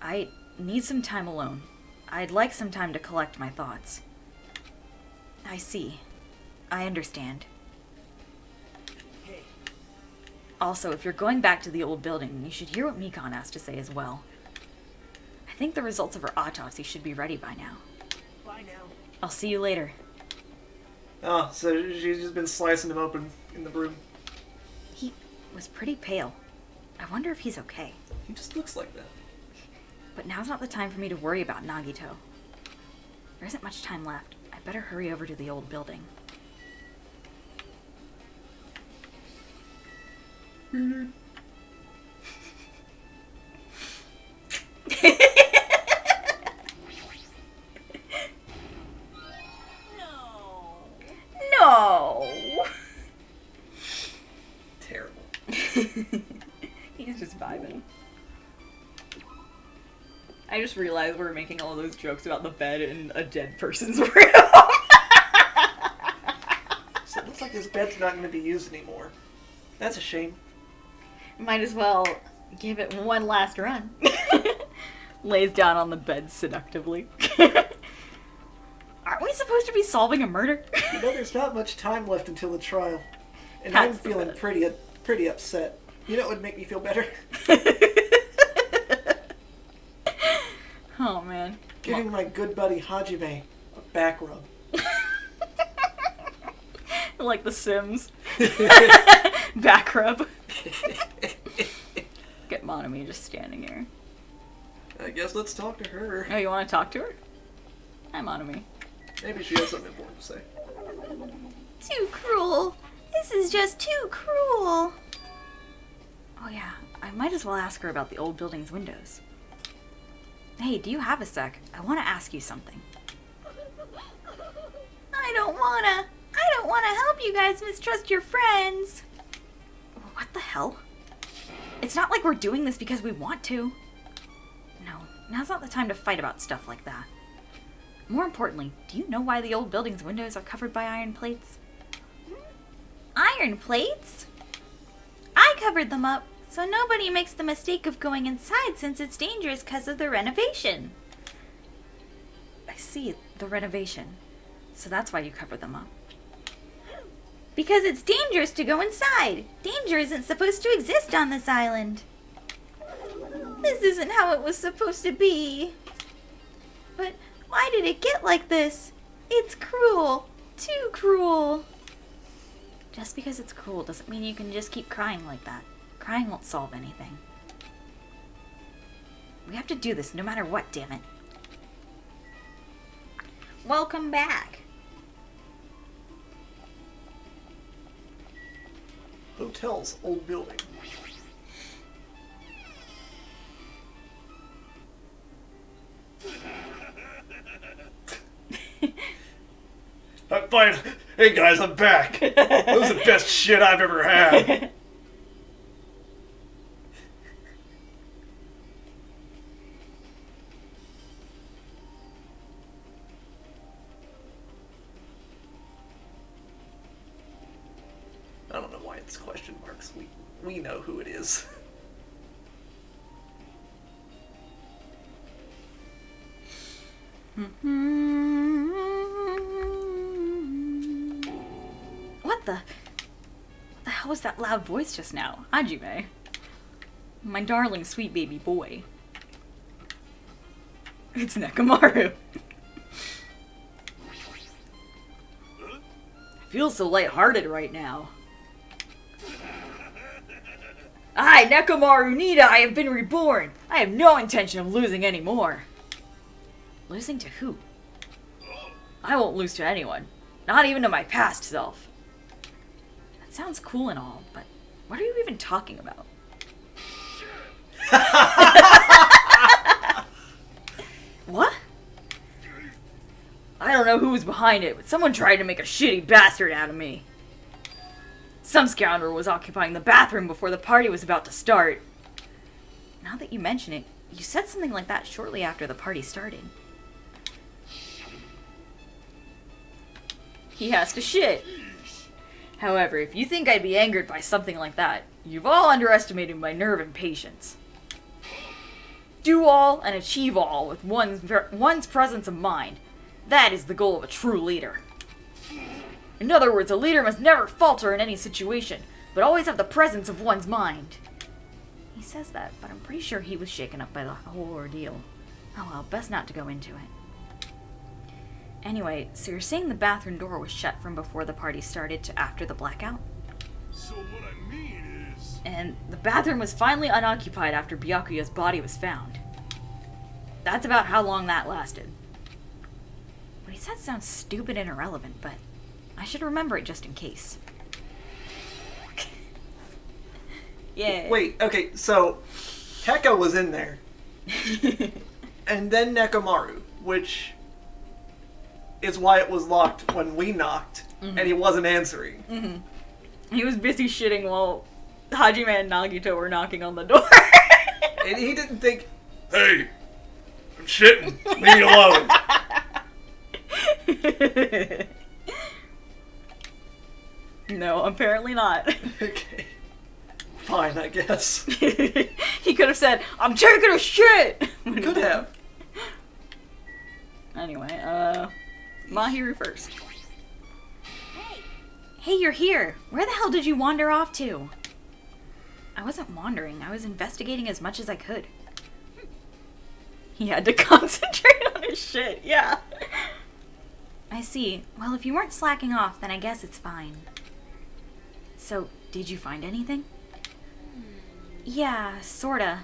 [SPEAKER 5] I need some time alone. I'd like some time to collect my thoughts. I see. I understand.
[SPEAKER 2] Hey.
[SPEAKER 5] Also, if you're going back to the old building, you should hear what Mikon has to say as well. I think the results of her autopsy should be ready by now.
[SPEAKER 2] Bye now.
[SPEAKER 5] I'll see you later.
[SPEAKER 2] Oh, so she's just been slicing him open in the room.
[SPEAKER 5] He was pretty pale. I wonder if he's okay.
[SPEAKER 2] He just looks like that.
[SPEAKER 5] But now's not the time for me to worry about Nagito. There isn't much time left. I better hurry over to the old building. No!
[SPEAKER 2] Terrible.
[SPEAKER 4] He's just vibing. I just realized we're making all those jokes about the bed in a dead person's room.
[SPEAKER 2] So it looks like this bed's not going to be used anymore. That's a shame.
[SPEAKER 4] Might as well give it one last run. Lays down on the bed seductively. Aren't we supposed to be solving a murder?
[SPEAKER 2] You know, there's not much time left until the trial. And
[SPEAKER 4] That's
[SPEAKER 2] I'm feeling pretty upset. You know what would make me feel better?
[SPEAKER 4] Oh, man.
[SPEAKER 2] Giving my good buddy Hajime a back rub.
[SPEAKER 4] Like The Sims. Back rub. Get Monami just standing here.
[SPEAKER 2] I guess let's talk to her.
[SPEAKER 4] Oh, you want to talk to her? Hi, Monami.
[SPEAKER 2] Maybe she has something important to say.
[SPEAKER 5] Too cruel. This is just too cruel. Oh yeah, I might as well ask her about the old building's windows. Hey, do you have a sec? I want to ask you something. I don't wanna help you guys mistrust your friends. What the hell? It's not like we're doing this because we want to. No, now's not the time to fight about stuff like that. More importantly, do you know why the old building's windows are covered by iron plates? Iron plates? I covered them up, so nobody makes the mistake of going inside since it's dangerous because of the renovation. I see, the renovation. So that's why you covered them up. Because it's dangerous to go inside. Danger isn't supposed to exist on this island. This isn't how it was supposed to be. But why did it get like this? It's cruel. Too cruel. Just because it's cruel doesn't mean you can just keep crying like that. Crying won't solve anything. We have to do this no matter what, damn it. Welcome back.
[SPEAKER 2] Hotel's old building.
[SPEAKER 6] I'm fine. Hey guys, I'm back. That was the best shit I've ever had.
[SPEAKER 2] I don't know why it's question marks. We know who it is.
[SPEAKER 5] What the hell was that loud voice just now?
[SPEAKER 4] Hajime. My darling sweet baby boy. It's Nekomaru. I feel so lighthearted right now. I, Nekomaru Nida, I have been reborn. I have no intention of losing any more.
[SPEAKER 5] Losing to who?
[SPEAKER 4] I won't lose to anyone. Not even to my past self.
[SPEAKER 5] That sounds cool and all, but what are you even talking about? What?
[SPEAKER 4] I don't know who was behind it, but someone tried to make a shitty bastard out of me. Some scoundrel was occupying the bathroom before the party was about to start. Now that you mention it, you said something like that shortly after the party started. He has to shit. However, if you think I'd be angered by something like that, you've all underestimated my nerve and patience. Do all and achieve all with one's presence of mind. That is the goal of a true leader. In other words, a leader must never falter in any situation, but always have the presence of one's mind. He says that, but I'm pretty sure he was shaken up by the whole ordeal. Oh well, best not to go into it. Anyway, so you're saying the bathroom door was shut from before the party started to after the blackout?
[SPEAKER 9] So what I mean is...
[SPEAKER 4] And the bathroom was finally unoccupied after Byakuya's body was found. That's about how long that lasted. What he said sounds stupid and irrelevant, but I should remember it just in case. Yeah.
[SPEAKER 2] Wait, okay, so Heka was in there. And then Nekomaru, which is why it was locked when we knocked, and he wasn't answering.
[SPEAKER 4] He was busy shitting while Hajime and Nagito were knocking on the door.
[SPEAKER 2] And he didn't think,
[SPEAKER 6] Hey, I'm shitting. Leave me alone.
[SPEAKER 4] No, apparently not.
[SPEAKER 2] okay, fine, I guess.
[SPEAKER 4] He could have said, I'm taking a shit!
[SPEAKER 2] Could have.
[SPEAKER 4] Anyway, Mahiru first.
[SPEAKER 5] Hey, you're here. Where the hell did you wander off to? I wasn't wandering. I was investigating as much as I could.
[SPEAKER 4] He had to concentrate on his shit, yeah.
[SPEAKER 5] I see. Well, if you weren't slacking off, then I guess it's fine.
[SPEAKER 4] So, did you find anything?
[SPEAKER 5] Yeah, sorta.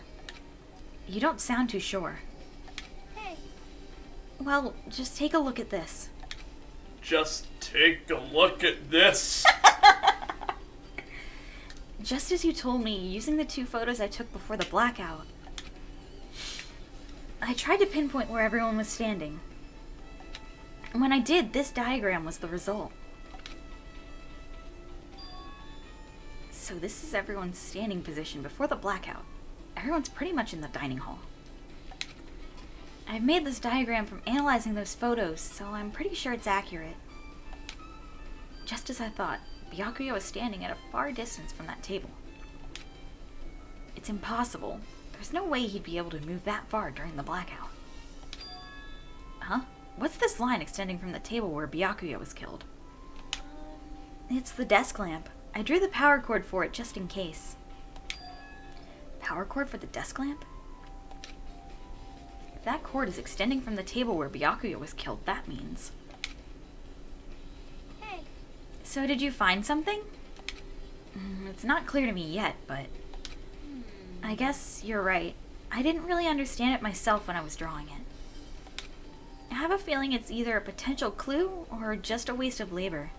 [SPEAKER 5] You don't sound too sure.
[SPEAKER 3] Hey,
[SPEAKER 5] Well, just take a look at this.
[SPEAKER 6] Just take a look at this.
[SPEAKER 5] Just as you told me, using the 2 photos I took before the blackout, I tried to pinpoint where everyone was standing. And when I did, this diagram was the result. So this is everyone's standing position before the blackout. Everyone's pretty much in the dining hall. I've made this diagram from analyzing those photos, so I'm pretty sure it's accurate. Just as I thought, Byakuya was standing at a far distance from that table. It's impossible. There's no way he'd be able to move that far during the blackout. Huh? What's this line extending from the table where Byakuya was killed? It's the desk lamp. I drew the power cord for it just in case. Power cord for the desk lamp? If that cord is extending from the table where Byakuya was killed, that means...
[SPEAKER 3] hey,
[SPEAKER 5] So did you find something? It's not clear to me yet, but... I guess you're right. I didn't really understand it myself when I was drawing it. I have a feeling it's either a potential clue or just a waste of labor.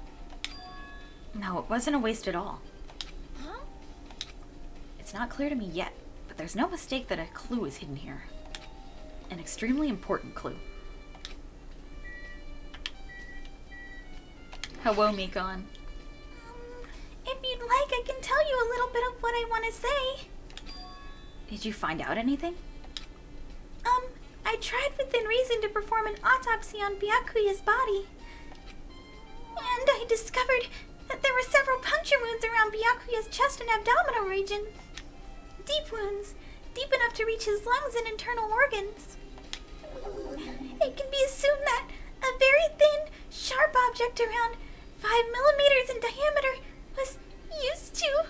[SPEAKER 5] No, it wasn't a waste at all.
[SPEAKER 3] huh?
[SPEAKER 5] It's not clear to me yet, but there's no mistake that a clue is hidden here. An extremely important clue.
[SPEAKER 4] Hello, Mikon.
[SPEAKER 5] If you'd like, I can tell you a little bit of what I want to say.
[SPEAKER 4] Did you find out anything?
[SPEAKER 5] I tried within reason to perform an autopsy on Byakuya's body. And I discovered that there were several puncture wounds around Byakuya's chest and abdominal region. Deep wounds, deep enough to reach his lungs and internal organs. It can be assumed that a very thin, sharp object around 5 millimeters in diameter was used to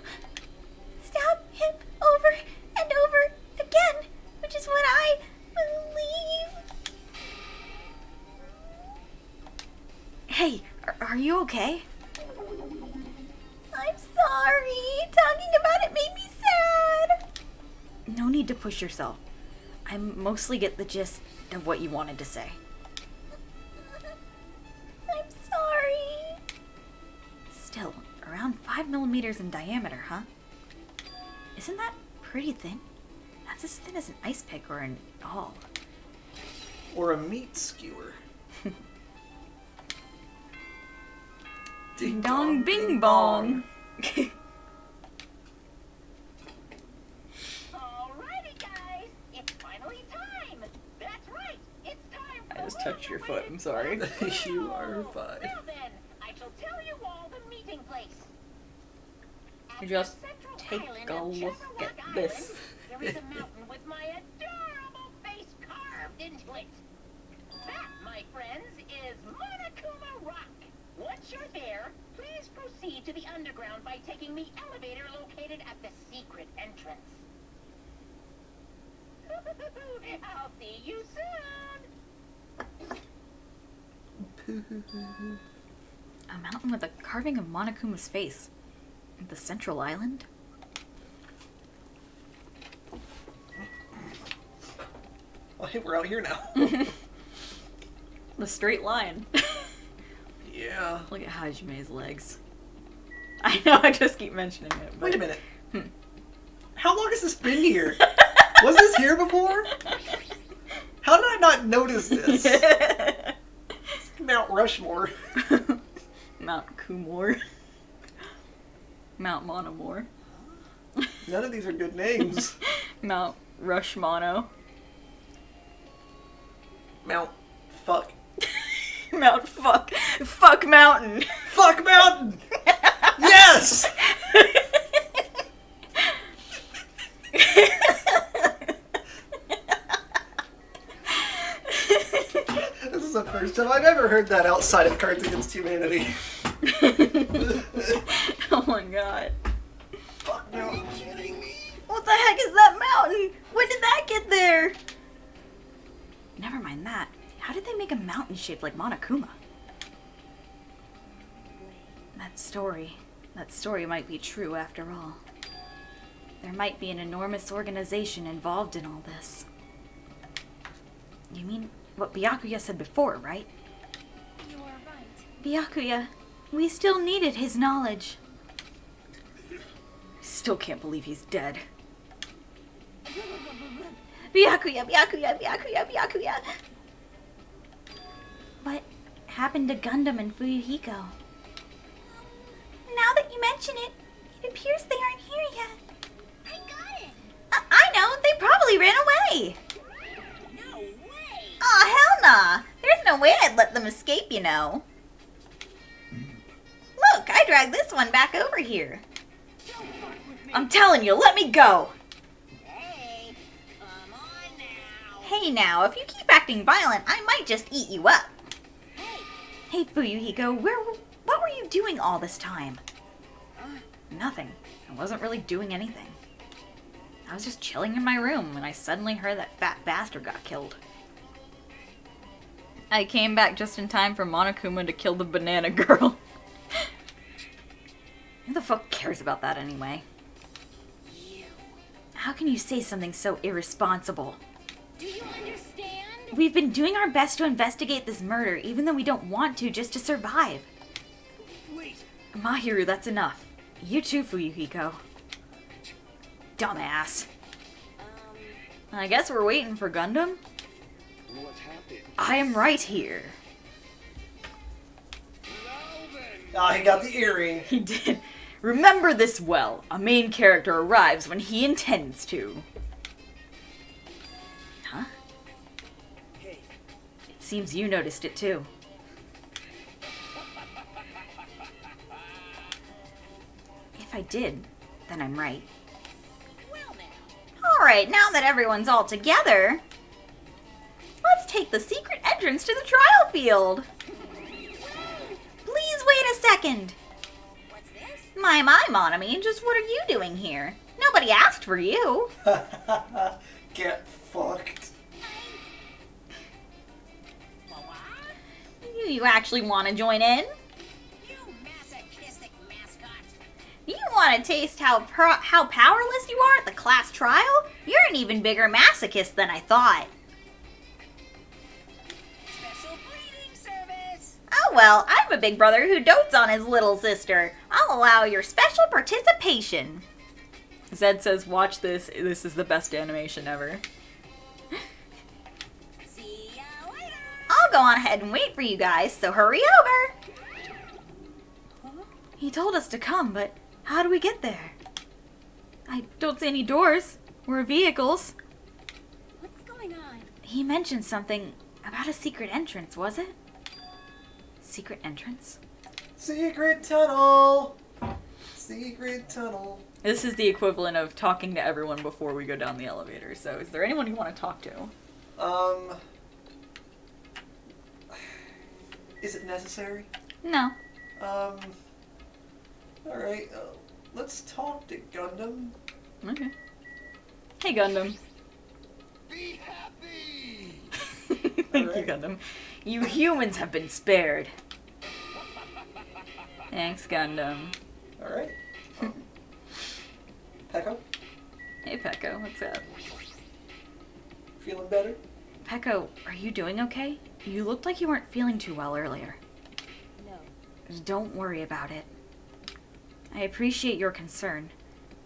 [SPEAKER 5] stab him over and over again, which is what I believe.
[SPEAKER 4] Hey, are you okay?
[SPEAKER 5] I'm sorry. Talking about it made me sad.
[SPEAKER 4] No need to push yourself. I mostly get the gist of what you wanted to say.
[SPEAKER 5] I'm sorry.
[SPEAKER 4] Still, around 5 millimeters in diameter, huh? Isn't that pretty thin? That's as thin as an ice pick or an awl.
[SPEAKER 2] Or a meat skewer.
[SPEAKER 4] Ding dong, bing bong.
[SPEAKER 3] Alrighty, guys. It's finally time. That's right. It's time for
[SPEAKER 4] I just touched your foot. I'm sorry.
[SPEAKER 2] You are fine.
[SPEAKER 3] Now then, I shall tell you all the meeting place. At
[SPEAKER 4] Just
[SPEAKER 3] the central
[SPEAKER 4] take
[SPEAKER 3] island
[SPEAKER 4] a
[SPEAKER 3] of
[SPEAKER 4] look
[SPEAKER 3] Jabberwock
[SPEAKER 4] at
[SPEAKER 3] Island,
[SPEAKER 4] this.
[SPEAKER 3] There is a mountain with my adorable face carved into it. That, my friends, is Monokuma Rock. Once you're there, please proceed to the underground by taking the elevator located at the secret entrance. I'll see you soon.
[SPEAKER 4] A mountain with a carving of Monokuma's face. The central island?
[SPEAKER 2] Well, hey, we're out here now.
[SPEAKER 4] The straight line.
[SPEAKER 2] Yeah.
[SPEAKER 4] Look at Hajime's legs. I know, I just keep mentioning it. But...
[SPEAKER 2] Wait a minute. How long has this been here? Was this here before? How did I not notice this? Mount Rushmore.
[SPEAKER 4] Mount Kumor. Mount Monomore.
[SPEAKER 2] None of these are good names.
[SPEAKER 4] Mount Rushmono.
[SPEAKER 2] Mount Fuck.
[SPEAKER 4] Mount Fuck. Fuck Mountain.
[SPEAKER 2] Fuck Mountain! Yes! This is the first time I've ever heard that outside of Cards Against Humanity.
[SPEAKER 4] Oh my god.
[SPEAKER 2] Fuck Mountain.
[SPEAKER 4] What the heck is that mountain? When did that get there? Never mind that. How did they make a mountain shaped like Monokuma? That story might be true after all. There might be an enormous organization involved in all this. You mean what Byakuya said before, right?
[SPEAKER 5] You are right.
[SPEAKER 4] Byakuya, we still needed his knowledge. Still can't believe he's dead. Byakuya, Byakuya, Byakuya, Byakuya. What happened to Gundam and Fuyuhiko?
[SPEAKER 5] Now that you mention it, it appears they aren't here yet.
[SPEAKER 3] I got it.
[SPEAKER 5] I know, they probably ran away.
[SPEAKER 3] No way.
[SPEAKER 5] Aw, hell nah. There's no way I'd let them escape, you know. Look, I dragged this one back over here.
[SPEAKER 3] Don't fuck with me.
[SPEAKER 4] I'm telling you, let me go!
[SPEAKER 3] Hey, come on now.
[SPEAKER 5] Hey now, if you keep acting violent, I might just eat you up.
[SPEAKER 3] Hey,
[SPEAKER 5] Hey, Fuyuhiko, what were you doing all this time?
[SPEAKER 4] Nothing. I wasn't really doing anything. I was just chilling in my room when I suddenly heard that fat bastard got killed. I came back just in time for Monokuma to kill the banana girl. Who the fuck cares about that anyway? How can you say something so irresponsible?
[SPEAKER 3] do you understand?
[SPEAKER 5] We've been doing our best to investigate this murder, even though we don't want to, just to survive.
[SPEAKER 9] Wait,
[SPEAKER 4] Mahiru, that's enough. You too, Fuyuhiko. Dumbass. I guess we're waiting for Gundam?
[SPEAKER 9] what happened?
[SPEAKER 4] I am right here.
[SPEAKER 9] Now then,
[SPEAKER 2] Ah, he got the earring.
[SPEAKER 4] He did. Remember this well. A main character arrives when he intends to. Huh?
[SPEAKER 9] hey,
[SPEAKER 4] It seems you noticed it too. If I did, then I'm right.
[SPEAKER 3] Well now.
[SPEAKER 5] Alright, now that everyone's all together, let's take the secret entrance to the trial field. Please wait a second.
[SPEAKER 3] What's this?
[SPEAKER 5] My, Monami, just what are you doing here? Nobody asked for you.
[SPEAKER 2] Get fucked.
[SPEAKER 3] What?
[SPEAKER 5] You actually want to join in?
[SPEAKER 3] You masochistic mascot.
[SPEAKER 5] You want to taste how powerless you are at the class trial? You're an even bigger masochist than I thought.
[SPEAKER 3] Special breeding service.
[SPEAKER 5] Oh well, I'm a big brother who dotes on his little sister. I'll allow your special participation.
[SPEAKER 4] Zed says, watch this. This is the best animation ever.
[SPEAKER 3] See ya later.
[SPEAKER 5] I'll go on ahead and wait for you guys, so hurry over. He told us to come, but How do we get there? I don't see any doors or vehicles.
[SPEAKER 10] What's going on?
[SPEAKER 5] He mentioned something about a secret entrance, was it? Secret entrance?
[SPEAKER 2] Secret tunnel! Secret tunnel.
[SPEAKER 4] This is the equivalent of talking to everyone before we go down the elevator. So, is there anyone you want to talk to?
[SPEAKER 2] Is it necessary?
[SPEAKER 5] No.
[SPEAKER 2] Alright, let's talk to Gundam.
[SPEAKER 4] Okay. Hey, Gundam.
[SPEAKER 9] Be happy!
[SPEAKER 4] Thank you, Gundam. You humans have been spared. Thanks, Gundam.
[SPEAKER 2] Alright. Pekko,
[SPEAKER 4] Hey, Pekko, what's up?
[SPEAKER 2] feeling better?
[SPEAKER 5] Pekko, are you doing okay? You looked like you weren't feeling too well earlier.
[SPEAKER 10] No.
[SPEAKER 5] Don't worry about it. I appreciate your concern.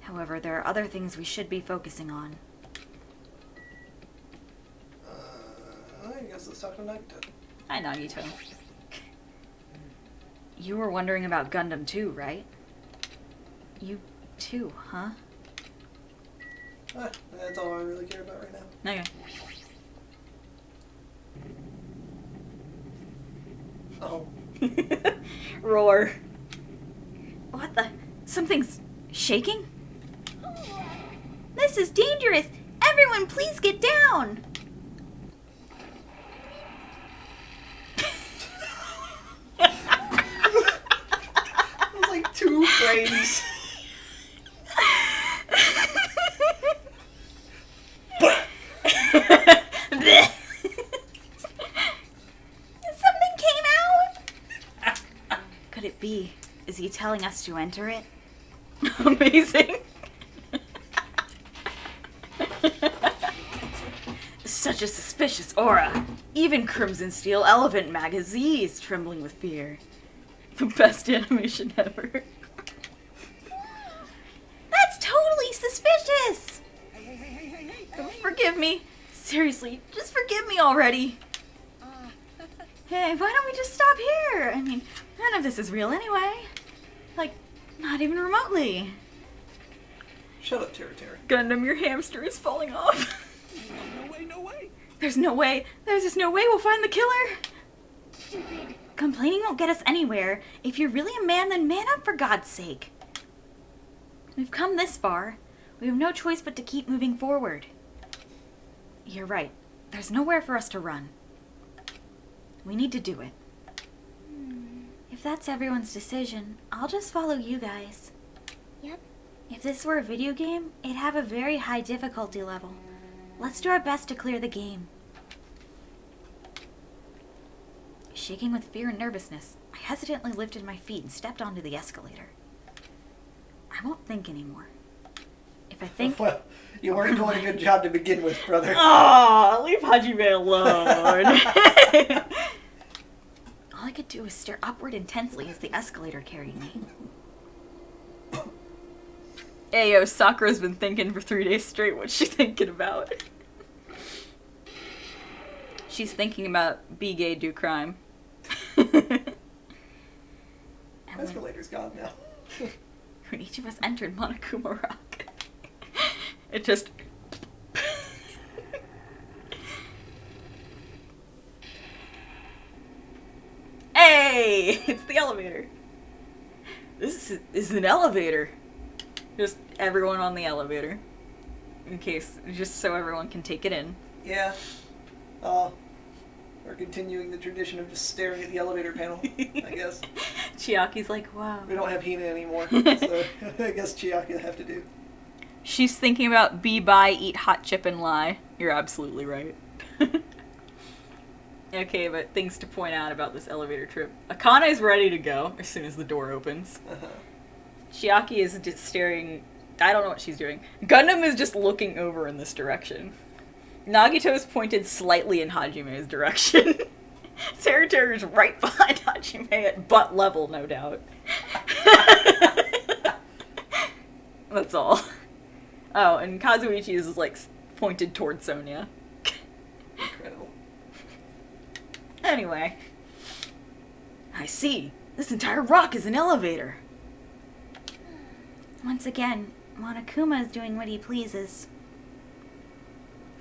[SPEAKER 5] However, there are other things we should be focusing on.
[SPEAKER 2] I guess let's talk to Nagito.
[SPEAKER 4] Hi, Nagito.
[SPEAKER 5] You were wondering about Gundam too, right? You too, huh?
[SPEAKER 2] That's all I really care about right now.
[SPEAKER 4] Okay.
[SPEAKER 2] Oh.
[SPEAKER 4] Roar.
[SPEAKER 5] What the? Something's shaking? This is dangerous! Everyone, please get down!
[SPEAKER 2] It was like 2 frames.
[SPEAKER 5] Something came out! Could it be? Is he telling us to enter it?
[SPEAKER 4] Amazing.
[SPEAKER 5] Such a suspicious aura. Even Crimson Steel Elephant Magazine is trembling with fear.
[SPEAKER 4] The best animation ever.
[SPEAKER 5] That's totally suspicious!
[SPEAKER 10] Hey.
[SPEAKER 5] Forgive me. Seriously, just forgive me already. Hey, why don't we just stop here? I mean, none of this is real anyway. Like, not even remotely.
[SPEAKER 2] Shut up, Terra.
[SPEAKER 4] Gundam, your hamster is falling off.
[SPEAKER 8] No way.
[SPEAKER 5] There's no way. There's just no way we'll find the killer.
[SPEAKER 10] Stupid.
[SPEAKER 5] Complaining won't get us anywhere. If you're really a man, then man up for God's sake. We've come this far. We have no choice but to keep moving forward. You're right. There's nowhere for us to run. We need to do it. If that's everyone's decision, I'll just follow you guys.
[SPEAKER 10] Yep.
[SPEAKER 5] If this were a video game, it'd have a very high difficulty level. Let's do our best to clear the game. Shaking with fear and nervousness, I hesitantly lifted my feet and stepped onto the escalator. I won't think anymore. If I think...
[SPEAKER 2] Well, you weren't doing a good job to begin with, brother.
[SPEAKER 4] Aw, leave Hajime alone.
[SPEAKER 5] All I could do was stare upward intensely as the escalator carried me.
[SPEAKER 4] Ayo, Sakura's been thinking for 3 days straight. What's she thinking about? She's thinking about be gay, do crime.
[SPEAKER 2] Escalator's gone now.
[SPEAKER 5] When each of us entered Monokuma Rock.
[SPEAKER 4] It just... Hey! It's the elevator. This is an elevator. Just everyone on the elevator. In case, just so everyone can take it in.
[SPEAKER 2] Yeah. We're continuing the tradition of just staring at the elevator panel, I guess.
[SPEAKER 5] Chiaki's like, wow.
[SPEAKER 2] We don't have Hina anymore, so I guess Chiaki will have to do.
[SPEAKER 4] She's thinking about be, buy, eat hot chip, and lie. You're absolutely right. Okay, but things to point out about this elevator trip. Akane's ready to go as soon as the door opens. Chiaki is just staring... I don't know what she's doing. Gundam is just looking over in this direction. Nagito's pointed slightly in Hajime's direction. Terra is right behind Hajime at butt level, no doubt. That's all. Oh, and Kazuichi is like pointed towards Sonia.
[SPEAKER 2] Incredible.
[SPEAKER 4] Anyway. I see. This entire rock is an elevator.
[SPEAKER 5] Once again, Monokuma is doing what he pleases.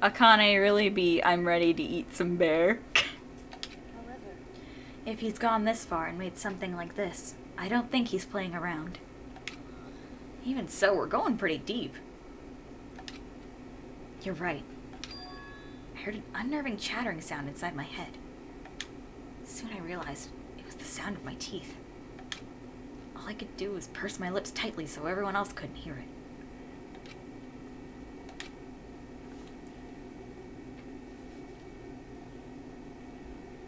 [SPEAKER 4] Akane really be, I'm ready to eat some bear.
[SPEAKER 5] However, if he's gone this far and made something like this, I don't think he's playing around.
[SPEAKER 4] Even so, we're going pretty deep.
[SPEAKER 5] You're right. I heard an unnerving chattering sound inside my head. Soon I realized it was the sound of my teeth. All I could do was purse my lips tightly so everyone else couldn't hear it.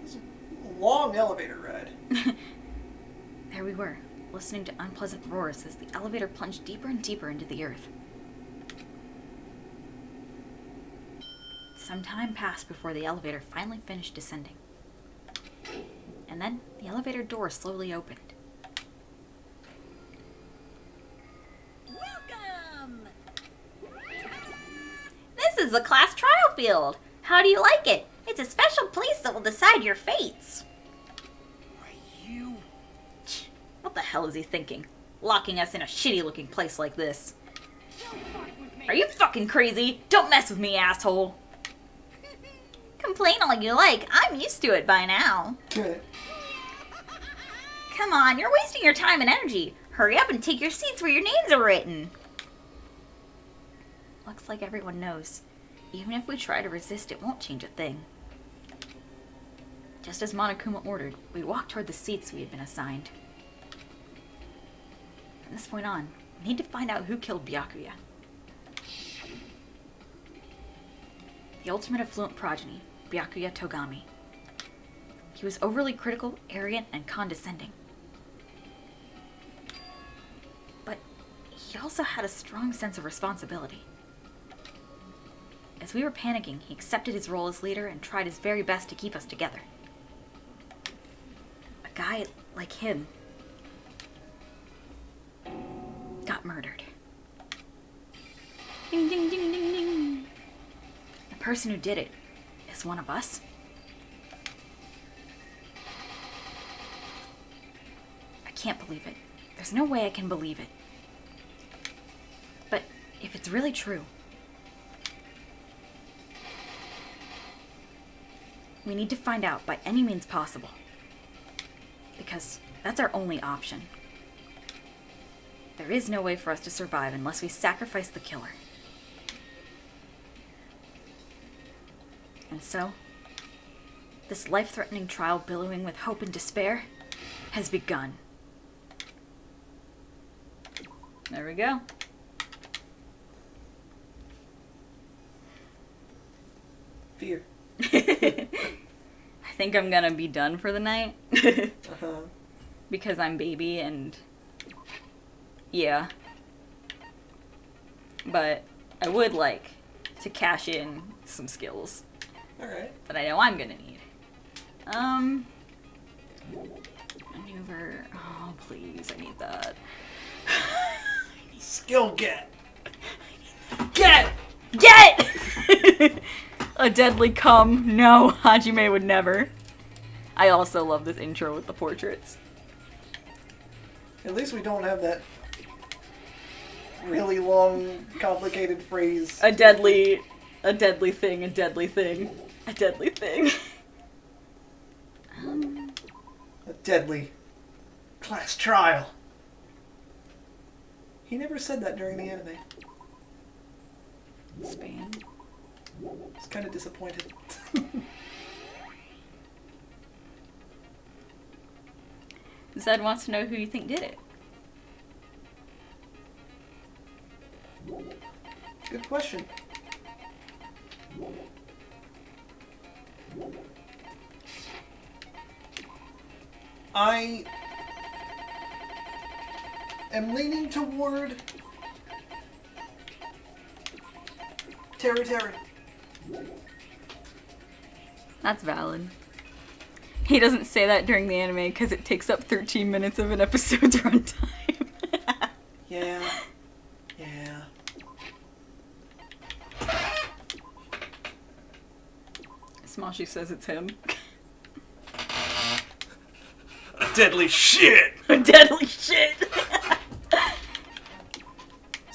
[SPEAKER 2] This is a long elevator ride.
[SPEAKER 5] There we were, listening to unpleasant roars as the elevator plunged deeper and deeper into the earth. Some time passed before the elevator finally finished descending. And then the elevator door slowly opened.
[SPEAKER 3] Welcome!
[SPEAKER 1] This is the class trial field. How do you like it? It's a special place that will decide your fates.
[SPEAKER 8] Are you?
[SPEAKER 1] What the hell is he thinking? Locking us in a shitty-looking place like this.
[SPEAKER 3] Don't fuck with me.
[SPEAKER 1] Are you fucking crazy? Don't mess with me, asshole. Complain all you like. I'm used to it by now.
[SPEAKER 2] Good.
[SPEAKER 1] Come on, you're wasting your time and energy. Hurry up and take your seats where your names are written.
[SPEAKER 5] Looks like everyone knows. Even if we try to resist, it won't change a thing. Just as Monokuma ordered, we walked toward the seats we had been assigned. From this point on, we need to find out who killed Byakuya. The ultimate affluent progeny, Byakuya Togami. He was overly critical, arrogant, and condescending. But he also had a strong sense of responsibility. As we were panicking, he accepted his role as leader and tried his very best to keep us together. A guy like him got murdered. Ding, ding, ding, ding, ding. The person who did it is one of us. I can't believe it. There's no way I can believe it. But if it's really true, we need to find out by any means possible. Because that's our only option. There is no way for us to survive unless we sacrifice the killer. And so, this life-threatening trial billowing with hope and despair has begun.
[SPEAKER 4] There we go.
[SPEAKER 2] Fear.
[SPEAKER 4] I think I'm gonna be done for the night.
[SPEAKER 2] Uh-huh.
[SPEAKER 4] Because I'm baby and... yeah. But I would like to cash in some skills
[SPEAKER 2] Alright.
[SPEAKER 4] that I know I'm gonna need. Maneuver... oh, please, I need that.
[SPEAKER 2] Skill get.
[SPEAKER 4] Get! Get! A deadly cum. No, Hajime would never. I also love this intro with the portraits.
[SPEAKER 2] At least we don't have that really long, complicated phrase.
[SPEAKER 4] A deadly thing, a deadly thing, a deadly thing.
[SPEAKER 2] A deadly class trial. He never said that during the anime.
[SPEAKER 4] Span.
[SPEAKER 2] I was kind of disappointed.
[SPEAKER 4] Zed wants to know who you think did it.
[SPEAKER 2] Good question. I am leaning toward Teru.
[SPEAKER 4] That's valid. He doesn't say that during the anime because it takes up 13 minutes of an episode's runtime.
[SPEAKER 2] Yeah.
[SPEAKER 4] Smoshi says it's him.
[SPEAKER 6] Deadly shit!
[SPEAKER 4] Deadly shit!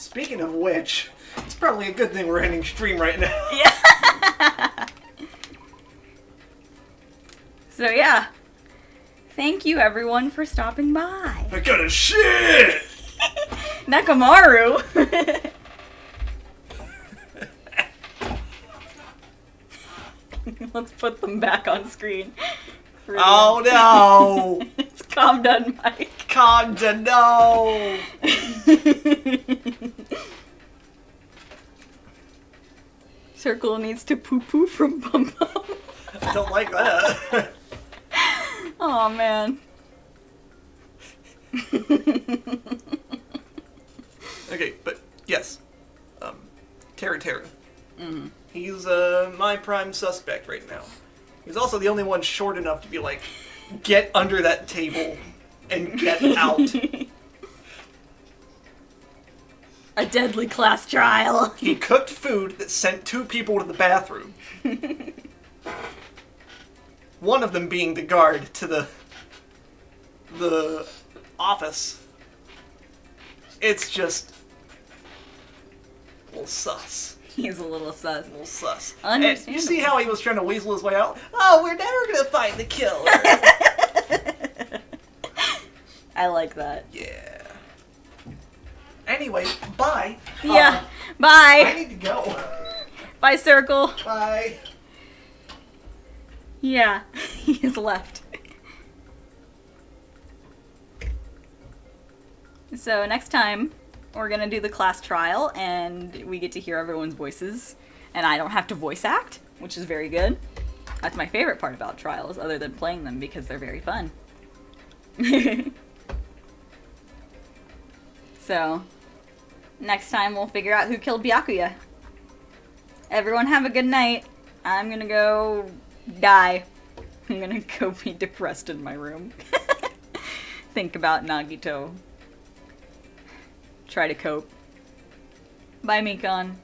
[SPEAKER 2] Speaking of which, it's probably a good thing we're ending stream right now.
[SPEAKER 4] Yeah. So yeah. Thank you everyone for stopping by.
[SPEAKER 2] I got a shit!
[SPEAKER 4] Nakamaru! Let's put them back on screen.
[SPEAKER 2] Oh no!
[SPEAKER 4] It's calm down, Mike.
[SPEAKER 2] Calm down, no!
[SPEAKER 4] Circle needs to poo-poo from Bum Bum.
[SPEAKER 2] I don't like that.
[SPEAKER 4] Oh man.
[SPEAKER 2] Okay, but yes. Terra.
[SPEAKER 4] Mm-hmm.
[SPEAKER 2] He's my prime suspect right now. He's also the only one short enough to be like, get under that table and get out.
[SPEAKER 4] A deadly class trial.
[SPEAKER 2] He cooked food that sent 2 people to the bathroom. One of them being the guard to the office. It's just a little sus.
[SPEAKER 4] He's a little sus.
[SPEAKER 2] A little sus.
[SPEAKER 4] Understandable.
[SPEAKER 2] You see how he was trying to weasel his way out? Oh, we're never gonna find the killer.
[SPEAKER 4] I like that.
[SPEAKER 2] Yeah. Anyway, bye.
[SPEAKER 4] Yeah.
[SPEAKER 2] I
[SPEAKER 4] Bye.
[SPEAKER 2] need to go.
[SPEAKER 4] Bye, Circle.
[SPEAKER 2] Bye.
[SPEAKER 4] Yeah. He has left. So next time, we're gonna do the class trial, and we get to hear everyone's voices, and I don't have to voice act, which is very good. That's my favorite part about trials, other than playing them, because they're very fun. So, next time we'll figure out who killed Byakuya. Everyone have a good night. I'm gonna go die. I'm gonna go be depressed in my room. Think about Nagito. Try to cope. Bye, Mikon.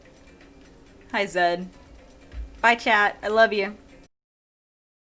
[SPEAKER 4] Hi, Zed. Bye, chat. I love you.